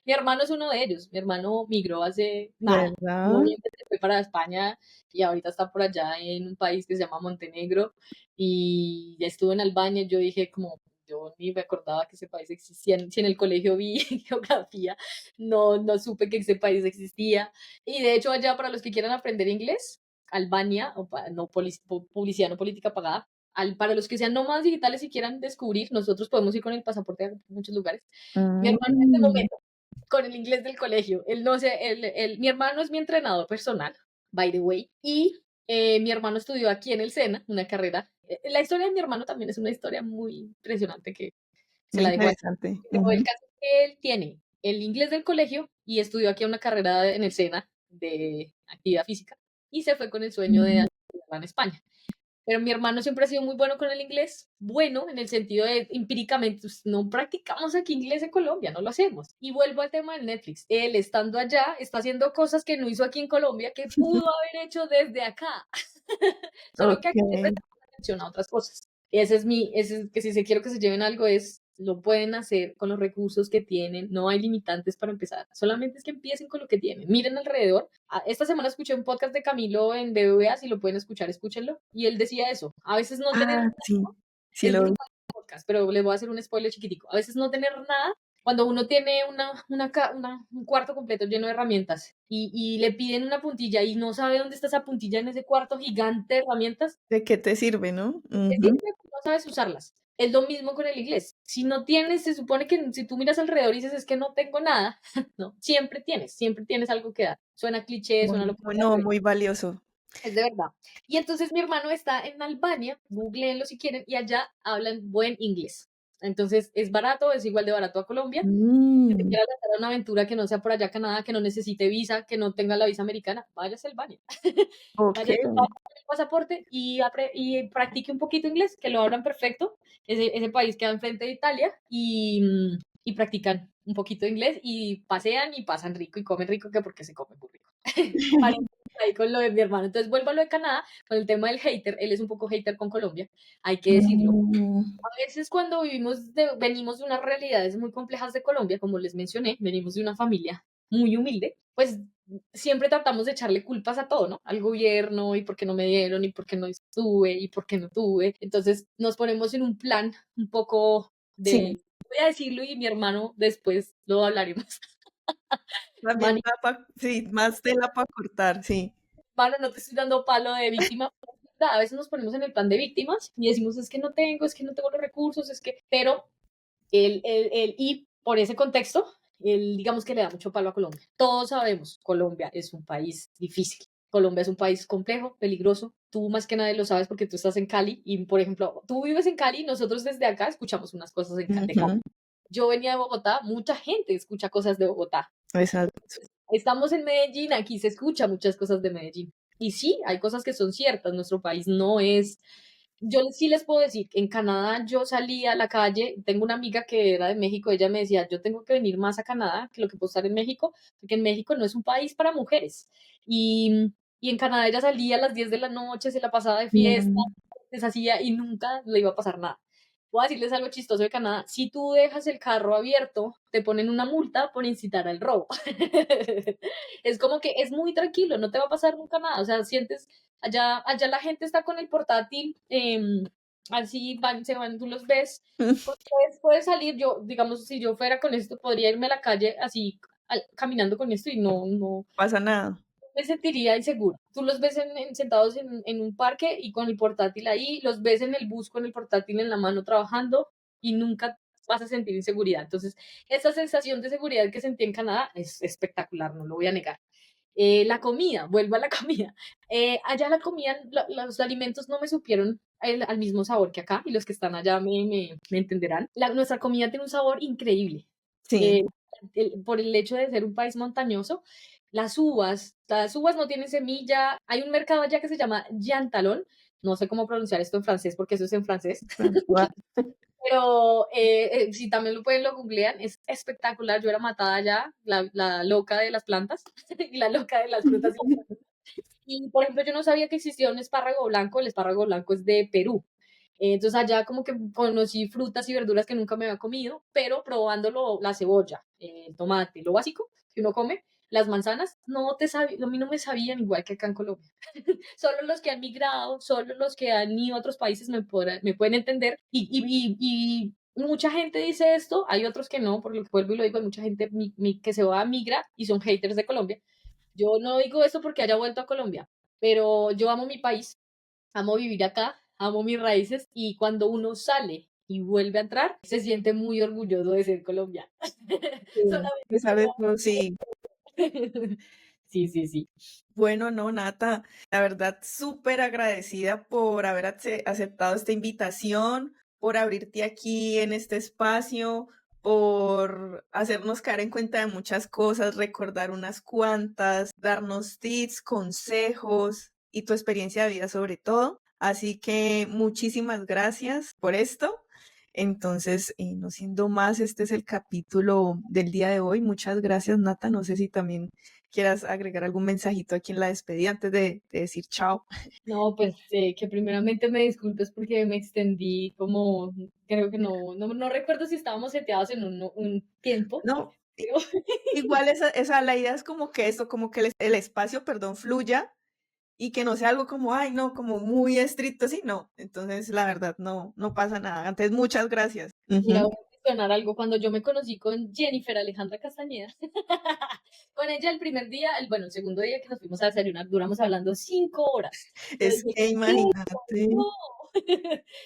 mi hermano es uno de ellos. Mi hermano migró hace nada. ¿Verdad? Obviamente se fue para España y ahorita está por allá en un país que se llama Montenegro y ya estuvo en Albania. Yo dije como, yo ni me acordaba que ese país existía. Si en el colegio vi geografía, no supe que ese país existía. Y de hecho allá para los que quieran aprender inglés, Albania, o no publicidad, no política pagada, para los que sean nómadas digitales y quieran descubrir, nosotros podemos ir con el pasaporte a muchos lugares. Mi hermano en este Mm, momento con el inglés del colegio. Él no sé, mi hermano es mi entrenador personal, by the way, y mi hermano estudió aquí en el SENA, una carrera. La historia de mi hermano también es una historia muy impresionante que se muy la dejo ahí. interesante. Pero el Ujú. caso es que él tiene el inglés del colegio y estudió aquí una carrera en el SENA de actividad física y se fue con el sueño de Mm, hacerla en España. Pero mi hermano siempre ha sido muy bueno con el inglés, bueno en el sentido de empíricamente, pues, no practicamos aquí inglés en Colombia, no lo hacemos. Y vuelvo al tema del Netflix. Él estando allá está haciendo cosas que no hizo aquí en Colombia, que pudo haber hecho desde acá. Solo que ok. aquí le prestamos atención a otras cosas. Ese es que si se quiero que se lleven algo es, lo pueden hacer con los recursos que tienen, no hay limitantes para empezar, solamente es que empiecen con lo que tienen, miren alrededor. Esta semana escuché un podcast de Camilo en BBVA, si lo pueden escuchar, escúchenlo, y él decía eso, a veces no tener, Ah, sí, sí es lo vi. brutal el podcast, pero les voy a hacer un spoiler chiquitico, a veces no tener nada, cuando uno tiene un cuarto completo lleno de herramientas y le piden una puntilla y no sabe dónde está esa puntilla en ese cuarto gigante de herramientas, ¿De qué te sirve, no? ¿qué sirve? Ujú. no sabes usarlas. Es lo mismo con el inglés. Si no tienes, se supone que si tú miras alrededor y dices, es que no tengo nada, no, siempre tienes algo que dar. Suena cliché, suena lo que sea, No, pero muy valioso. es de verdad. Y entonces mi hermano está en Albania, googleenlo si quieren, y allá hablan buen inglés. Entonces es barato, es igual de barato a Colombia. Si te Mm, quieras lanzar a una aventura que no sea por allá Canadá, que no necesite visa, que no tenga la visa americana, váyase a Albania. ok. Váyase con el pasaporte y practique un poquito inglés, que lo hablan perfecto. Ese país queda enfrente de Italia y practican un poquito de inglés y pasean y pasan rico y comen rico, que porque se come muy rico. Paréntesis ahí con lo de mi hermano. Entonces vuelvo a lo de Canadá, con el tema del hater. Él es un poco hater con Colombia, hay que decirlo. Mm, A veces cuando venimos de unas realidades muy complejas de Colombia, como les mencioné, venimos de una familia muy humilde, pues siempre tratamos de echarle culpas a todo, ¿no? Al gobierno, y por qué no me dieron, y por qué no estuve, y por qué no tuve. Entonces nos ponemos en un plan un poco sí, de, voy a decirlo y mi hermano después lo hablaremos. también Mani, da sí, más tela para cortar, sí. mano, no te estoy dando palo de víctima. A veces nos ponemos en el plan de víctimas y decimos, es que no tengo los recursos, es que, pero y por ese contexto, él digamos que le da mucho palo a Colombia. Todos sabemos, Colombia es un país difícil. Colombia es un país complejo, peligroso. Tú más que nadie lo sabes porque tú estás en Cali y, por ejemplo, tú vives en Cali, nosotros desde acá escuchamos unas cosas de Cali. Ujú, Yo venía de Bogotá, mucha gente escucha cosas de Bogotá. exacto. Estamos en Medellín, aquí se escucha muchas cosas de Medellín. Y sí, hay cosas que son ciertas, nuestro país no es. Yo sí les puedo decir, en Canadá yo salí a la calle, tengo una amiga que era de México, ella me decía, yo tengo que venir más a Canadá que lo que puedo estar en México, porque en México no es un país para mujeres. Y en Canadá ella salía a las 10 de la noche, se la pasaba de fiesta, Mm, deshacía y nunca le iba a pasar nada. Voy a decirles algo chistoso de Canadá. Si tú dejas el carro abierto, te ponen una multa por incitar al robo. Es como que es muy tranquilo, no te va a pasar nunca nada. O sea, sientes, allá la gente está con el portátil, así se van, tú los ves. Puedes salir, yo, digamos, si yo fuera con esto, podría irme a la calle así, caminando con esto y no pasa nada. me sentiría insegura. Tú los ves sentados en un parque y con el portátil ahí, los ves en el bus con el portátil en la mano trabajando y nunca vas a sentir inseguridad. Entonces, esa sensación de seguridad que sentí en Canadá es espectacular, no lo voy a negar. La comida, vuelvo a la comida. Allá la comida, los alimentos no me supieron al mismo sabor que acá, y los que están allá me entenderán. Nuestra comida tiene un sabor increíble. Sí, Eh, por el hecho de ser un país montañoso, las uvas no tienen semilla. Hay un mercado allá que se llama Llantalón. No sé cómo pronunciar esto en francés porque eso es en francés. François. Pero si también lo pueden, lo googlean, es espectacular. Yo era matada allá, la loca de las plantas y la loca de las frutas. Y, por ejemplo, yo no sabía que existía un espárrago blanco. El espárrago blanco es de Perú. Entonces allá como que conocí frutas y verduras que nunca me había comido, pero probándolo, la cebolla, el tomate, lo básico que uno come, las manzanas, no te sabía, a mí no me sabían igual que acá en Colombia. Solo los que han migrado, solo los que han ido a otros países me pueden entender. Y mucha gente dice esto, hay otros que no, porque vuelvo y lo digo, hay mucha gente que se va a migra y son haters de Colombia. Yo no digo esto porque haya vuelto a Colombia, pero yo amo mi país, amo vivir acá, amo mis raíces, y cuando uno sale y vuelve a entrar, se siente muy orgulloso de ser colombiano. Sí, Solamente pesar de todo, sí. sí, sí, sí. Bueno, no, Nata, la verdad, súper agradecida por haber aceptado esta invitación, por abrirte aquí en este espacio, por hacernos caer en cuenta de muchas cosas, recordar unas cuantas, darnos tips, consejos y tu experiencia de vida sobre todo. Así que muchísimas gracias por esto. Entonces, no siendo más, este es el capítulo del día de hoy. Muchas gracias, Nata. No sé si también quieras agregar algún mensajito aquí en la despedida antes de decir chao. No, pues que primeramente me disculpes porque me extendí como, creo que no recuerdo si estábamos seteados en un tiempo, No, pero igual la idea es como que esto, como que el espacio, perdón, fluya y que no sea algo como, ay, no, como muy estricto, sí, no. Entonces, la verdad, no, no pasa nada. Antes, muchas gracias. mira, Ujú. voy a mencionar algo. Cuando yo me conocí con Jennifer Alejandra Castañeda, con ella el primer día, bueno, el segundo día que nos fuimos a desayunar, duramos hablando 5 horas. Yo Es dije, que ¿qué? imagínate. No.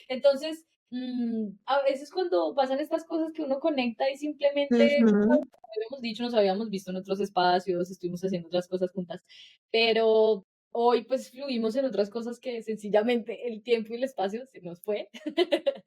Entonces, a veces cuando pasan estas cosas que uno conecta y simplemente, Ujú. como habíamos dicho, nos habíamos visto en otros espacios, estuvimos haciendo otras cosas juntas, pero hoy pues fluimos en otras cosas que sencillamente el tiempo y el espacio se nos fue.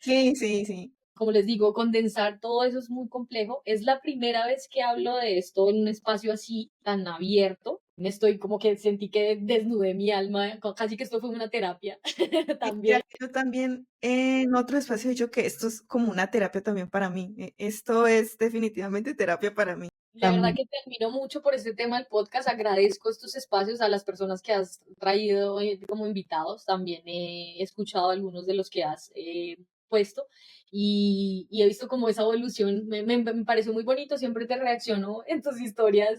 Sí, sí, sí. Como les digo, condensar todo eso es muy complejo. Es la primera vez que hablo de esto en un espacio así tan abierto. Me estoy como que sentí que desnudé mi alma, casi que esto fue una terapia Y mira también. que yo también en otro espacio he dicho que esto es como una terapia también para mí. Esto es definitivamente terapia para mí De verdad también. que te admiro mucho por este tema del podcast. Agradezco estos espacios a las personas que has traído como invitados. También he escuchado algunos de los que has puesto y he visto como esa evolución. Me pareció muy bonito. Siempre te reacciono en tus historias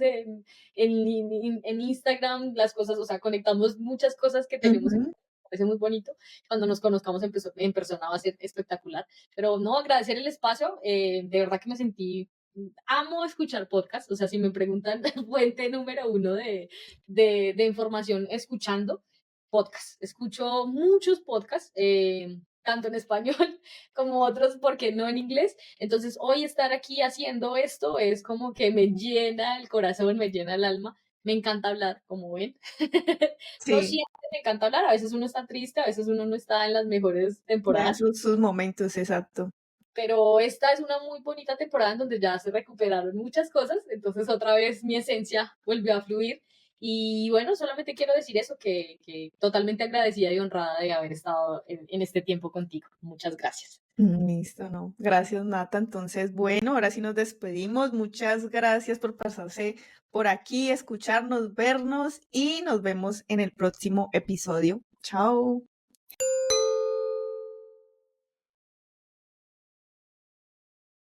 en Instagram, las cosas, o sea, conectamos muchas cosas que tenemos. Ujú. Me parece muy bonito. Cuando nos conozcamos en persona va a ser espectacular. Pero no, agradecer el espacio. De verdad que me sentí amo escuchar podcasts, o sea, si me preguntan, fuente número uno de información escuchando podcasts. Escucho muchos podcasts, tanto en español como otros, porque no en inglés. Entonces, hoy estar aquí haciendo esto es como que me llena el corazón, me llena el alma. Me encanta hablar, como ven. No Sí, siempre me encanta hablar, a veces uno está triste, a veces uno no está en las mejores me da temporadas, sus momentos, exacto. pero esta es una muy bonita temporada en donde ya se recuperaron muchas cosas, entonces otra vez mi esencia volvió a fluir. Y bueno, solamente quiero decir eso, que totalmente agradecida y honrada de haber estado en este tiempo contigo. Muchas gracias. Listo, no. Gracias, Nata. Entonces, bueno, ahora sí nos despedimos. Muchas gracias por pasarse por aquí, escucharnos, vernos y nos vemos en el próximo episodio. Chao.